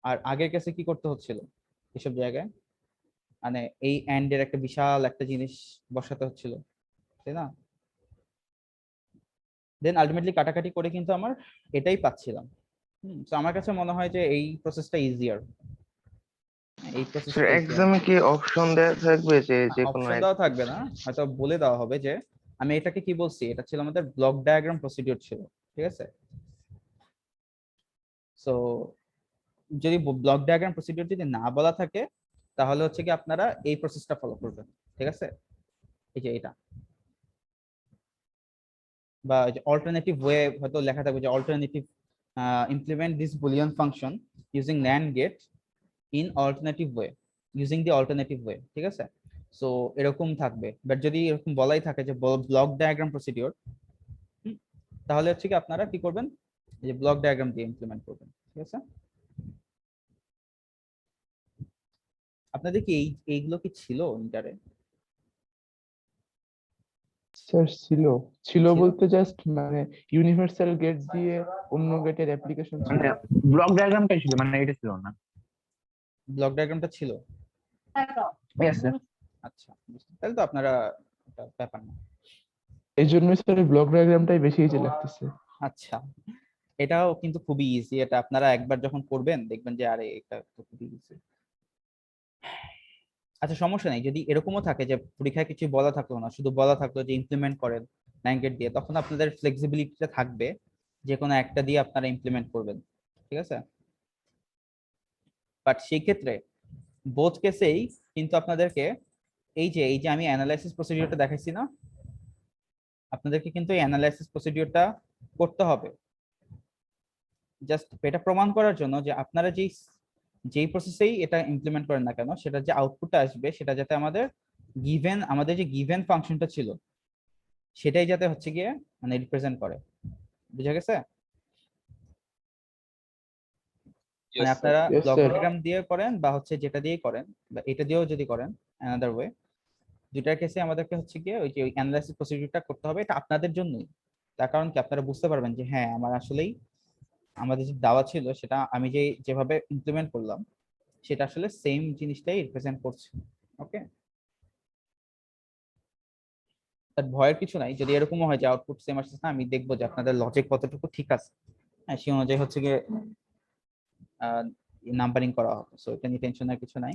আর আগের কেসে কি করতে হচ্ছিল, এসব জায়গায় মানে এই এন্ড এর একটা বিশাল একটা জিনিস বসাতে হচ্ছিল, তাই না? দেন আলটিমেটলি কাটাকাটি করে কিন্তু আমার এটাই পাচ্ছিলাম। তো আমার কাছে মনে হয় যে এই প্রসেসটা ইজিয়ার, এই প্রসেসটা এক্সামে কি অপশন দেওয়া থাকবে যে যে কোনো অপশন দেওয়া থাকবে না, হয়তো বলে দেওয়া হবে যে আমি এটাকে কি বলছি, এটা ছিল আমাদের ব্লক ডায়াগ্রাম প্রসিডিউর ছিল, ঠিক আছে? সো যদি ব্লক ডায়াগ্রাম প্রসিডিউর যদি না বলা থাকে তাহলে হচ্ছে কি আপনারা এই প্রসেসটা ফলো করবেন, ঠিক আছে? এই যে এটা, বা অল্টারনেটিভ ওয়ে হয়তো লেখা থাকবে যে alternative implement this bullion function using NAND get in alternative way, using the alternative way, ঠিক আছে? সো এরকম থাকবে, বাট যদি এরকম বলাই থাকে যে ব্লক ডায়াগ্রাম প্রসিডিওর, তাহলে হচ্ছে কি আপনারা কি করবেন, এই যে ব্লক ডায়াগ্রাম দিয়ে ইমপ্লিমেন্ট করবেন, ঠিক আছে? আপনাদের কি এইগুলো কি ছিল ইন্টারে? স্যার ছিল ছিল ছিল। বলতে জাস্ট মানে ইউনিভার্সাল গেট দিয়ে অন্য গেটের অ্যাপ্লিকেশন ছিল। মানে ব্লক ডায়াগ্রামটাই ছিল, মানে এটা ছিল না। ব্লক ডায়াগ্রামটা ছিল। Yes, sir. আচ্ছা, তাহলে তো আপনারা এটা ব্যাপার না। এই জন্যই স্যার ব্লক ডায়াগ্রামটাই বেশি ইজি লাগতেছে। আচ্ছা, এটাও কিন্তু খুবই ইজি, এটা আপনারা একবার যখন করবেন দেখবেন যে আরে এটা তো খুবই ইজি। আচ্ছা, সমস্যা নেই, যদি এরকমও থাকে যে পরীক্ষায় কিছু বলা থাকলো না, শুধু বলা থাকলো যে ইমপ্লিমেন্ট করেন ল্যাঙ্গেট দিয়ে, তখন আপনাদের ফ্লেক্সিবিলিটিটা থাকবে যে কোনো একটা দিয়ে আপনারা ইমপ্লিমেন্ট করবেন, ঠিক আছে? বাট সেই ক্ষেত্রে বোথ কেসেই কিন্তু আপনাদেরকে এই যে আমি অ্যানালাইসিস প্রসিডিওরটা দেখাইছি না, আপনাদেরকে কিন্তু এই অ্যানালাইসিস প্রসিডিওরটা করতে হবে, জাস্ট এটা প্রমাণ করার জন্য যে আপনারা যেই প্রসেসেই এটা ইমপ্লিমেন্ট করেন না কেন, সেটা যে আউটপুটটা আসবে সেটা যাতে আমাদের যে গিভেন ফাংশনটা ছিল সেটাই যাতে হচ্ছে গিয়ে মানে রিপ্রেজেন্ট করে, বুঝা গেছে? মানে Yes, sir. আপনারা Yes, ব্লক sir. ডায়াগ্রাম দিয়ে করেন বা হচ্ছে যেটা দিয়ে করেন বা এটা দিয়েও যদি করেন অ্যানাদার ওয়ে, দুইটার কেসে আমাদেরকে হচ্ছে গিয়ে ওই যে অ্যানালাইসিস প্রসিডিউরটা করতে হবে, এটা আপনাদের জন্যই। তার কারণ কি, আপনারা বুঝতে পারবেন যে হ্যাঁ আমার আসলেই আমাদের যে দাওয়া ছিল সেটা আমি যেভাবে ইমপ্লিমেন্ট করলাম সেটা আসলে সেম জিনিসটাই রিপ্রেজেন্ট করছে। ওকে, তার ভয়ের কিছু নাই, যদি এরকমও হয় যে আউটপুট সেম আসছে না, আমি দেখবো যে আপনাদের লজিক কতটুকু ঠিক আছে, হ্যাঁ সেই অনুযায়ী হচ্ছে গিয়ে নাম্বারিং করা হবে। সো এটা নিয়ে টেনশনের কিছু নাই।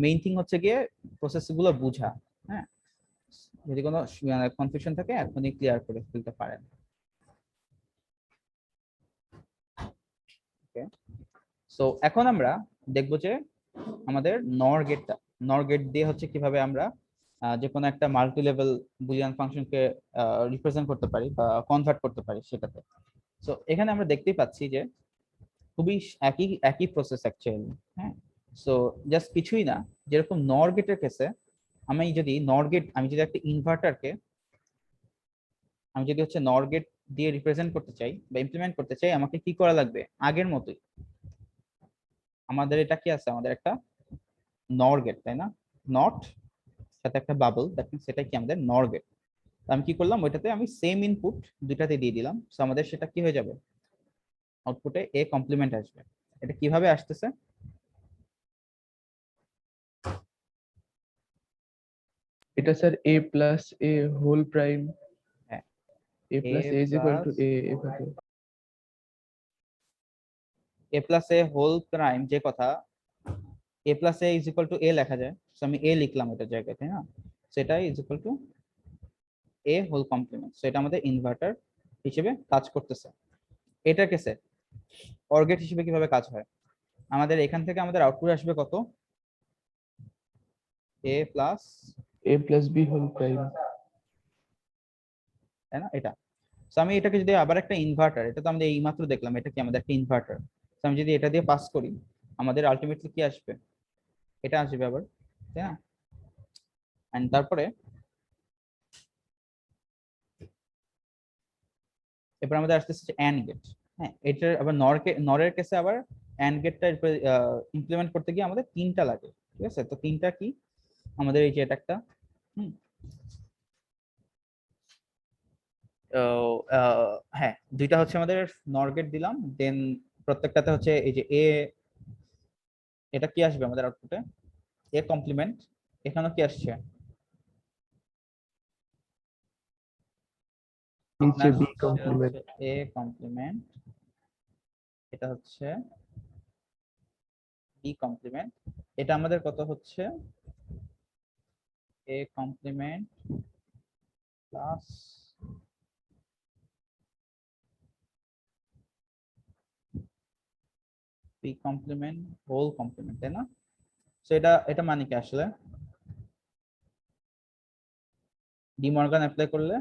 মেইন থিং হচ্ছে গিয়ে প্রসেস গুলো বুঝা, হ্যাঁ যদি কোনো কনফিউশন থাকে এখনই ক্লিয়ার করে ফেলতে পারেন। ওকে, সো এখন আমরা দেখবো যে আমাদের নর গেট দিয়ে হচ্ছে কিভাবে আমরা যে কোনো একটা মাল্টি লেভেল বুলিয়ান ফাংশনকে রিপ্রেজেন্ট করতে পারি বা কনভার্ট করতে পারি সেটাতে। সো এখানে আমরা দেখতেই পাচ্ছি যে খুবই একই প্রসেস অ্যাকচুয়ালি, হ্যাঁ। সো জাস্ট কিছুই না, যেরকম নর গেটের কেসে আমি যদি একটা ইনভার্টারকে আমি যদি হচ্ছে নর গেট দিয়ে রিপ্রেজেন্ট করতে চাই বা ইমপ্লিমেন্ট করতে চাই, আমাকে কি করা লাগবে, আগের মতোই আমাদের এটা কি আছে, আমাদের একটা নর গেট, তাই না? নট সাথে একটা বাবল, দ্যাট মিন্স সেটা কি আমাদের নর গেট। আমি কি করলাম, ওইটাতে আমি সেম ইনপুট দুইটাতে দিয়ে দিলাম, সো আমাদের সেটা কি হয়ে যাবে, আউটপুটে এ কমপ্লিমেন্ট আসবে। এটা কিভাবে আসতেছে, এটা sir a plus a whole prime, হ্যাঁ a plus a is equal to a এভাবে। A plus A whole prime, যে কথা A plus A is equal to A লেখা যায়, সো আমি এ লিখলাম এটার জায়গায়, তাই না? সেটাই is equal to A whole complement. So এটা আমাদের ইনভার্টার হিসেবে কাজ করতেছে। এটার কেসে অর গেট হিসেবে কিভাবে কাজ হয়, আমাদের এখান থেকে আমাদের আউটপুট আসবে কত, A plus, a plus b whole prime. তাই না? এটা সো আমি এটাকে যদি আবার একটা ইনভার্টার, এটা তো আমরা এইমাত্র দেখলাম এটা কি আমাদের একটা ইনভার্টার, তো আমি যদি এটা দিয়ে পাস করি আমাদের আলটিমেটলি কি আসবে, এটা আসবে আবার, তাই না? এন্ড তারপরে এরপর আমাদের আসতেছে অ্যান্ড গেট। হ্যাঁ, এটার আবার নরের কেসে আবার অ্যান্ড গেটটা ইমপ্লিমেন্ট করতে গিয়ে আমাদের তিনটা লাগে, ঠিক আছে? তো তিনটা কি, আমাদের এই যে এটা একটা, হুম, হ্যাঁ দুইটা হচ্ছে আমাদের নর গেট দিলাম, দেন প্রত্যেকটাতে হচ্ছে এই যে এটা কি আসবে আমাদের আউটপুটে, এ কমপ্লিমেন্ট, এখানেও কি আসছে, নিচে b কমপ্লিমেন্ট। এ কমপ্লিমেন্ট, এটা হচ্ছে বি কমপ্লিমেন্ট, এটা আমাদের কত হচ্ছে, A complement plus P complement whole complement, তাই না? সো এটা মানে কি আসলে ডি মর্গান অ্যাপ্লাই করলে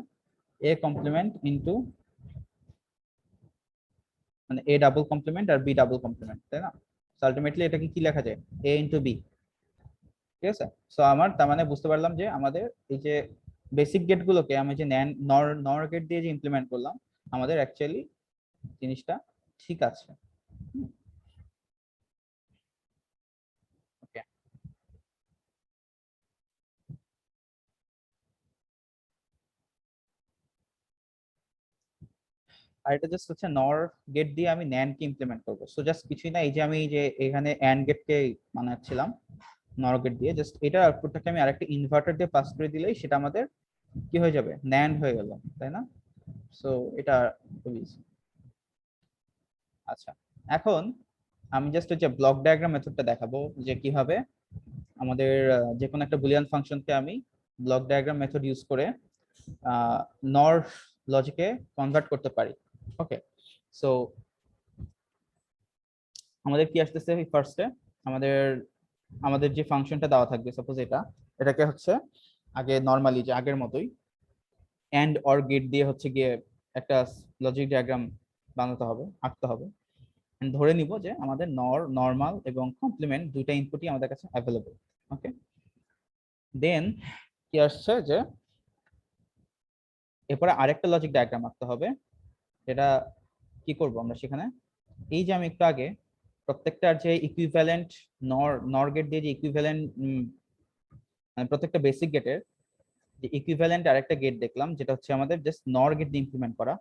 এ কমপ্লিমেন্ট ইনটু মানে এ ডাবল কমপ্লিমেন্ট আর বি ডাবল কমপ্লিমেন্ট, তাই না? সো আলটিমেটলি এটাকে কি লেখা যায়, এ ইনটু বি। ঠিক আছে, সো আমার তার মানে বুঝতে পারলাম যে আমাদের এই যে বেসিক গেট গুলোকে আমি যে নর গেট দিয়ে যে ইমপ্লিমেন্ট করলাম, আমাদের অ্যাকচুয়ালি জিনিসটা ঠিক আছে। ওকে, আর এটা জাস্ট হচ্ছে নর গেট দিয়ে আমি ন্যান্ড কে ইমপ্লিমেন্ট করবো। সো জাস্ট কিছুই না, এই যে আমি এই যে এখানে অ্যান্ড গেট কে বানাচ্ছিলাম নর গেট দিয়ে, জাস্ট এটা আউটপুটটাকে আমি আরেকটা ইনভার্টার দিয়ে পাস করে দিলেই সেটা আমাদের কি হয়ে যাবে, ন্যান্ড হয়ে গেল, তাই না? সো এটা খুবই easy। আচ্ছা, এখন আমি জাস্ট হচ্ছে ব্লক ডায়াগ্রাম মেথডটা দেখাবো যে কিভাবে আমাদের যে কোনো একটা বুলিয়ান ফাংশনকে আমি ব্লক ডায়াগ্রাম মেথড ইউজ করে নর লজিকে কনভার্ট করতে পারি। ওকে, সো আমাদের কি আসতেছে ফার্স্টে, আমাদের আমাদের যে ফাংশনটা দেওয়া থাকবে, সাপোজ এটাকে হচ্ছে আগে নরমালি যে আগের মতোই এন্ড অর গেট দিয়ে হচ্ছে গিয়ে একটা লজিক ডায়াগ্রাম বানাতে হবে, আঁকতে হবে। ধরে নিব যে আমাদের নরমাল এবং কমপ্লিমেন্ট দুইটা ইনপুটই আমাদের কাছে অ্যাভেলেবল। ওকে, দেন কি আসছে যে এরপরে আরেকটা লজিক ডায়াগ্রাম আঁকতে হবে। এটা কি করব আমরা সেখানে, এই যে আমি একটু আগে প্রত্যেকটার যে ইকুইভ্যালেন্ট নর গেট দিয়ে যে ইকুইভ্যালেন্ট মানে প্রত্যেকটা বেসিক গেটের যে ইকুইভ্যালেন্ট আরেকটা গেট দেখলাম, যেটা হচ্ছে আমাদের জাস্ট নর গেট দিয়ে ইমপ্লিমেন্ট করা,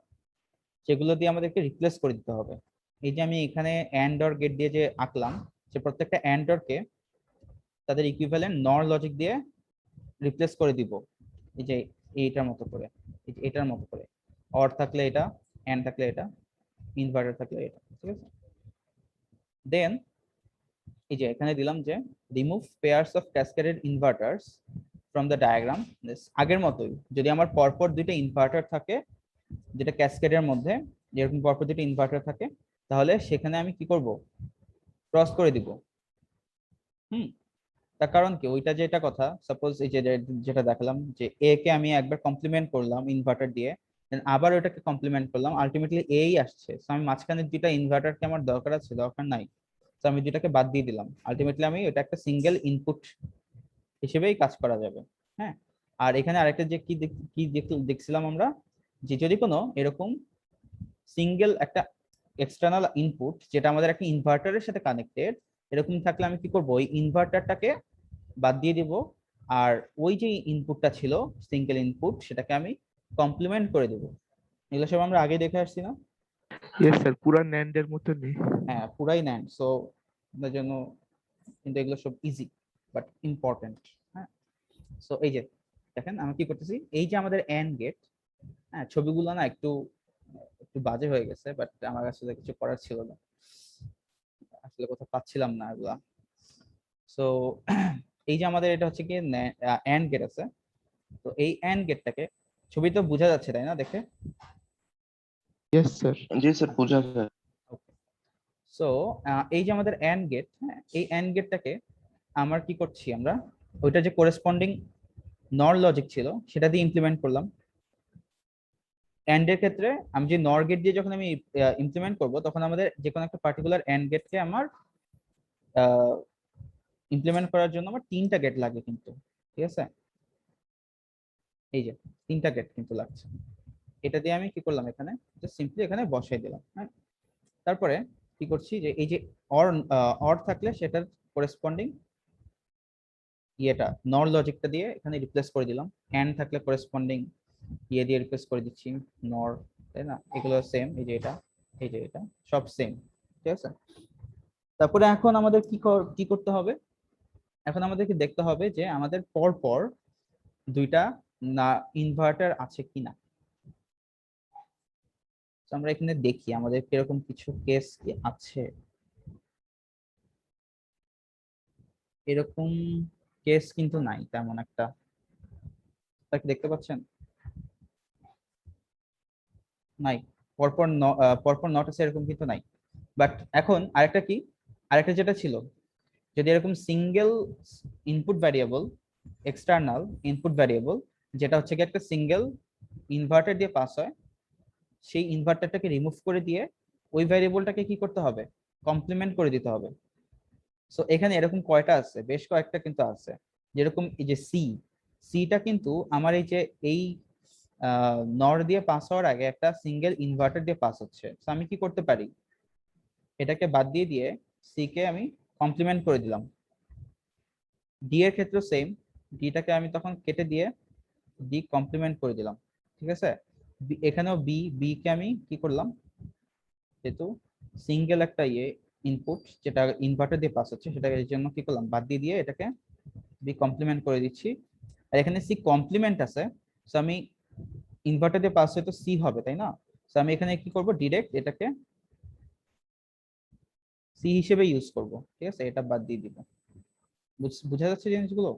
সেগুলো দিয়ে আমাদেরকে রিপ্লেস করে দিতে হবে। এই যে আমি এখানে অ্যান্ড অর গেট দিয়ে যে আঁকলাম, যে প্রত্যেকটা অ্যান্ড অর কে তাদের ইকুইভ্যালেন্ট নর লজিক দিয়ে রিপ্লেস করে দিব, এই যে এইটার মতো করে, এই যে এটার মতো করে, অর থাকলে এটা, অ্যান্ড থাকলে এটা, ইনভার্টার থাকলে এটা। ঠিক আছে, দেন এই যে এখানে দিলাম যে remove pairs of cascaded inverters from the diagram. আগের মতোই যদি আমার পরপর দুইটা ইনভার্টার থাকে, যেটা ক্যাসকেডের মধ্যে যেরকম পরপর দুইটা ইনভার্টার থাকে, তাহলে সেখানে আমি কি করব, ক্রস করে দিব। তার কারণ কি, ওইটা যেটা কথা, সাপোজ এই যে যেটা দেখালাম যে এ কে আমি একবার কমপ্লিমেন্ট করলাম ইনভার্টার দিয়ে, আবার ওটাকে কমপ্লিমেন্ট করলাম, আলটিমেটলি এই আসছে। সো আমি মাঝখানে দুইটা ইনভার্টারকে আমার দরকার আছে, দরকার নাই, তো আমি দুইটাকে বাদ দিয়ে দিলাম, আলটিমেটলি আমি এটা একটা সিঙ্গেল ইনপুট হিসেবেই কাজ করা যাবে। হ্যাঁ, আর এখানে আরেকটা যে কি দেখছিলাম আমরা, যে যদি কোনো এরকম সিঙ্গেল একটা এক্সটার্নাল ইনপুট যেটা আমাদের একটা ইনভার্টারের সাথে কানেক্টেড, এরকম থাকলে আমি কি করব, ওই ইনভার্টারটাকে বাদ দিয়ে দিব, আর ওই যে ইনপুটটা ছিল সিঙ্গেল ইনপুট, সেটাকে আমি কমপ্লিমেন্ট করে দেব। এগুলো সব আমরা আগে দেখে আসছি না? ইয়েস স্যার, পুরা ন্যান্ডের মতনই। হ্যাঁ, পুরাই ন্যান্ড। সো আপনার জন্য কিন্তু এগুলো সব ইজি বাট ইম্পর্টেন্ট। হ্যাঁ, সো এই যে দেখেন আমি কি করতেছি, এই যে আমাদের এন্ড গেট, হ্যাঁ ছবিগুলো না একটু একটু বাজে হয়ে গেছে, বাট আমার আসলে কিছু করার ছিল না, আসলে কোথাও পাচ্ছিলাম না এগুলা। সো এই যে আমাদের এটা হচ্ছে কি এন্ড গেট আছে, তো এই এন্ড গেটটাকে ছবি তো বোঝা যাচ্ছে তাই না দেখে? Yes sir. জি স্যার, বোঝা যায়। সো এই যে আমাদের এন্ড গেট, হ্যাঁ এই এন্ড গেটটাকে আমরা কি করছি, আমরা ওইটা যে করেসপন্ডিং নর লজিক ছিল সেটা দিয়ে ইমপ্লিমেন্ট করলাম। এন্ড এর ক্ষেত্রে আমি যে নর গেট দিয়ে যখন আমি ইমপ্লিমেন্ট করব, তখন আমাদের যে কোনো একটা পার্টিকুলার এন্ড গেটকে আমার ইমপ্লিমেন্ট করার জন্য আমার তিনটা গেট লাগে কিন্তু। ঠিক আছে, এই যে তিনটা গেট কিন্তু লাগছে, এটা দিয়ে আমি কি করলাম, এখানে জাস্ট সিম্পলি এখানে বসাই দিলাম। হ্যাঁ, তারপরে কি করছি, যে এই যে অর থাকলে সেটার করেসপন্ডিং ইয়েটা নর লজিকটা দিয়ে এখানে রিপ্লেস করে দিলাম, এন্ড থাকলে করেসপন্ডিং ইয়ে দিয়ে রিপ্লেস করে দিচ্ছি নর, তাই না? এগুলো সেম, এই যে এটা, এই যে এটা, সব সেম। ঠিক আছে, তারপরে এখন আমাদের কি করতে হবে, এখন আমাদেরকে দেখতে হবে যে আমাদের পর দুইটা না ইনভার্টার আছে কিনা। তো আমরা এখানে দেখি আমাদের কিরকম কিছু কেস কি আছে। এরকম কেস কিন্তু নাই তেমন একটা, তাকে দেখতে পাচ্ছেন? নাই, পরপর নট আছে এরকম কিন্তু নাই। বাট এখন আরেকটা কি, আরেকটা যেটা ছিল, যদি এরকম single input variable, external input variable, যেটা হচ্ছে কি একটা সিঙ্গেল ইনভার্টার দিয়ে পাস হয়, সেই ইনভার্টারটাকে রিমুভ করে দিয়ে ওই ভ্যারিয়েবলটাকে কি করতে হবে, কমপ্লিমেন্ট করে দিতে হবে। সো এখানে এরকম কয়টা আছে, বেশ কয়েকটা কিন্তু আছে। যেরকম এই যে সিটা কিন্তু আমার এই যে এই নর দিয়ে পাস হওয়ার আগে একটা সিঙ্গেল ইনভার্টার দিয়ে পাস হচ্ছে। তো আমি কি করতে পারি, এটাকে বাদ দিয়ে দিয়ে সি কে আমি কমপ্লিমেন্ট করে দিলাম। ডি এর ক্ষেত্রে সেম, ডিটাকে আমি তখন কেটে দিয়ে ডি কমপ্লিমেন্ট করে দিলাম। ঠিক আছে, এখানেও বি কে আমি কি করলাম, যেহেতু সিঙ্গেল একটা ইনপুট যেটা ইনভার্টার দিয়ে পাস হচ্ছে, সেটা এর জন্য কি করলাম, বাদ দিয়ে দিয়ে এটাকে বি কমপ্লিমেন্ট করে দিচ্ছি। আর এখানে সি কমপ্লিমেন্ট আছে, সো আমি ইনভার্টার দিয়ে পাস হয়তো সি হবে, তাই না? সো আমি এখানে কি করব, ডিরেক্ট এটাকে সি হিসেবে ইউজ করব। ঠিক আছে, এটা বাদ দিয়ে দিব। বুঝা যাচ্ছে জিনিসগুলো?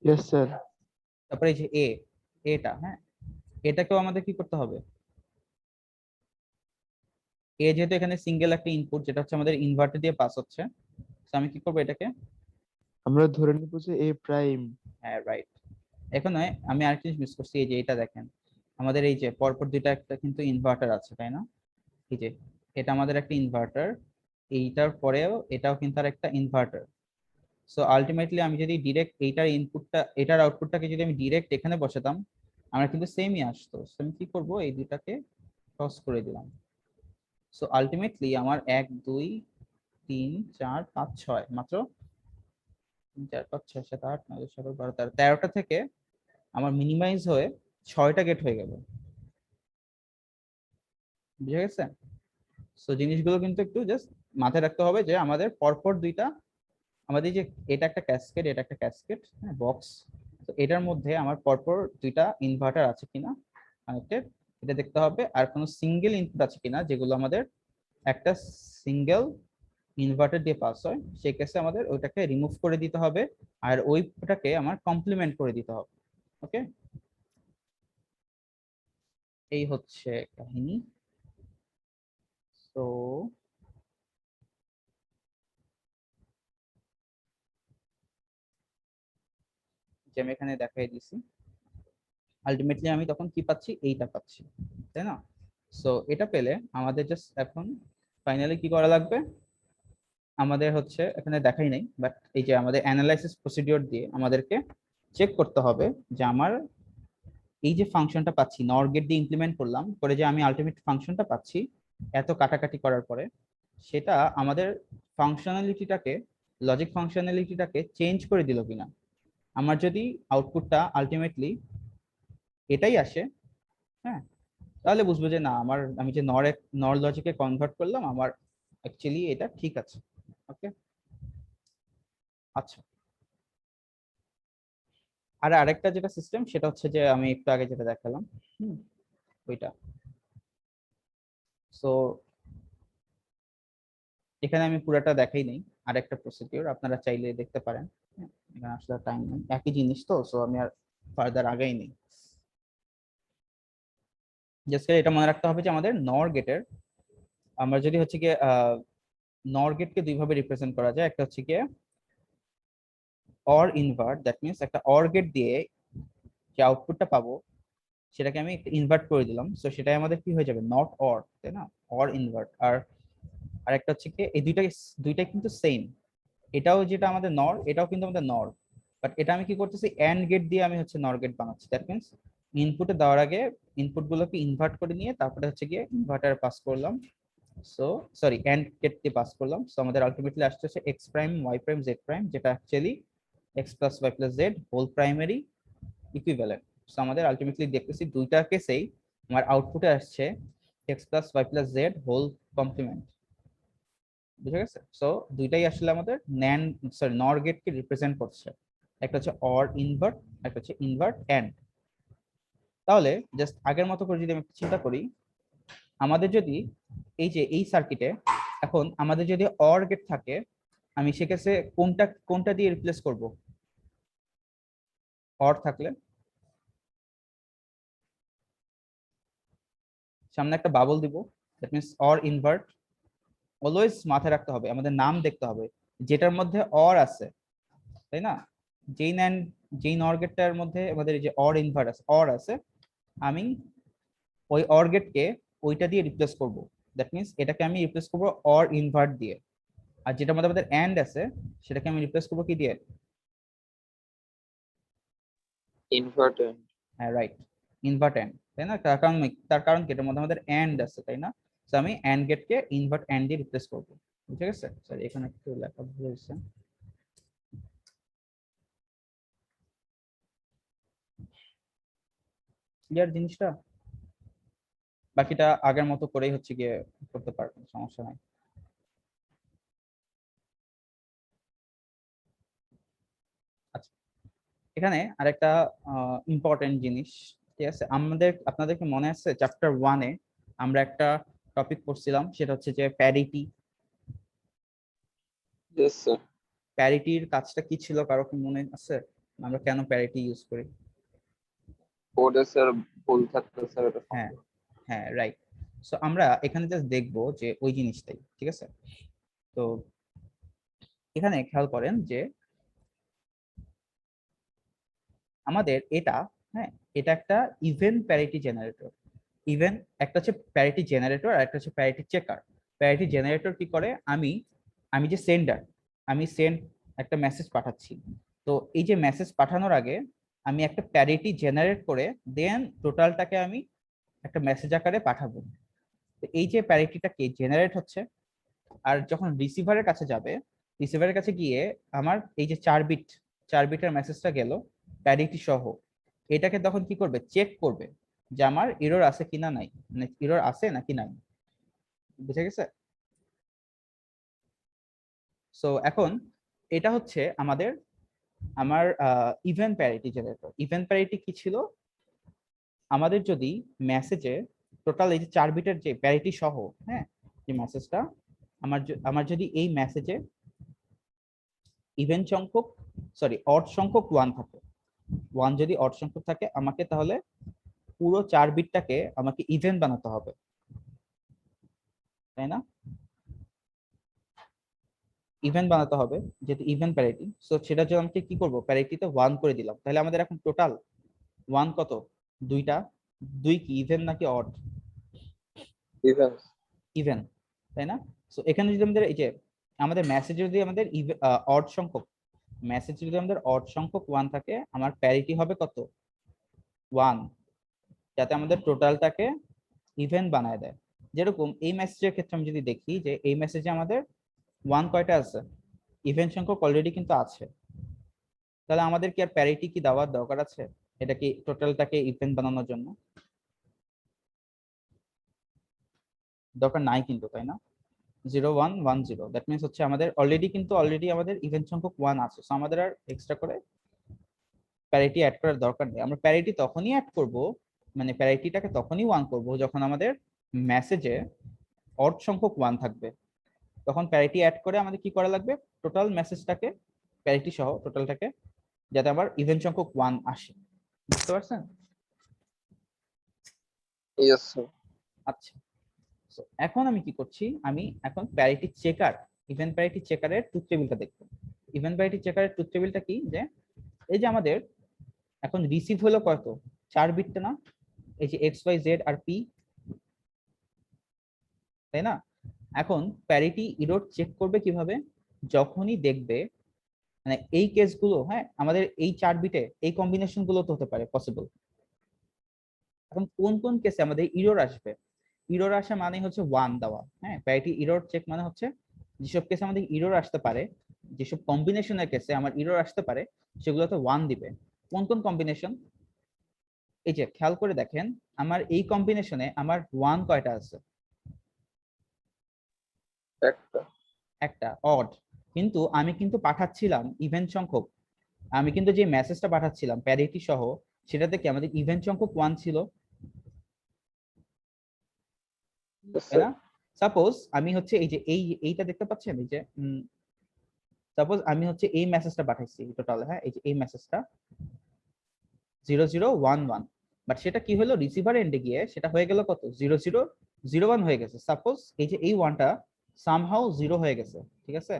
Yes sir. তারপরে এই যে এটা, হ্যাঁ, এটাকেও আমাদের কি করতে হবে, যেহেতু এখানে সিঙ্গেল একটা ইনপুট যেটা হচ্ছে আমাদের ইনভার্টার দিয়ে পাস হচ্ছে, তো আমি কি করবো, এটাকে, আমরা ধরে নিব যে এ প্রাইম। হ্যাঁ রাইট। এখন আমি আরেকটা জিনিস মিস করছি, এই যে এটা দেখেন, আমাদের এই যে পরপর দুইটা একটা কিন্তু ইনভার্টার আছে, তাই না? এই যে এটা আমাদের একটা ইনভার্টার, এইটার পরেও এটাও কিন্তু আর একটা ইনভার্টার। সো আলটিমেটলি আমি যদি ডিরেক্ট এইটার ইনপুটটা, এটার আউটপুটটাকে যদি আমি ডিরেক্ট এখানে বসাতাম, আমরা কিন্তু সেমই আসতো। সো আমি কি করবো, এই দুটাকে ক্রস করে দিলাম। সো আলটিমেটলি আমার 1 2 3 4 5 6 মাত্র 3 4 5 6 7 8 9 10 11 12 13 13টা থেকে আমার মিনিমাইজ হয়ে 6টা গেট হয়ে গেল। বুঝে গেছে? সো জিনিসগুলো কিন্তু একটু জাস্ট মাথায় রাখতে হবে যে আমাদের পরপর দুইটা, আমাদের যে এটা একটা ক্যাসকেড, এটা একটা ক্যাসকেড, হ্যাঁ, বক্স। তো এটার মধ্যে আমার পরপর দুইটা ইনভার্টার আছে কিনা কানেক্টেড, এটা দেখতে হবে। আর কোনো সিঙ্গেল ইনপুট আছে কিনা যেগুলো আমাদের একটা সিঙ্গেল ইনভার্টার দিয়ে পাস হয়, সেই কেসে আমাদের ওইটাকে রিমুভ করে দিতে হবে, আর ওইটাকে আমার কমপ্লিমেন্ট করে দিতে হবে। ওকে, এই হচ্ছে কাহিনী। তো যে আমি এখানে দেখাই দিছি, আলটিমেটলি আমি তখন কি পাচ্ছি, এইটা পাচ্ছি, তাই না? সো এটা পেলে আমাদের জাস্ট এখন ফাইনালি কি করা লাগবে, আমাদের হচ্ছে এখানে দেখাই নাই, বাট এই যে আমাদের অ্যানালাইসিস প্রসিডিওর দিয়ে আমাদেরকে চেক করতে হবে যে আমার এই যে ফাংশনটা পাচ্ছি, নর গেট দিয়ে ইমপ্লিমেন্ট করলাম, করে যে আমি আলটিমেট ফাংশনটা পাচ্ছি এত কাটাকাটি করার পরে, সেটা আমাদের ফাংশনালিটিটাকে, লজিক ফাংশনালিটিটাকে চেঞ্জ করে দিল কিনা। আমার যদি আউটপুটটা আলটিমেটলি এটাই আসে, হ্যাঁ, তাহলে বুঝবো যে না, আমি যে নর লজিকে কনভার্ট করলাম, আমার অ্যাকচুয়ালি এটা ঠিক আছে। ওকে, আচ্ছা। আর আরেকটা যেটা সিস্টেম, সেটা হচ্ছে যে আমি একটু আগে যেটা দেখালাম, ওইটা। সো এখানে আমি পুরোটা দেখাই নেই, আরেকটা প্রসিডিওর আপনারা চাইলে দেখতে পারেন। এখানে আসলে টাইম নেই, একই জিনিস তো, সো আমি আর ফার্দার আগাই নেই। জাস্ট এটা মনে রাখতে হবে যে আমাদের নর গেটের, আমরা যদি হচ্ছে গিয়ে নর গেটকে দুইভাবে রিপ্রেজেন্ট করা যায়। একটা হচ্ছে গিয়ে অর ইনভার্ট, দ্যাট মিনস একটা অর গেট দিয়ে যে আউটপুটটা পাবো সেটাকে আমি একটা ইনভার্ট করে দিলাম, সো সেটাই আমাদের কি হয়ে যাবে, নট অর, তাই না? Or invert. আর আরেকটা হচ্ছে কি, এই দুইটাই কিন্তু সেম, এটাও যেটা আমাদের নর, এটাও কিন্তু আমাদের নর, বাট এটা আমি কি করতেছি, এন্ড গেট দিয়ে আমি হচ্ছে নর গেট বানাচ্ছি। দ্যাট মিনস ইনপুটে দেওয়ার আগে ইনপুট গুলোকে ইনভার্ট করে নিয়ে তারপরে হচ্ছে গিয়ে ইনভার্টার পাস করলাম, সো সরি এন্ড গেট দিয়ে পাস করলাম। সো আমাদের আলটিমেটলি আসছে হচ্ছে X prime Y prime Z prime, যেটা actually X plus Y plus Z whole primary equivalent. So আমাদের আলটিমেটলি দেখতেছি দুইটা কেসেই আমার আউটপুটে আসছে X plus Y plus Z whole complement. বুঝা গেছে? সো দুইটাই আসলে আমাদের নর গেটকে রিপ্রেজেন্ট করছে, একটা হচ্ছে অর ইনভার্ট, একটা হচ্ছে ইনভার্ট এন্ড। তাহলে জাস্ট আগের মতো করে যদি আমি চিন্তা করি, আমাদের যদি এই যে এই সার্কিটে এখন আমাদের যদি অর গেট থাকে, আমি সেক্ষেত্রে কোনটা দিয়ে রিপ্লেস করব? অর থাকলে সামনে একটা বাবল দিব, that means or invert always মাথায় রাখতে হবে, আমাদের নাম দেখতে হবে যেটার মধ্যে অর আছে, তাই না? যেই নর গেটটার মধ্যে আমাদের এই যে অর ইনভার্ট আছে, অর আছে, আমি ওই অর গেটকে ওইটা দিয়ে রিপ্লেস করব। দ্যাট মিনস এটাকে আমি রিপ্লেস করব অর ইনভার্ট দিয়ে, আর যেটার মধ্যে আমাদের এন্ড আছে সেটাকে আমি রিপ্লেস করব কি দিয়ে? ইনভার্টেড। হ্যাঁ, রাইট, ইনভার্ট এন্ড, তাই না? তার কারণ কি এটার মধ্যে আমাদের এন্ড আছে, তাই না? তো আমি এন্ড গেটকে ইনভার্ট এন্ড দিয়ে রিপ্লেস করব, ঠিক আছে? সরি, এখানে একটু লেখা ভুল হয়েছে। ক্লিয়ার জিনিসটা? বাকিটা আগের মতো করেই হচ্ছে গিয়ে করতে পারবেন, সমস্যা নাই। আচ্ছা, এখানে আরেকটা ইম্পর্টেন্ট জিনিস, ঠিক আছে? আপনাদেরকে মনে আছে চ্যাপ্টার 1-এ আমরা একটা টপিক পড়ছিলাম, সেটা হচ্ছে যে প্যারিটি। Yes sir. প্যারিটির কাজটা কি ছিল, কারো কি মনে আছে? আমরা কেন প্যারিটি ইউজ করি? কোডে স্যার ভুল থাকতো স্যার, এটা হ্যাঁ, হ্যাঁ, রাইট। সো আমরা এখানে জাস্ট দেখবো যে ওই জিনিসটাই, ঠিক আছে? তো এখানে খেয়াল করেন যে আমাদের এটা, হ্যাঁ, এটা একটা ইভেন প্যারিটি জেনারেটর। ইভেন একটা হচ্ছে প্যারিটি জেনারেটর আর একটা হচ্ছে প্যারিটি চেকার। প্যারিটি জেনারেটর কি করে, আমি যে সেন্ডার, আমি একটা মেসেজ পাঠাচ্ছি, তো এই যে মেসেজ পাঠানোর আগে আমি একটা প্যারিটি জেনারেট করে দেন টোটালটাকে আমি একটা মেসেজ আকারে পাঠাবো। তো এই যে প্যারিটিটা কি জেনারেট হচ্ছে, আর যখন রিসিভারের কাছে যাবে, রিসিভারের কাছে গিয়ে আমার এই যে 4 বিটের মেসেজটা গেল প্যারিটি সহ, এটাকে তখন কি করবে, চেক করবে যে আমার এরর আছে কিনা নাই, মানে এরর আছে নাকি নাই, বুঝে গেছে? সো এখন এটা হচ্ছে আমার even parity generator. Even parity কি ছিল, আমাদের যদি মেসেজে টোটাল এই যে 4 বিটের যে প্যারিটি সহ, হ্যাঁ, যে মেসেজটা আমার যদি এই মেসেজে ইভেন সংখ্যক, সরি, অড সংখ্যক 1 থাকে, 1 যদি অড সংখ্যক থাকে, আমাকে তাহলে পুরো 4 বিটটাকে আমাকে ইভেন বানাতে হবে, তাই না? ইভেন বানাতে হবে, যেহেতু ইভেন প্যারিটি। সো সেটার জন্য আমাকে কি করব, প্যারিটিতে 1 করে দিলাম, তাহলে আমাদের এখন টোটাল 1 কত, দুইটা। 2 কি ইভেন নাকি অড? ইভেন। ইভেন, তাই না? সো এখানে যদি আমাদের এই যে আমাদের মেসেজ যদি আমাদের অড সংখ্যক, মেসেজ যদি আমাদের অড সংখ্যক 1 থাকে, আমার প্যারিটি হবে কত, 1, যাতে আমাদের টোটালটাকে ইভেন বানায় দেয়। যেরকম এই মেসেজের ক্ষেত্রে আমি যদি দেখি যে এই মেসেজে আমাদের 1 কয়টা আছে, ইভেন সংখ্যক অলরেডি কিন্তু আছে, তাহলে আমাদের কি আর প্যারিটি কি দেওয়ার দরকার আছে এটা কি টোটালটাকে ইভেন বানানোর জন্য? দরকার নাই কিন্তু, তাই না? 0 1 1 0, দ্যাট মিনস হচ্ছে আমাদের অলরেডি আমাদের ইভেন সংখ্যক 1 আছে, সো আমাদের আর এক্সট্রা করে প্যারিটি অ্যাড করার দরকার নেই। আমরা প্যারিটি তখনই অ্যাড করব, মানে প্যারিটিটাকে তখনই 1 করব যখন আমাদের মেসেজে অড সংখ্যক 1 থাকবে, তখন প্যারিটি অ্যাড করে আমাদের কি করা লাগবে, টোটাল মেসেজটাকে প্যারিটি সহ টোটালটাকে যাতে আবার ইভেন সংখ্যক 1 আসে। বুঝতে পারছেন? Yes sir. আচ্ছা, সো এখন আমি কি করছি, আমি এখন প্যারিটি চেকার, ইভেন প্যারিটি চেকারের ট্রুথ টেবিলটা দেখব। ইভেন প্যারিটি চেকারের ট্রুথ টেবিলটা কি, যে এই যে আমাদের এখন রিসিভ হলো কত, 4 বিটটা না, এই যে এক্স ওয়াই জেড আর পি, তাই না? এখন প্যারিটি এরর চেক করবে কিভাবে, যখনই দেখবে মানে এই কেসগুলো, হ্যাঁ, আমাদের এই 4 বিটে এই কম্বিনেশন গুলো তো হতে পারে পসিবল। এখন কোন কোন কেসে আমাদের এরর আসবে, এরর আসা মানে হচ্ছে 1 দেওয়া, হ্যাঁ, প্যারিটি এরর চেক মানে হচ্ছে যেসব কেসে আমাদের এরর আসতে পারে, যেসব কম্বিনেশনের কেসে আমার এরর আসতে পারে, সেগুলোতে 1 দিবে। কোন কোন কম্বিনেশন, এই যে খেয়াল করে দেখেন আমার এই কম্বিনেশনে আমার 1 কয়টা আছে, একটা অড, কিন্তু আমি কিন্তু পাঠাচ্ছিলাম ইভেন সংখ্যক, আমি কিন্তু যে মেসেজটা পাঠাচ্ছিলাম প্যারিটি সহ, সেটাতে কি আমাদের ইভেন সংখ্যক 1 ছিল, তাই না? সাপোজ আমি হচ্ছে এই যে এইটা দেখতে পাচ্ছেন, এই যে সাপোজ আমি হচ্ছে এই মেসেজটা পাঠাইছি টোটাল, হ্যাঁ, এই যে এই মেসেজটা 0011, বাট সেটা কি হলো, রিসিভার এন্ডে গিয়ে সেটা হয়ে গেল কত, 0011, 0 1 হয়ে গেছে, সাপোজ এই যে এই 1টা সামহাউ 0 হয়ে গেছে, ঠিক আছে,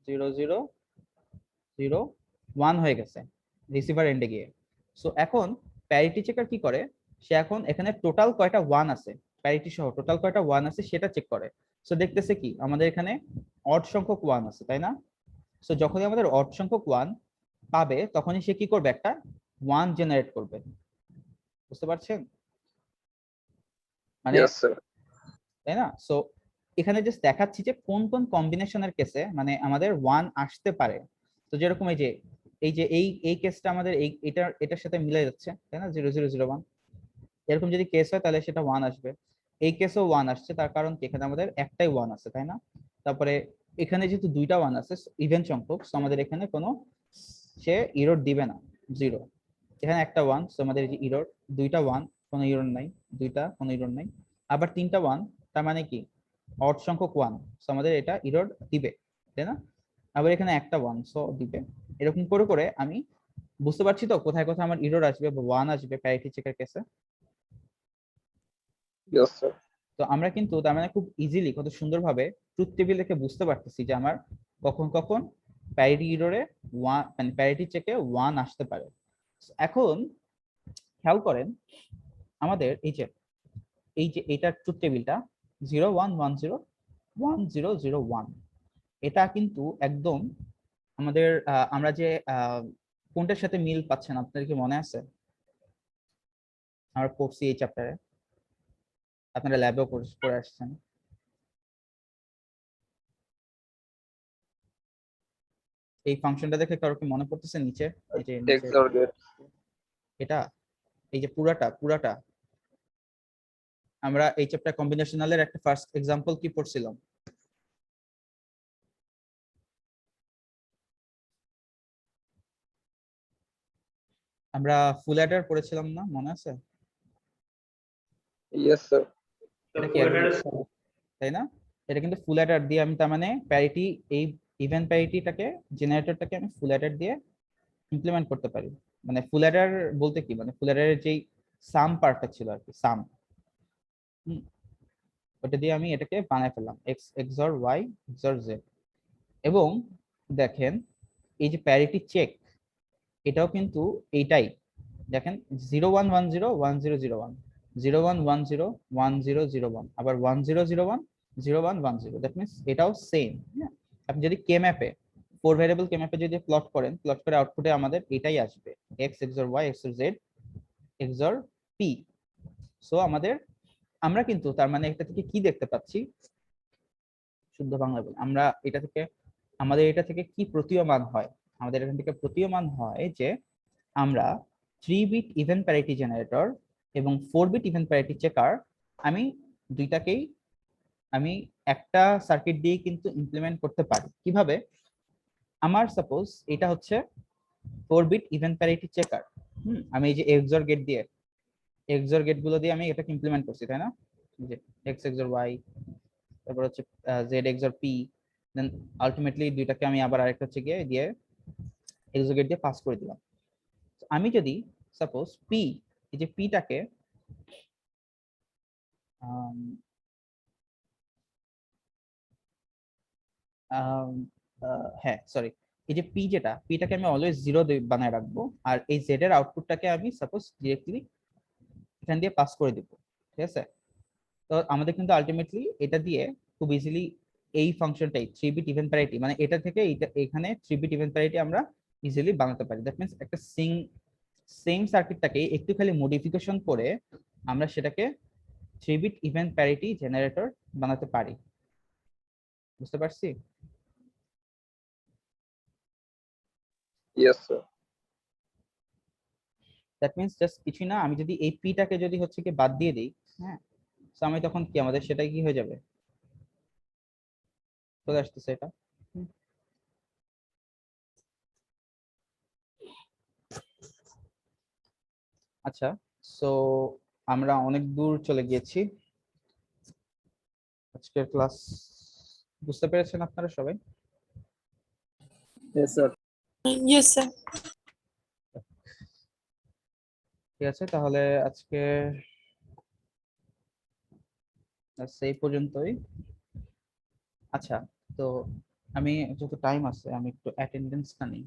0 0 0 1 হয়ে গেছে রিসিভার এন্ডে গিয়ে। সো এখন প্যারিটি চেকার কি করে, সে এখন এখানে টোটাল কয়টা 1 আছে, প্যারিটি সহ টোটাল কয়টা 1 আছে সেটা চেক করে। সো দেখতেছে কি আমাদের এখানে অড সংখ্যক 1 আছে, তাই না? সো যখনই আমাদের অড সংখ্যক 1 পাবে তখনই সে কি করবে, একটা 1 জেনারেট করবে। বুঝতে পারছেন মানে, Yes, sir. তাই না? সো এখানে জাস্ট দেখাচ্ছি যে কোন কোন কম্বিনেশনের কেসে মানে আমাদের 1 আসতে পারে। তো যেরকম এই যে এই কেসটা আমাদের এটার সাথে মিলে যাচ্ছে, তাই না, 0 0 0 1। এরকম যদি কেস হয় তাহলে সেটা 1 আসবে। এই কেসেও 1 আসছে, তার কারণ কি এখানে আমাদের একটাই 1 আছে, তাই না? তারপরে এখানে যেহেতু দুইটা 1 আছে ইভেন সংখ্যক, সো আমাদের এখানে কোনো সে এরর দিবে না, 0। এখানে একটা 1, সো আমাদের এই যে এরর, দুইটা 1 কোনো এরর নাই, দুইটা কোনো এরর নাই, আবার তিনটা 1 তার মানে কি অড সংখ্যক 1, সো আমাদের এটা এরর দিবে, তাই না? আবার এখানে একটা 1, সো দিবে। এরকম করে করে আমি বুঝতে পারছি তো কোথায় কোথায় আমার এরর আসবে বা 1 আসবে প্যারিটি চেকের কেসে। Yes, sir. তো আমরা কিন্তু তার মানে খুব ইজিলি কত সুন্দরভাবে ট্রুথ টেবিল দেখে বুঝতে পারতেছি যে আমার কখন কখন প্যারিটি এররে 1 মানে প্যারিটি চেকে 1 আসতে পারে। এখন খেয়াল করেন আমাদের এই যে এটার ট্রুথ টেবিলটা 0 1 1 0 1 0 0 1, এটা কিন্তু একদম আমাদের আমরা যে কোনটার সাথে মিল পাচ্ছেন আপনাদের কি মনে আছে? আমরা পড়ছি এই চ্যাপ্টারে, আপনারা ল্যাবেও করে আসছেন। এই ফাংশনটা দেখে কারো কি মনে পড়তেছে নিচে, এই যে নিচে XOR gate. এটা, এই যে পুরাটা আমরা এই চ্যাপ্টার কম্বিনেশনালের একটা ফার্স্ট এক্সাম্পল কি পড়ছিলাম? আমরা ফুল অ্যাডার পড়েছিলাম না, মনে আছে? Yes, sir. এটা কি তাই না? এটা কিন্তু ফুল অ্যাডার দিয়ে আমি তার মানে প্যারিটি, এই ইভেন প্যারিটিটাকে জেনারেটরটাকে আমি ফুল অ্যাডার দিয়ে ইমপ্লিমেন্ট করতে পারি। মানে ফুল অ্যাডার বলতে কি, মানে ফুল অ্যাডারের যেই সাম পার্টটা ছিল আর কি, সাম, ওটা দিয়ে আমি এটাকে বানায় ফেললাম x XOR y XOR z। এবং দেখেন এই যে প্যারিটি চেক, এটাও কিন্তু এইটাই, দেখেন 0 1 1 0 1 0 0 1 0 1 1 0 1 0 0 1, আবার 1 0 0 1 0 1 1 0। দ্যাট মিন্স এটাও সেম। আপনি যদি কে ম্যাপে 4 ভেরিয়েবল কে ম্যাপে যদি প্লট করে আউটপুটে আমাদের এটাই আসবে, x XOR y XOR z XOR p। So আমরা কিন্তু তার মানে এটা থেকে কি দেখতে পাচ্ছি, শুদ্ধ বাংলা বলি, আমাদের এটা থেকে কি প্রতীয়মান হয়? আমাদের এখান থেকে প্রতীয়মান হয় যে আমরা 3 বিট ইভেন প্যারিটি জেনারেটর এবং 4 বিট ইভেন প্যারিটি চেকার আমি দুইটাকেই আমি একটা সার্কিট দিয়ে কিন্তু ইমপ্লিমেন্ট করতে পারি। কিভাবে? আমার সাপোজ এটা হচ্ছে 4 বিট ইভেন প্যারিটি চেকার, আমি এই যে XOR গেট গুলো দিয়ে আমি এটাকে ইমপ্লিমেন্ট করছি, তাই না? যে x XOR y, তারপর হচ্ছে z XOR p, then ultimately দুইটাকে আমি আবার আরেকটা হচ্ছে গিয়ে দিয়ে XOR গেট দিয়ে পাস করে দিলাম। আমি যদি সাপোজ p, এই যে pটাকে হ্যাঁ সরি, এই যে পিটাকে আমি অলওয়েজ 0 বানায় রাখবো, আর এই z এর আউটপুটটাকে আমি সাপোজ ডিরেক্টলি এখান দিয়ে পাস করে দিব, ঠিক আছে? তো আমাদের কিন্তু আলটিমেটলি এটা দিয়ে খুব ইজিলি এই ফাংশনটাই 3 বিট ইভেন প্যারিটি, মানে এটা থেকে এখানে 3 বিট ইভেন প্যারিটি আমরা ইজিলি বানাতে পারি। দ্যাট মিন্স একটা সেম সার্কিটটাকে একটু খালি মডিফিকেশন করে আমরা সেটাকে 3 বিট ইভেন প্যারিটি জেনারেটর বানাতে পারি। বুঝতে পারছি? Yes, sir. That means just কিছুই না, আমি যদি এই পিটাকে যদি হচ্ছে কি বাদ দিয়ে দিই, হ্যাঁ, তো আমি তখন কি আমাদের সেটাই কি হয়ে যাবে, চলে আসতেছে এটা। আচ্ছা, সো আমরা অনেক দূর চলে গিয়েছি। আজকের ক্লাস বুঝতে পেরেছেন আপনারা সবাই? Yes, sir. Yes, sir. ঠিক আছে, তাহলে আজকে সেই পর্যন্তই। আচ্ছা, তো আমি যত টাইম আছে আমি একটু অ্যাটেন্ডেন্সটা নিই।